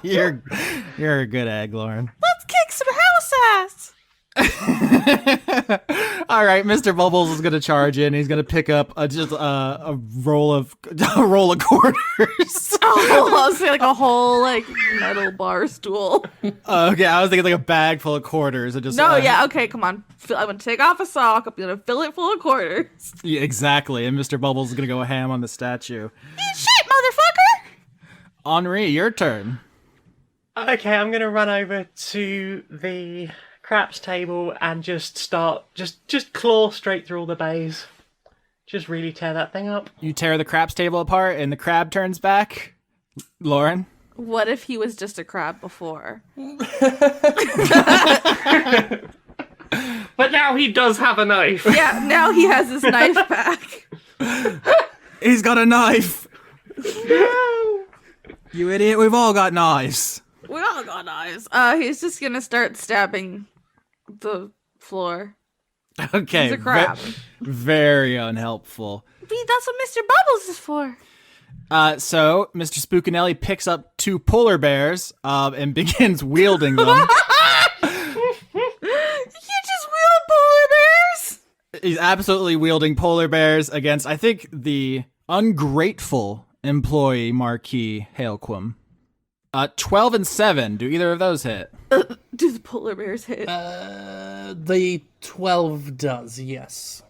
You're a good egg, Lauren. Let's kick some house ass. All right, Mr. Bubbles is gonna charge in. He's gonna pick up a roll of quarters. Oh, I was saying like a whole metal bar stool. Okay, I was thinking like a bag full of quarters. Okay, come on. I'm gonna take off a sock. I'm gonna fill it full of quarters. Yeah, exactly. And Mr. Bubbles is gonna go ham on the statue. Eat shit, motherfucker! Henri, your turn. Okay, I'm gonna run over to the craps table and just start just claw straight through all the bays. Just really tear that thing up. You tear the craps table apart, and the crab turns back. Lauren. What if he was just a crab before? But now he does have a knife. Yeah, now he has his knife back. He's got a knife. No. You idiot, we've all got knives. We all got knives. He's just gonna start stabbing the floor. Okay. He's a crab. Very unhelpful. That's what Mr. Bubbles is for. So Mr. Spookinelli picks up 2 polar bears and begins wielding them. You just wield polar bears? He's absolutely wielding polar bears against, I think, the ungrateful employee Marquis Hailquim. 12 and 7. Do either of those hit? Do the polar bears hit? The 12 does, yes.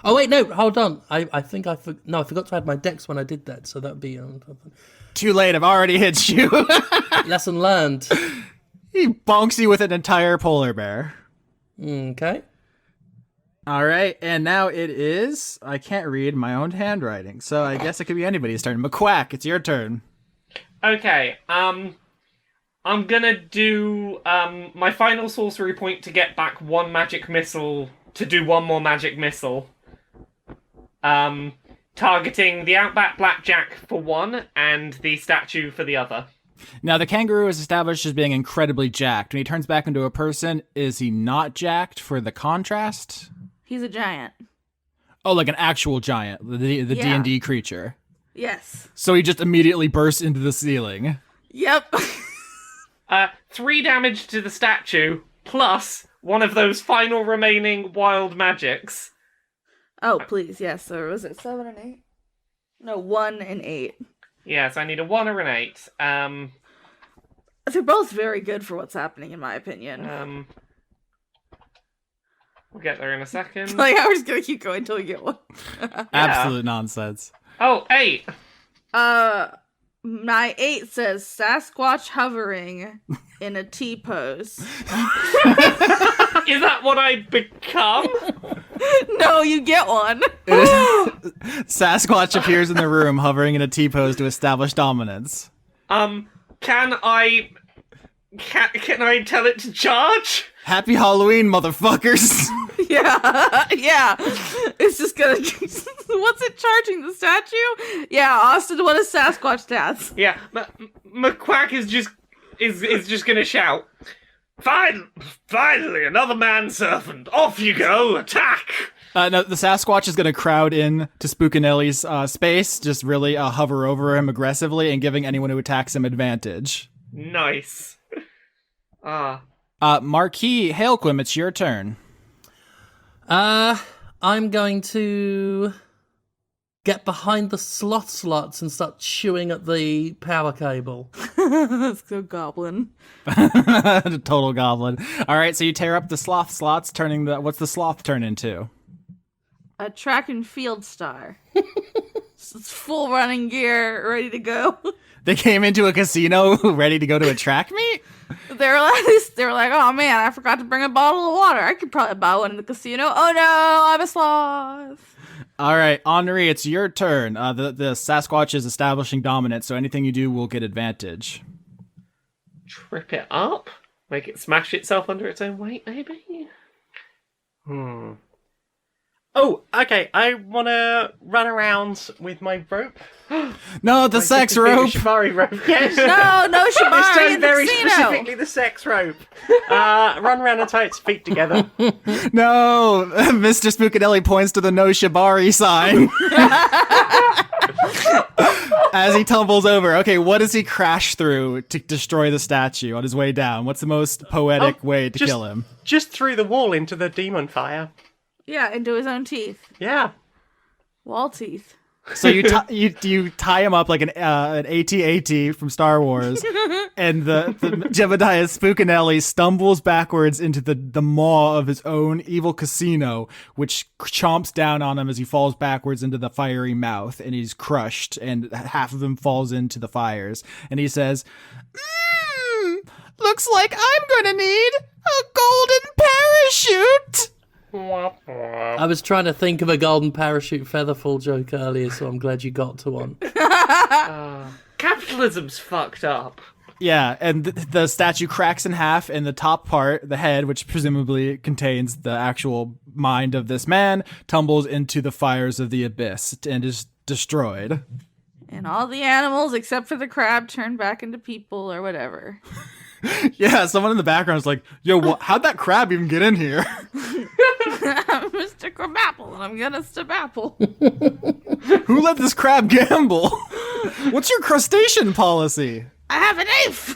Oh wait, no, hold on. I think I forgot to add my dex when I did that, so that'd be Too late, I've already hit you. lesson learned. He bonks you with an entire polar bear. Okay. All right, and now it is... I can't read my own handwriting, so I guess it could be anybody's turn. McQuack, it's your turn. Okay, I'm gonna do my final sorcery point to get back one magic missile, to do one more magic missile. Targeting the Outback Blackjack for one, and the statue for the other. Now, the kangaroo is established as being incredibly jacked. When he turns back into a person, is he not jacked for the contrast? He's a giant. Oh, like an actual giant, the Yeah. D&D creature. Yes. So he just immediately bursts into the ceiling. Yep. 3 damage to the statue, plus one of those final remaining wild magics. Oh, please, yes. So was it 7 and 8? No, 1 and 8. Yes, I need a 1 or an 8. They're both very good for what's happening, in my opinion. We'll get there in a second. Like, I'm just gonna keep going until we get one. Absolute nonsense. Oh, 8! My 8 says Sasquatch hovering in a T pose. Is that what I become? No, you get one. Sasquatch appears in the room, hovering in a T-pose to establish dominance. Can I tell it to charge? Happy Halloween, motherfuckers! Yeah. It's just gonna... What's it charging, the statue? Yeah, Austin, what is Sasquatch stats? Yeah, McQuack is just gonna shout, Finally, another man-serpent! Off you go! Attack! No, the Sasquatch is going to crowd in to Spookinelli's space, just really hover over him aggressively and giving anyone who attacks him advantage. Nice. Marquis Hailquim, it's your turn. I'm going to get behind the sloth slots and start chewing at the power cable. That's so goblin. Total goblin. All right, so you tear up the sloth slots, turning what's the sloth turn into? A track and field star. It's full running gear, ready to go. They came into a casino ready to go to a track meet? They were like, oh man, I forgot to bring a bottle of water. I could probably buy one in the casino. Oh no, I'm a sloth. All right, Henri, it's your turn. The Sasquatch is establishing dominance, so anything you do will get advantage. Trip it up? Make it smash itself under its own weight, maybe? Oh, okay. I want to run around with my rope. No, the sex rope. Shibari rope. Yes. No It's shibari done in the very casino. specifically the sex rope. Run around and tie its feet together. No, Mr. Spookadelli points to the no shibari sign. As he tumbles over. Okay, what does he crash through to destroy the statue on his way down? What's the most poetic way to kill him? Just through the wall into the demon fire. Yeah, into his own teeth. Yeah. Wall teeth. So you tie him up like an AT-AT from Star Wars, and the Jebediah Spookanelli stumbles backwards into the maw of his own evil casino, which chomps down on him as he falls backwards into the fiery mouth, and he's crushed, and half of him falls into the fires. And he says, looks like I'm gonna need a golden parachute! I was trying to think of a golden parachute featherfall joke earlier, so I'm glad you got to one. Capitalism's fucked up. Yeah, and the statue cracks in half, and the top part, the head, which presumably contains the actual mind of this man, tumbles into the fires of the abyss and is destroyed. And all the animals, except for the crab, turn back into people or whatever. Yeah, someone in the background is like, yo, how'd that crab even get in here? I'm Mr. Crabapple, and I'm gonna stabapple. Who let this crab gamble? What's your crustacean policy? I have a knife!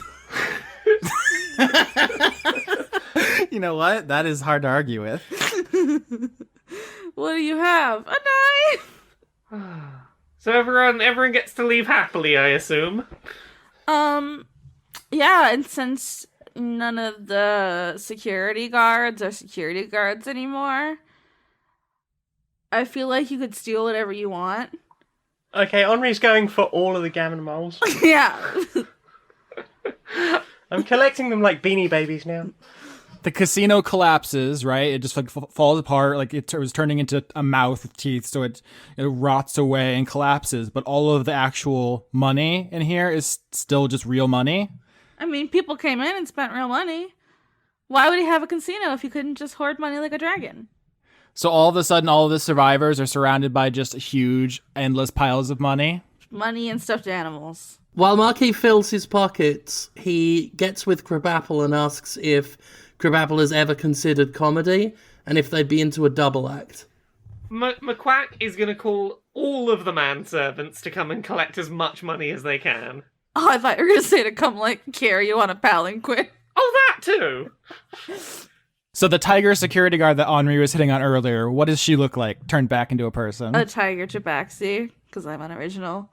You know what? That is hard to argue with. What do you have? A knife! So everyone gets to leave happily, I assume. Yeah, and since none of the security guards are security guards anymore, I feel like you could steal whatever you want. Okay, Henri's going for all of the gammon moles. Yeah. I'm collecting them like Beanie Babies now. The casino collapses, right? It just like falls apart, like it was turning into a mouth with teeth, so it rots away and collapses. But all of the actual money in here is still just real money. I mean, people came in and spent real money. Why would he have a casino if he couldn't just hoard money like a dragon? So all of a sudden, all of the survivors are surrounded by just huge, endless piles of money. Money and stuffed animals. While Markie fills his pockets, he gets with Crabapple and asks if Crabapple has ever considered comedy, and if they'd be into a double act. McQuack is going to call all of the manservants to come and collect as much money as they can. Oh, I thought you were going to say to come, like, carry you on a palanquin. Oh, that too! So the tiger security guard that Henri was hitting on earlier, what does she look like, turned back into a person? A tiger tabaxi, because I'm unoriginal.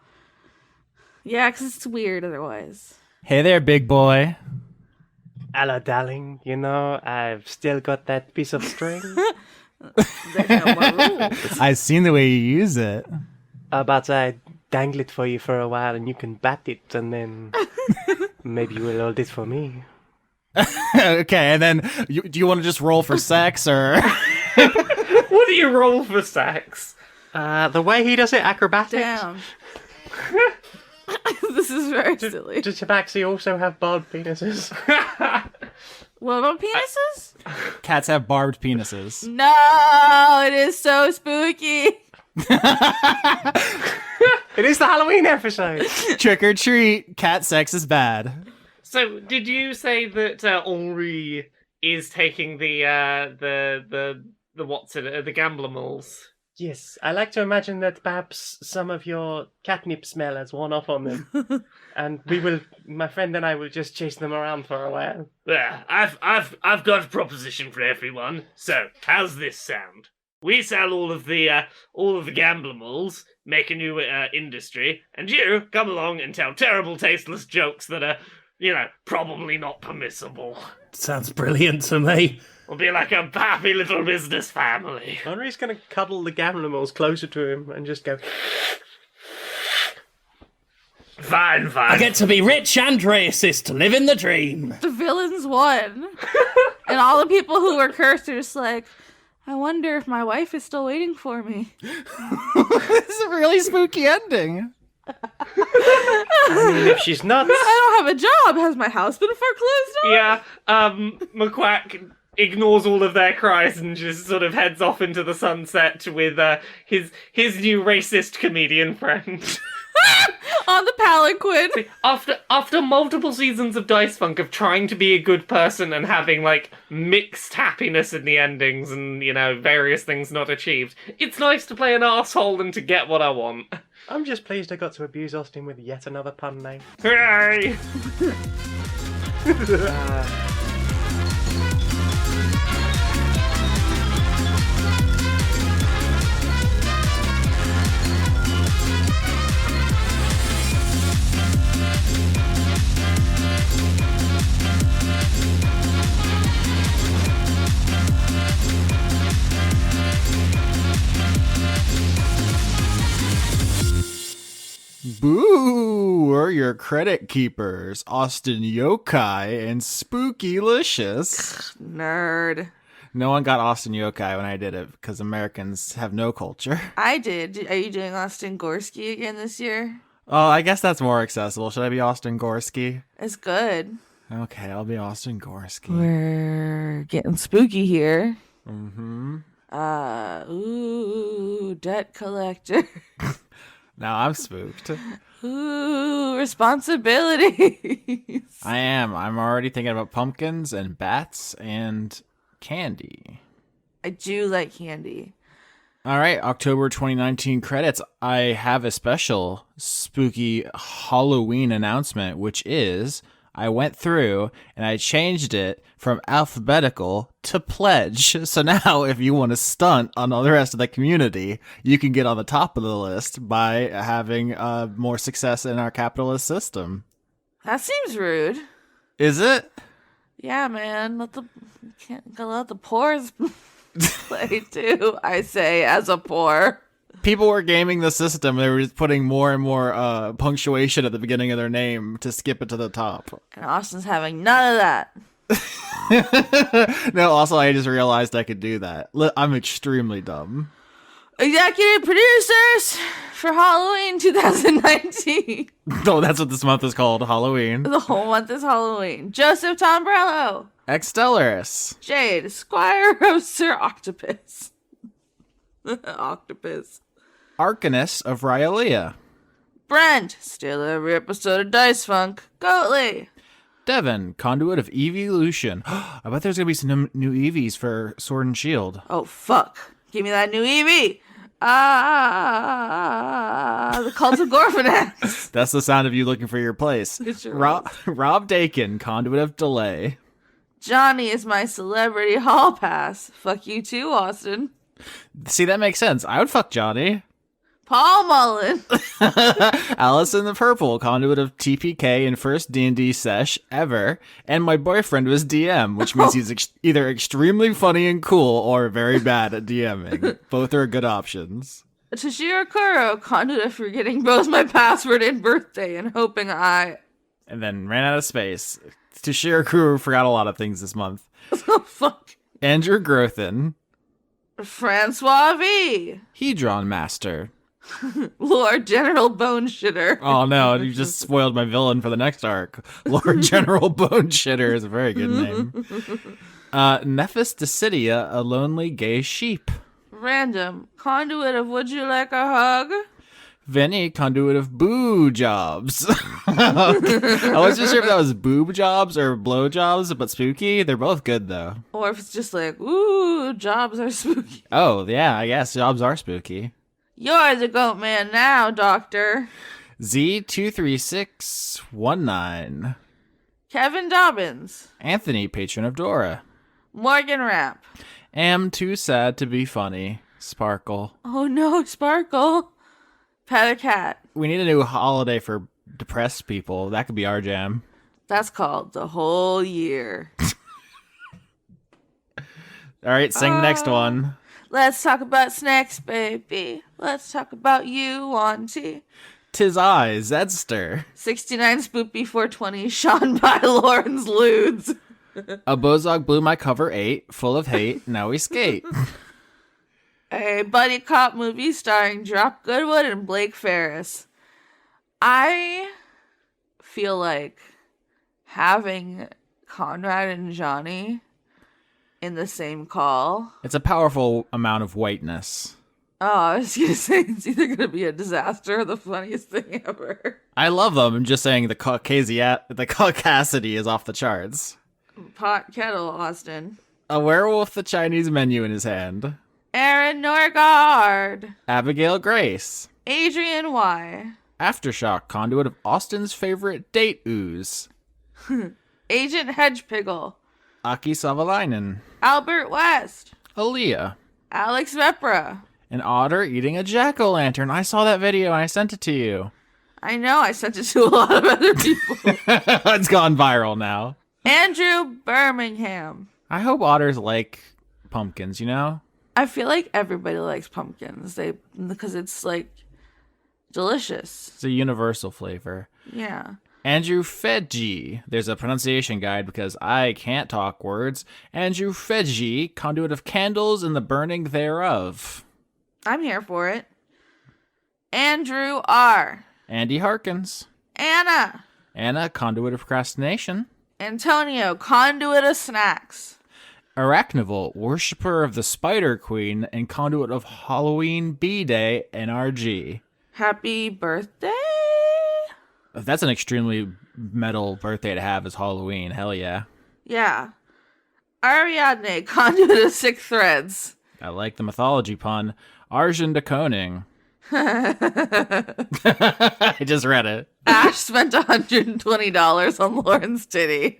Yeah, because it's weird otherwise. Hey there, big boy. Hello, darling. You know, I've still got that piece of string. There's no more rules. I've seen the way you use it. But I dangle it for you for a while and you can bat it and then maybe you will hold it for me. Okay, and then do you want to just roll for sex or? What do you roll for sex? The way he does it, acrobatics. Damn. This is very silly. Does tabaxi also have barbed penises? What about penises? Cats have barbed penises. No, it is so spooky. It is the Halloween episode. Trick or treat, cat sex is bad. So, did you say that Henri is taking the gambler moles? Yes, I like to imagine that perhaps some of your catnip smell has worn off on them, and my friend and I will just chase them around for a while. Yeah, I've got a proposition for everyone. So, how's this sound? We sell all of the gambler moles, make a new industry, and you come along and tell terrible, tasteless jokes that are, probably not permissible. Sounds brilliant to me. We'll be like a happy little business family. Henri's going to cuddle the gambler moles closer to him and just go... Fine. I get to be rich and racist, living the dream. The villains won. And all the people who were cursed are just like, I wonder if my wife is still waiting for me. This is a really spooky ending. I mean, if she's nuts. I don't have a job. Has my house been foreclosed on? Yeah, McQuack ignores all of their cries and just sort of heads off into the sunset with his new racist comedian friend. On the palanquin. After multiple seasons of Dice Funk of trying to be a good person and having, like, mixed happiness in the endings and, you know, various things not achieved, it's nice to play an arsehole and to get what I want. I'm just pleased I got to abuse Austin with yet another pun name. Hooray! Boo! We're your credit keepers, Austin Yokai and Spookylicious. Nerd. No one got Austin Yokai when I did it because Americans have no culture. I did. Are you doing Austin Gorski again this year? Oh, I guess that's more accessible. Should I be Austin Gorski? It's good. Okay, I'll be Austin Gorski. We're getting spooky here. Mm-hmm. Debt collector. Now I'm spooked. Ooh, responsibilities. I am. I'm already thinking about pumpkins and bats and candy. I do like candy. All right, October 2019 credits. I have a special spooky Halloween announcement, which is I went through and I changed it from alphabetical to pledge. So now if you want to stunt on all the rest of the community, you can get on the top of the list by having more success in our capitalist system. That seems rude. Is it? Yeah, man. Gotta let the poors play too, I say, as a poor. People were gaming the system. They were just putting more and more punctuation at the beginning of their name to skip it to the top. And Austin's having none of that. No, also, I just realized I could do that. I'm extremely dumb. Executive producers for Halloween 2019. Oh, that's what this month is called, Halloween. The whole month is Halloween. Joseph Tombrello. Extellaris. Jade, Squire of Sir Octopus. Octopus. Arcanist of Rhyolea. Brent, still every episode of Dice Funk. Goatley. Devin, Conduit of Evolution. I bet there's going to be some new EVs for Sword and Shield. Oh, fuck. Give me that new EV. The Cult of Gorfanax. That's the sound of you looking for your place. It sure Rob Dakin, Conduit of Delay. Johnny is my celebrity hall pass. Fuck you too, Austin. See, that makes sense. I would fuck Johnny. Paul Mullen. Alice in the Purple, Conduit of TPK in first D&D sesh ever. And my boyfriend was DM, which means he's either extremely funny and cool or very bad at DMing. Both are good options. Toshiro Kuro, Conduit of forgetting both my password and birthday and hoping I... And then ran out of space. Toshiro Kuro forgot a lot of things this month. Oh, fuck. Andrew Grothin. Francois V. Hedron Master. Lord General Bone Shitter. Oh no, you just spoiled my villain for the next arc. Lord General Bone Shitter is a very good name. Nephis Decidia, a lonely gay sheep. Random. Conduit of Would You Like a Hug? Vinny, Conduit of Boo Jobs. I wasn't sure if that was boob jobs or blow jobs, but spooky. They're both good though. Or if it's just like, ooh, jobs are spooky. Oh yeah, I guess jobs are spooky. You're the goat man now, Doctor. Z23619. Kevin Dobbins. Anthony, patron of Dora. Morgan Rapp. Am too sad to be funny. Sparkle. Oh no, Sparkle. Pet a cat. We need a new holiday for depressed people. That could be our jam. That's called the whole year. All right, sing next one. Let's talk about snacks, baby. Let's talk about you, Auntie. 'Tis I, Zedster. 69 Spoopy 420, Sean by Lawrence Ludes. A bozog blew my cover 8, full of hate, now we skate. A buddy cop movie starring Drop Goodwood and Blake Ferris. I feel like having Conrad and Johnny in the same call. It's a powerful amount of whiteness. Oh, I was going to say it's either going to be a disaster or the funniest thing ever. I love them. I'm just saying the caucasity is off the charts. Pot kettle, Austin. A werewolf with the Chinese menu in his hand. Aaron Norgard. Abigail Grace. Adrian Y. Aftershock, conduit of Austin's favorite date ooze. Agent Hedgepiggle. Aki Savalainen. Albert West. Aaliyah. Alex Vepra. An otter eating a jack-o'-lantern. I saw that video and I sent it to you. I know, I sent it to a lot of other people. It's gone viral now. Andrew Birmingham. I hope otters like pumpkins, you know? I feel like everybody likes pumpkins. Because it's like delicious. It's a universal flavor. Yeah. Andrew Fedji. There's a pronunciation guide because I can't talk words. Andrew Fedji, conduit of candles and the burning thereof. I'm here for it. Andrew R. Andy Harkins. Anna. Anna, conduit of procrastination. Antonio, conduit of snacks. Arachnival, worshipper of the Spider Queen and conduit of Halloween B-Day NRG. Happy birthday? That's an extremely metal birthday to have, is Halloween. Hell yeah. Yeah. Ariadne, conduit of sick threads. I like the mythology pun. Arjun de Koning. I just read it. Ash spent $120 on Lauren's titty.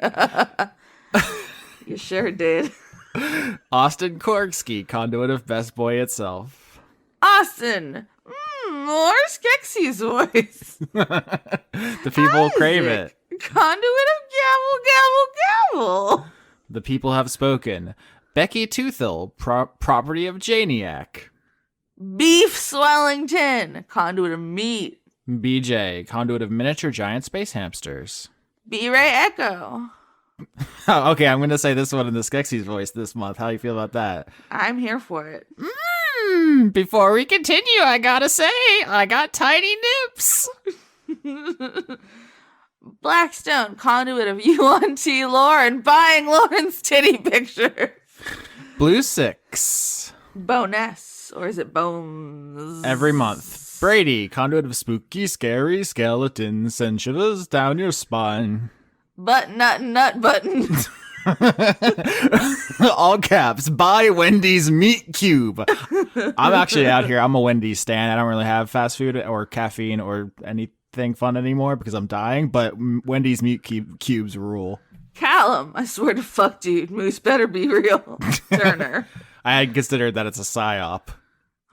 You sure did. Austin Korksky, conduit of Best Boy itself. Austin. More Skeksy's voice. The people crave it. Conduit of gavel, gavel, gavel. The people have spoken. Becky Toothil, property of Janiac. Beef Swellington, conduit of meat. BJ, conduit of miniature giant space hamsters. B-Ray Echo. Oh, okay, I'm going to say this one in the Skeksy's voice this month. How do you feel about that? I'm here for it. Before we continue, I gotta say, I got tiny nips. Blackstone, conduit of UNT Lauren, buying Lauren's titty pictures. Blue 6. Boness, or is it Bones? Every month. Brady, conduit of spooky, scary skeletons, send shivers down your spine. Nut button. All caps, buy Wendy's Meat Cube. I'm actually out here. I'm a Wendy's stan. I don't really have fast food or caffeine or anything fun anymore because I'm dying, but Wendy's Meat Cubes rule. Callum, I swear to fuck, dude. Moose better be real. Turner. I had considered that it's a psyop.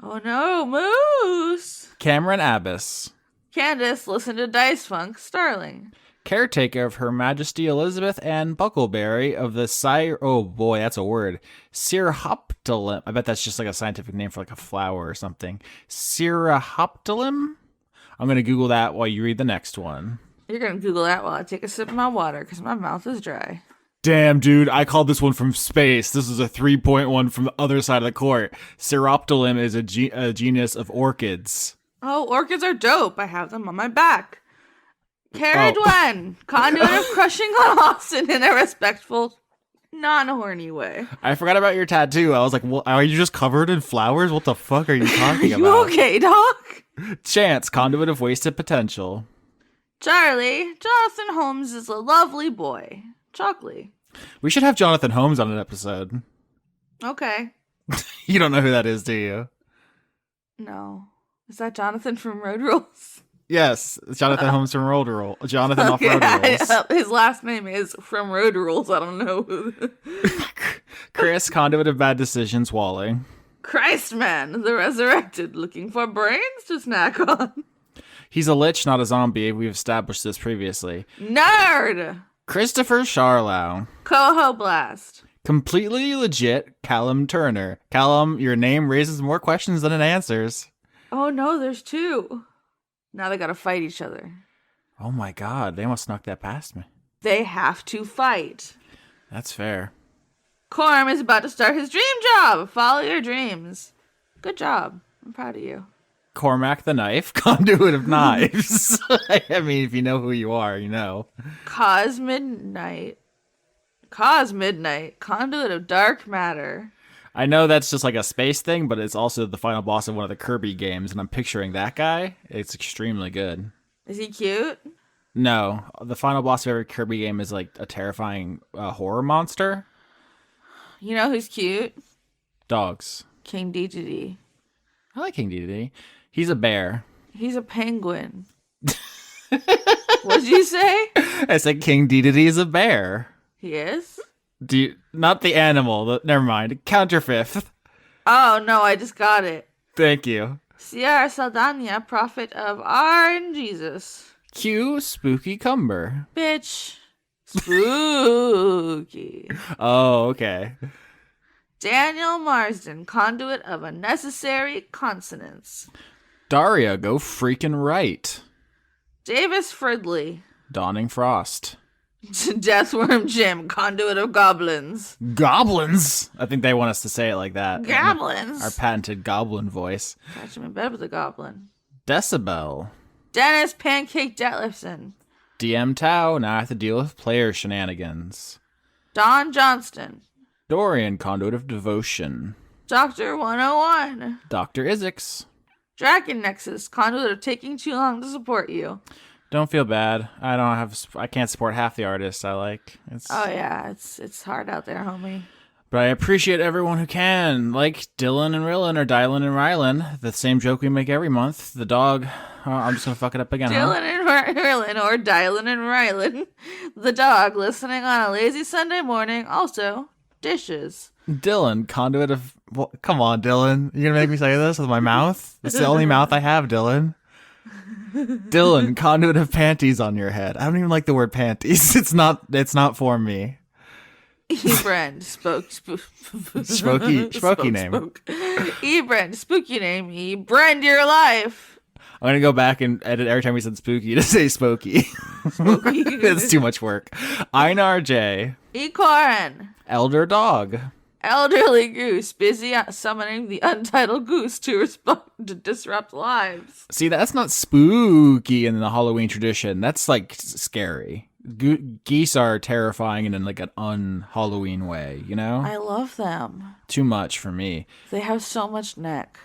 Oh no, Moose. Cameron Abbas. Candace, listen to Dice Funk. Starling. Caretaker of Her Majesty Elizabeth Ann Buckleberry of the oh boy, that's a word. Cirrhoptilum. I bet that's just like a scientific name for like a flower or something. Cirrhoptilum? I'm going to Google that while you read the next one. You're going to Google that while I take a sip of my water because my mouth is dry. Damn, dude, I called this one from space. This is a 3.1 from the other side of the court. Cirrhoptilum is a genus of orchids. Oh, orchids are dope. I have them on my back. Carrie Dwen, conduit of crushing on Austin in a respectful, non-horny way. I forgot about your tattoo. I was like, well, are you just covered in flowers? What the fuck are you talking Are about? you okay, Doc? Chance, conduit of wasted potential. Charlie, Jonathan Holmes is a lovely boy. Chocolate. We should have Jonathan Holmes on an episode. Okay. You don't know who that is, do you? No. Is that Jonathan from Road Rules? Yes, it's Jonathan Holmes from Road Rules. Jonathan off Road Rules. His last name is from Road Rules. I don't know who. Chris, conduit of bad decisions, Walling. Christman, the resurrected, looking for brains to snack on. He's a lich, not a zombie. We've established this previously. Nerd! Christopher Charlow. Coho Blast. Completely legit, Callum Turner. Callum, your name raises more questions than it answers. Oh no, there's two. Now they gotta fight each other. Oh my god, they almost snuck that past me. They have to fight. That's fair. Corm is about to start his dream job. Follow your dreams. Good job. I'm proud of you. Cormac the Knife, conduit of knives. I mean, if you know who you are, you know. Cause Midnight, conduit of dark matter. I know that's just like a space thing, but it's also the final boss of one of the Kirby games, and I'm picturing that guy. It's extremely good. Is he cute? No, the final boss of every Kirby game is like a terrifying horror monster. You know who's cute? Dogs. King Dedede. I like King Dedede. He's a bear. He's a penguin. What'd you say? I said King Dedede is a bear. He is? Not the animal. Never mind. Counter fifth. Oh, no, I just got it. Thank you. Sierra Saldana, prophet of R and Jesus. Q Spooky Cumber. Bitch. Spooky. Oh, okay. Daniel Marsden, conduit of unnecessary consonants. Daria, go freaking right. Davis Fridley. Dawning Frost. Deathworm Jim, conduit of goblins. Goblins? I think they want us to say it like that. Goblins. Our patented goblin voice. Catch him in bed with a goblin. Decibel. Dennis Pancake Detlefson. DM Tau, now I have to deal with player shenanigans. Don Johnston. Dorian, conduit of devotion. Dr. 101. Dr. Isix. Dragon Nexus, conduit of taking too long to support you. Don't feel bad. I can't support half the artists I like. Oh yeah, it's hard out there, homie. But I appreciate everyone who can, like Dylan and Rillin or Dylan and Rylan. The same joke we make every month. The dog. I'm just gonna fuck it up again. Dylan and Rylan, or Dylan and Rylan. The dog listening on a lazy Sunday morning. Also, dishes. Dylan, conduit of. Well, come on, Dylan. You're gonna make me say this with my mouth? It's the only mouth I have, Dylan. Dylan, conduit of panties on your head. I don't even like the word panties. It's not for me. Ebrand, spooky name. Ebrand, spooky name. Ebrand your life. I'm gonna go back and edit every time we said spooky to say spooky. It's too much work. Einar J. Ecorin. Elder Dog. Elderly Goose, busy summoning the Untitled Goose to disrupt lives. See, that's not spooky in the Halloween tradition. That's like scary. Geese are terrifying in like an un-Halloween way, you know? I love them. Too much for me. They have so much neck.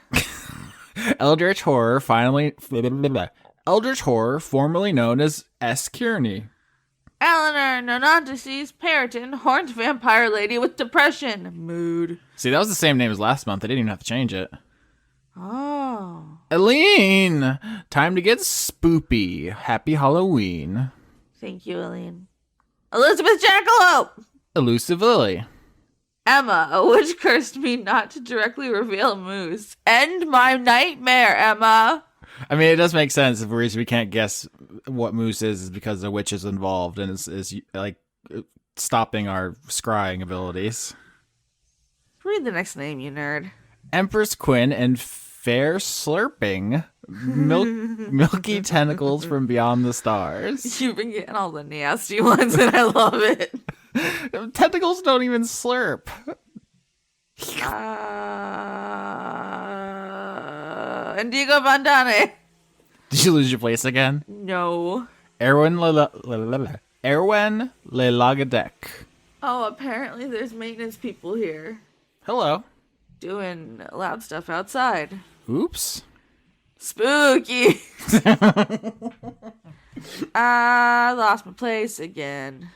Eldritch Horror, formerly known as S. Kearney. Eleanor Nonontices Periton, horned vampire lady with depression. Mood. See, that was the same name as last month. I didn't even have to change it. Oh. Eileen! Time to get spoopy. Happy Halloween. Thank you, Eileen. Elizabeth Jackalope! Elusive Lily. Emma, a witch cursed me not to directly reveal Moose. End my nightmare, Emma! I mean, it does make sense if the reason we can't guess what Moose is because the witch is involved and is like stopping our scrying abilities. Read the next name, you nerd. Empress Quinn and Fair Slurping. Milky tentacles from beyond the stars. You've been getting all the nasty ones and I love it. Tentacles don't even slurp. Indigo Vandane. Did you lose your place again? No. Erwin Lelagadek. Oh, apparently there's maintenance people here. Hello. Doing loud stuff outside. Oops. Spooky. I lost my place again.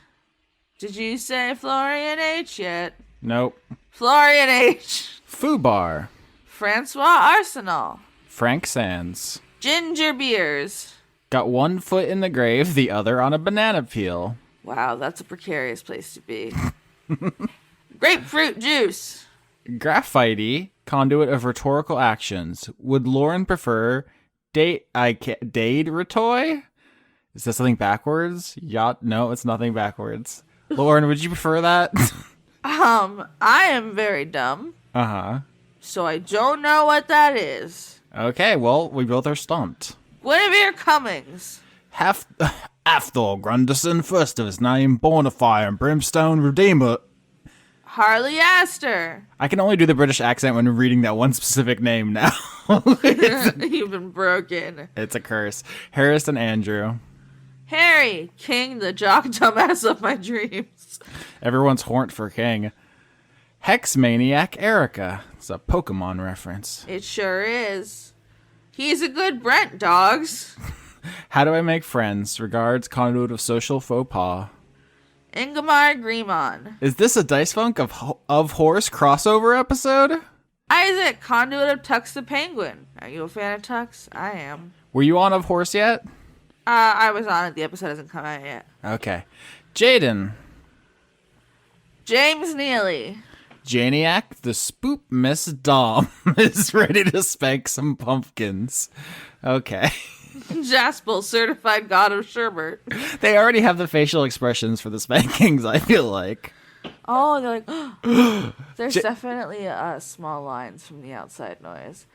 Did you say Florian H yet? Nope. Florian H. Fubar. Francois Arsenal. Frank Sands. Ginger Beers. Got one foot in the grave, the other on a banana peel. Wow, that's a precarious place to be. Grapefruit juice. Graphite, conduit of rhetorical actions. Would Lauren prefer Dade Retoy? Is that something backwards? No, it's nothing backwards. Lauren, would you prefer that? I am very dumb. Uh-huh. So I don't know what that is. Okay, well, we both are stumped. Guinevere Cummings. Athor Grunderson, first of his name, born of fire and brimstone, redeemer. Harley Astor. I can only do the British accent when reading that one specific name now. You've been broken. It's a curse. Harrison Andrew. Harry, King, the jock dumbass of my dreams. Everyone's horned for king. Hex Maniac Erica. It's a Pokemon reference. It sure is. He's a good Brent, dogs. How do I make friends? Regards, conduit of social faux pas. Ingmar Grimon. Is this a Dice Funk of Horse crossover episode? Isaac, conduit of Tux the Penguin. Are you a fan of Tux? I am. Were you on Of Horse yet? I was on it. The episode hasn't come out yet. Okay. Jaden. James Neely. Janiac, the spoop Miss Dom is ready to spank some pumpkins. Okay. Jaspel, certified god of sherbet. They already have the facial expressions for the spankings, I feel like. Oh, they're like, there's definitely small lines from the outside noise.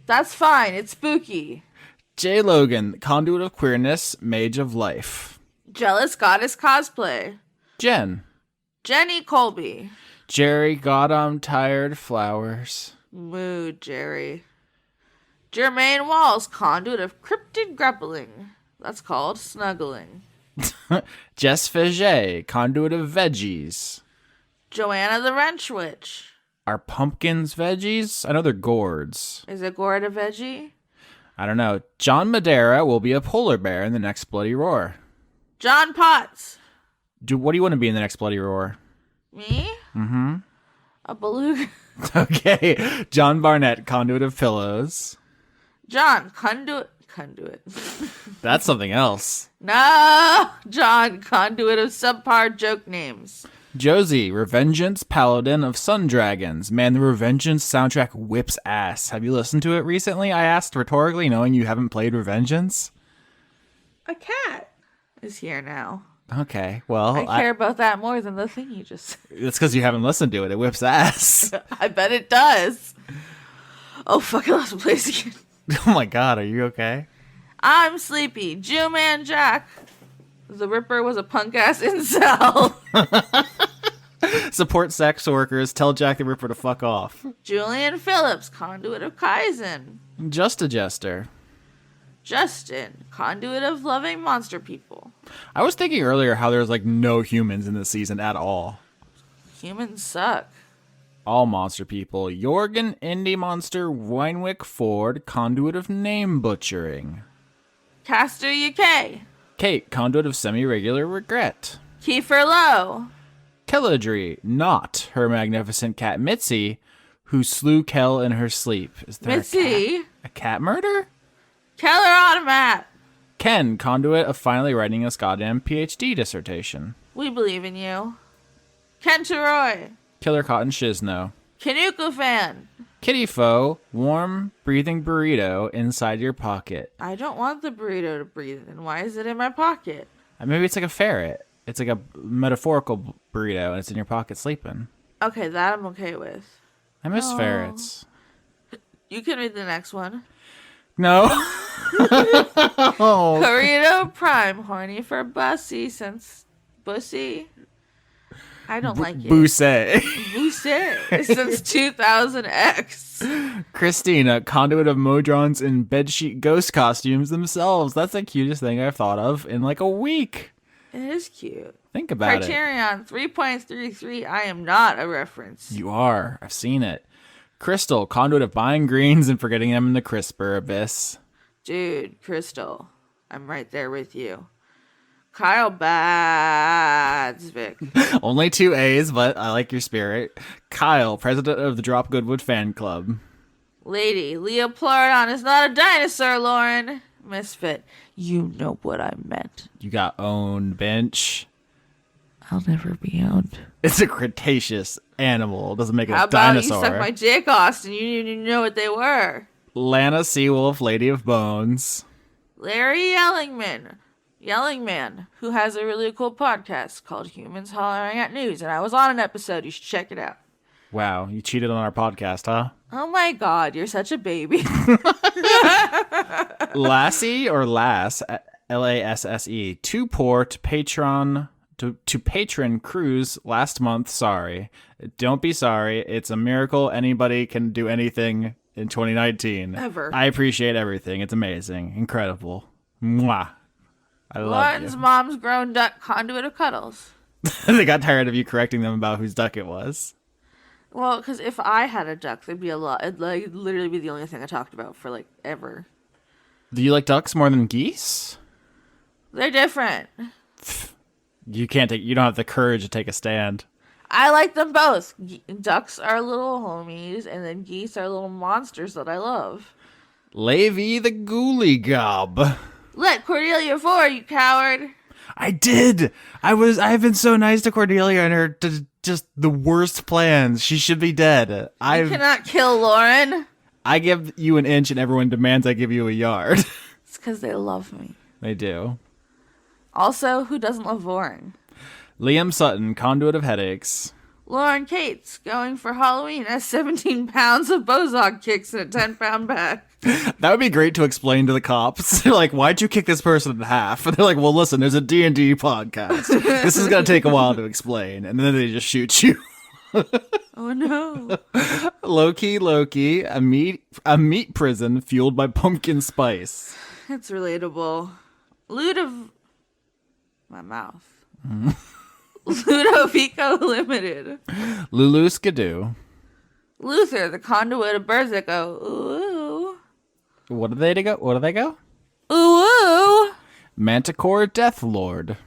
That's fine. It's spooky. J. Logan, conduit of queerness, mage of life. Jealous goddess cosplay. Jen. Jenny Colby. Jerry, God, I'm tired, flowers. Mood, Jerry. Jermaine Walls, conduit of cryptid grappling. That's called snuggling. Jess Faget, conduit of veggies. Joanna the Wrench Witch. Are pumpkins veggies? I know they're gourds. Is a gourd a veggie? I don't know. John Madera will be a polar bear in the next Bloody Roar. John Potts. What do you want to be in the next Bloody Roar? Me? Mm-hmm. A beluga. Okay. John Barnett, conduit of pillows. John, conduit. That's something else. No! John, conduit of subpar joke names. Josie, Revengeance, Paladin of Sun Dragons. Man, the Revengeance soundtrack whips ass. Have you listened to it recently? I asked rhetorically, knowing you haven't played Revengeance. A cat is here now. Okay, well... I care about that more than the thing you just said. It's because you haven't listened to it. It whips ass. I bet it does. Oh, fuck, I lost my place again. Oh my god, are you okay? I'm sleepy. Jew-Man Jack. The Ripper was a punk-ass incel. Support sex workers. Tell Jack the Ripper to fuck off. Julian Phillips, conduit of Kaizen. Just a jester. Justin, conduit of loving monster people. I was thinking earlier how there's like no humans in this season at all. Humans suck. All monster people. Jorgen, Indie Monster, Weinwick Ford, conduit of name butchering. Caster UK. Kate, conduit of semi-regular regret. Kiefer Lowe. Kelladry, not her magnificent cat Mitzi, who slew Kel in her sleep. Is there Mitzi. a cat murder? Keller Automat. Ken, conduit of finally writing his goddamn PhD dissertation. We believe in you. Kenta Roy. Killer Cotton Shizno. Kanuka Fan. Kitty Foe, warm breathing burrito inside your pocket. I don't want the burrito to breathe in. Why is it in my pocket? Maybe it's like a ferret. It's like a metaphorical burrito and it's in your pocket sleeping. Okay, that I'm okay with. I miss ferrets. You can read the next one. No. Corrido Prime, horny for Bussy since Bussy. I don't like it. Bousset. Bousset since 2000X. Christina, conduit of Modrons in bedsheet ghost costumes themselves. That's the cutest thing I've thought of in like a week. It is cute. Think about Criterion 3.33. I am not a reference. You are. I've seen it. Crystal, conduit of buying greens and forgetting them in the crisper abyss. Dude, Crystal, I'm right there with you. Kyle Badsvik. Only 2 A's, but I like your spirit. Kyle, president of the Drop Goodwood fan club. Lady, Leah Plardon is not a dinosaur, Lauren. Misfit, you know what I meant. You got owned, bench. I'll never be owned. It's a Cretaceous animal. It doesn't make it How a dinosaur. about you suck my Jake Austin? You didn't know what they were. Lana Seawolf, Lady of Bones. Larry Yellingman, who has a really cool podcast called Humans Hollering at News, and I was on an episode. You should check it out. Wow, you cheated on our podcast, huh? Oh my god, you're such a baby. Lassie or Lass, Lasse, too poor to patron cruise last month. Sorry. Don't be sorry. It's a miracle anybody can do anything in 2019. Ever. I appreciate everything. It's amazing. Incredible. Mwah. I love Lauren's you. mom's grown duck conduit of cuddles. They got tired of you correcting them about whose duck it was. Well, because if I had a duck, there'd be a lot. It'd like literally be the only thing I talked about for like ever. Do you like ducks more than geese? They're different. You don't have the courage to take a stand. I like them both. Ducks are little homies, and then geese are little monsters that I love. Levi the Ghoulie Gob. Let Cordelia for you coward. I did. I've been so nice to Cordelia and her just the worst plans. She should be dead. You I cannot kill Lauren. I give you an inch and everyone demands I give you a yard. It's because they love me. They do. Also, who doesn't love Lauren? Liam Sutton, conduit of headaches. Lauren Cates, going for Halloween, has 17 pounds of Bozog kicks in a 10-pound bag. That would be great to explain to the cops. They're like, why'd you kick this person in half? And they're like, well, listen, there's a D&D podcast. This is going to take a while to explain. And then they just shoot you. Oh no. Loki, a meat prison fueled by pumpkin spice. It's relatable. Loot of my mouth. Ludovico Limited. Lulu Skidoo. Luther, the conduit of Berzico. Ooh. What do they go? Ooh. Ooh. Manticore Death Lord.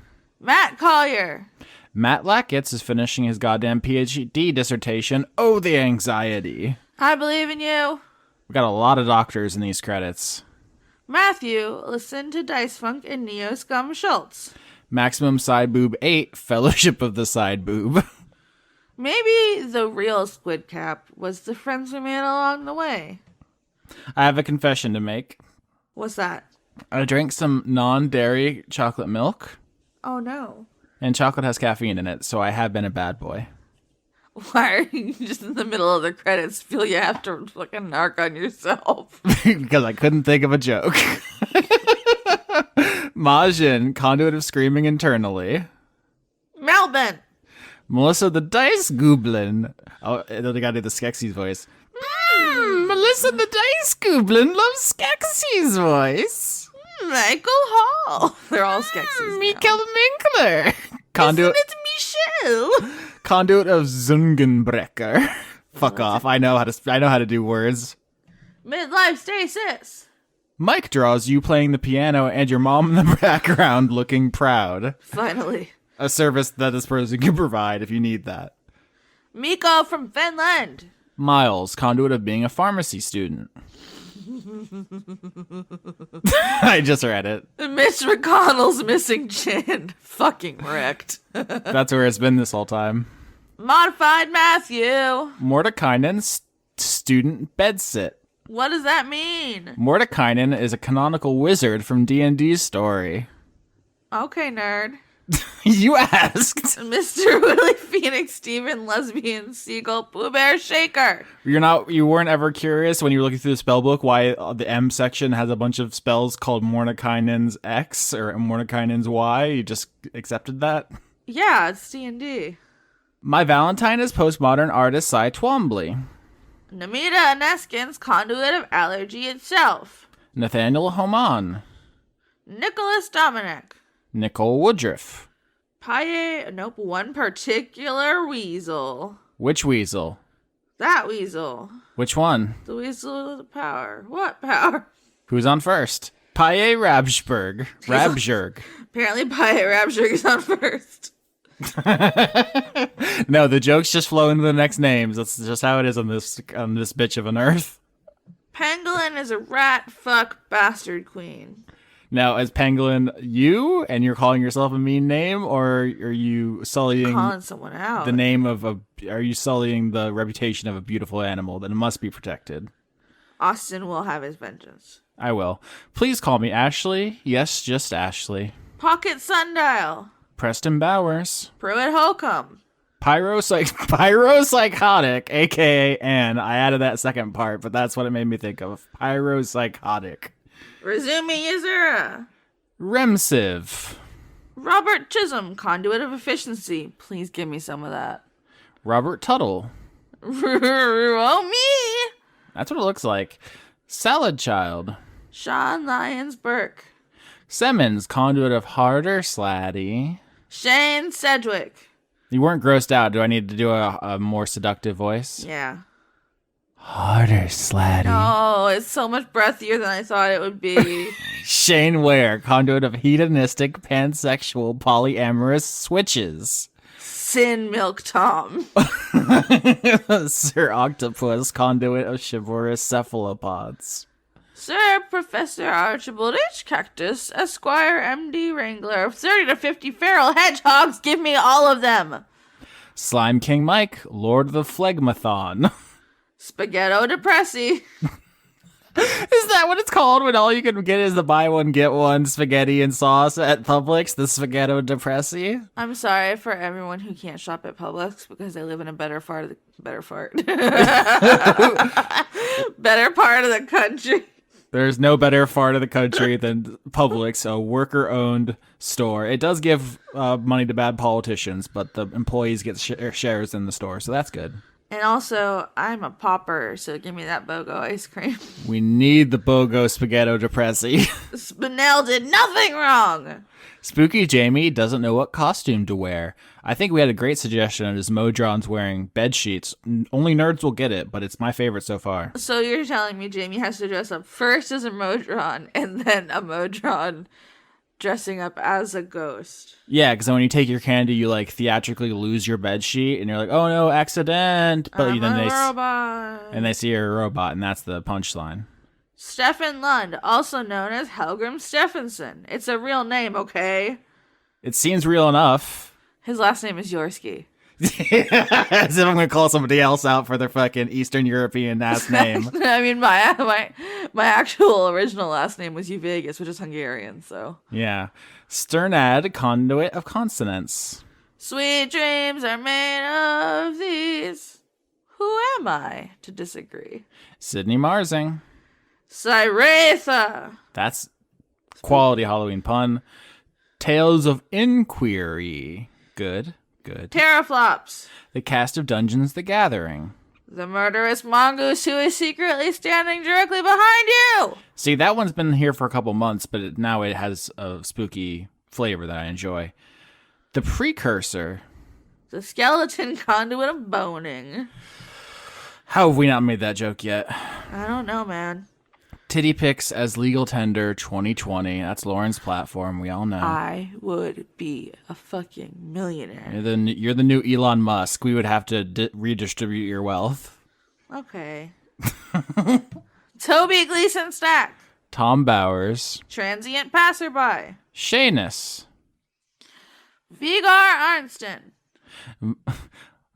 Matt Collier. Matt Lackitz is finishing his goddamn PhD dissertation. Oh, the anxiety. I believe in you. We got a lot of doctors in these credits. Matthew, listen to Dice Funk and Neo Scum Schultz. Maximum Side Boob 8, Fellowship of the Side Boob. Maybe the real Squid Cap was the friends we made along the way. I have a confession to make. What's that? I drank some non-dairy chocolate milk, Oh no. and chocolate has caffeine in it, so I have been a bad boy. Why are you just in the middle of the credits feel you have to fucking narc on yourself? Because I couldn't think of a joke. Majin, conduit of screaming internally. Melbourne. Melissa the Dice Goblin. Oh, they gotta do the Skeksis voice. Melissa the Dice Goblin loves Skeksis voice. Michael Hall. They're all Skeksis. Mikkel Minkler. Conduit, Isn't it Michelle? conduit of Zungenbrecher. Fuck off. I know how to do words. Midlife stasis. Mike draws you playing the piano and your mom in the background looking proud. Finally. A service that this person can provide if you need that. Miko from Finland. Miles, conduit of being a pharmacy student. I just read it. Mitch McConnell's missing chin. Fucking wrecked. That's where it's been this whole time. Modified Matthew. Mordekainen's student bedsit. What does that mean? Mordekainen is a canonical wizard from D&D's story. Okay, nerd. You asked. Mr. Willie Phoenix, Steven, Lesbian, Seagull, Pooh Bear, Shaker. You weren't ever curious when you were looking through the spell book why the M section has a bunch of spells called Mordekainen's X or Mordekainen's Y? You just accepted that? Yeah, it's D&D. My Valentine is postmodern artist Cy Twombly. Namita Neskin's conduit of allergy itself. Nathaniel Homan. Nicholas Dominic. Nicole Woodruff. One particular weasel. Which weasel? That weasel. Which one? The weasel of the power. What power? Who's on first? Paye Rabsberg. Apparently Paye Rabsberg is on first. No, the jokes just flow into the next names. That's just how it is on this bitch of an earth. Pangolin is a rat fuck bastard queen. Now, is Pangolin you, and you're calling yourself a mean name, or are you sullying Calling someone out. the name of are you sullying the reputation of a beautiful animal that must be protected? Austin will have his vengeance. I will. Please call me Ashley. Yes, just Ashley. Pocket Sundial. Preston Bowers. Pruitt Holcomb. Pyropsychotic, aka N. I added that second part, but that's what it made me think of. Pyropsychotic. Resume Yuzura. Remsiv. Robert Chisholm, conduit of efficiency. Please give me some of that. Robert Tuttle. Oh, me. That's what it looks like. Salad Child. Sean Lyons Burke. Simmons, conduit of Harder Slatty. Shane Sedgwick. You weren't grossed out. Do I need to do a more seductive voice? Yeah. Harder Slatty. Oh, it's so much breathier than I thought it would be. Shane Ware, conduit of hedonistic, pansexual, polyamorous switches. Sin Milk Tom. Sir Octopus, conduit of chivalrous cephalopods. Sir Professor Archibald H. Cactus, Esquire M.D. Wrangler of 30 to 50 feral hedgehogs. Give me all of them. Slime King Mike, Lord of the Phlegmathon. Spaghetto Depressi. Is that what it's called when all you can get is the buy one, get one spaghetti and sauce at Publix? The Spaghetto Depressi? I'm sorry for everyone who can't shop at Publix because they live in a better part of the better part of the country. There's no better part of the country than Publix, a worker-owned store. It does give money to bad politicians, but the employees get shares in the store, so that's good. And also, I'm a pauper, so give me that BOGO ice cream. We need the BOGO Spaghetto Depressi. Spinell did nothing wrong. Spooky Jamie doesn't know what costume to wear. I think we had a great suggestion as Modron's wearing bed sheets. Only nerds will get it, but it's my favorite so far. So you're telling me Jamie has to dress up first as a Modron and then a Modron dressing up as a ghost. Yeah, because when you take your candy, you like theatrically lose your bed sheet, and you're like, "Oh no, accident!" But I'm a robot. and they see you're a robot, and that's the punchline. Stefan Lund, also known as Helgrim Stephenson. It's a real name, okay? It seems real enough. His last name is Yorsky. As if I'm gonna call somebody else out for their fucking Eastern European ass name. I mean, my actual original last name was Vegas, which is Hungarian. So Yeah, Sternad, conduit of consonants. Sweet dreams are made of these. Who am I to disagree? Sydney Marsing. Cyratha. That's quality Halloween pun. Tales of Inquiry. Good. Teraflops. The cast of Dungeons the Gathering. The murderous mongoose who is secretly standing directly behind you. See, that one's been here for a couple months, but now it has a spooky flavor that I enjoy. The Precursor. The skeleton conduit of boning. How have we not made that joke yet? I don't know, man. Titty Pics as Legal Tender 2020. That's Lauren's platform. We all know. I would be a fucking millionaire. You're the new Elon Musk. We would have to redistribute your wealth. Okay. Toby Gleason Stack. Tom Bowers. Transient Passerby. Shanus. Vigar Arnston.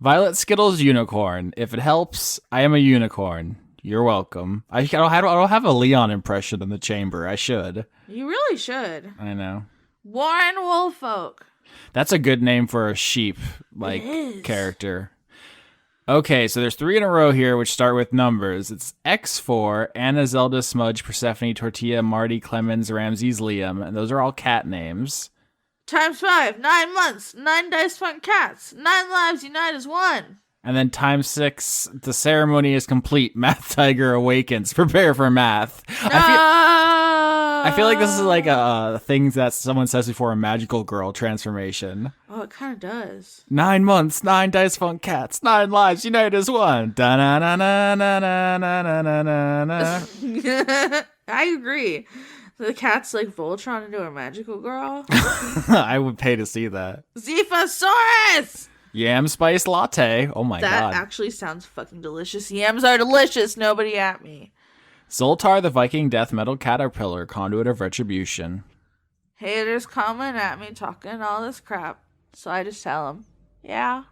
Violet Skittles Unicorn. If it helps, I am a unicorn. You're welcome. I don't have a Leon impression in the chamber. I should. You really should. I know. Warren Woolfolk. That's a good name for a sheep, character. Okay, so there's 3 in a row here, which start with numbers. It's X4, Anna, Zelda, Smudge, Persephone, Tortilla, Marty, Clemens, Ramses, Liam, and those are all cat names. Times 5, 9 months, 9 dice funk cats, 9 lives unite as one. And then times 6, the ceremony is complete. Math Tiger awakens. Prepare for math. No! I feel like this is like a thing that someone says before a magical girl transformation. Oh, it kind of does. 9 months, 9 dice funk cats, 9 lives unite as one. Da na na na na na na na na na. I agree. The cat's like Voltron into a magical girl. I would pay to see that. Zephosaurus! Yam spice latte. Oh my god. That actually sounds fucking delicious. Yams are delicious. Nobody at me. Zoltar the Viking death metal caterpillar, conduit of retribution. Haters coming at me talking all this crap. So I just tell them, yeah.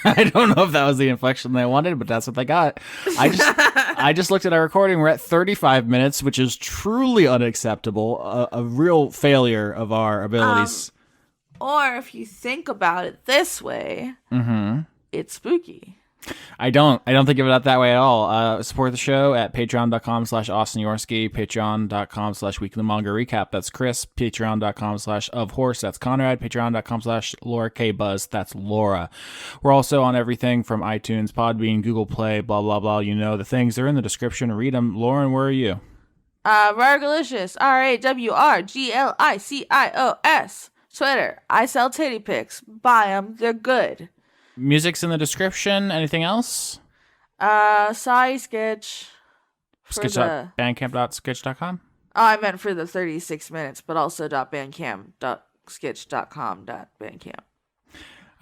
I don't know if that was the inflection they wanted, but that's what they got. I just looked at our recording. We're at 35 minutes, which is truly unacceptable. A real failure of our abilities. Or if you think about it this way, it's spooky. I don't think of it that way at all. Support the show at patreon.com/AustinYorski, patreon.com/Weekly Manga Recap. That's Chris. Patreon.com/ofhorse. That's Conrad. Patreon.com/LauraKBuzz. That's Laura. We're also on everything from iTunes, Podbean, Google Play, blah, blah, blah. You know the things. They're in the description. Read them. Lauren, where are you? Rargalicious. RAWRGLICIOS. Twitter. I sell titty pics. Buy them. They're good. Music's in the description. Anything else? Sorry, Sketch. Bandcamp.sketch.com? Oh, I meant for the 36 minutes, but also .bandcamp.sketch.com.bandcamp.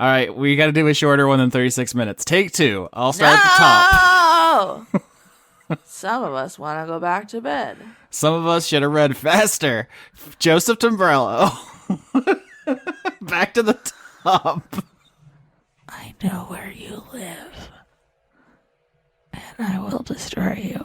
All right, we got to do a shorter one than 36 minutes. Take 2. I'll start at the top. Some of us want to go back to bed. Some of us should have read faster. Joseph Tombrello. Back to the top. I know where you live, and I will destroy you.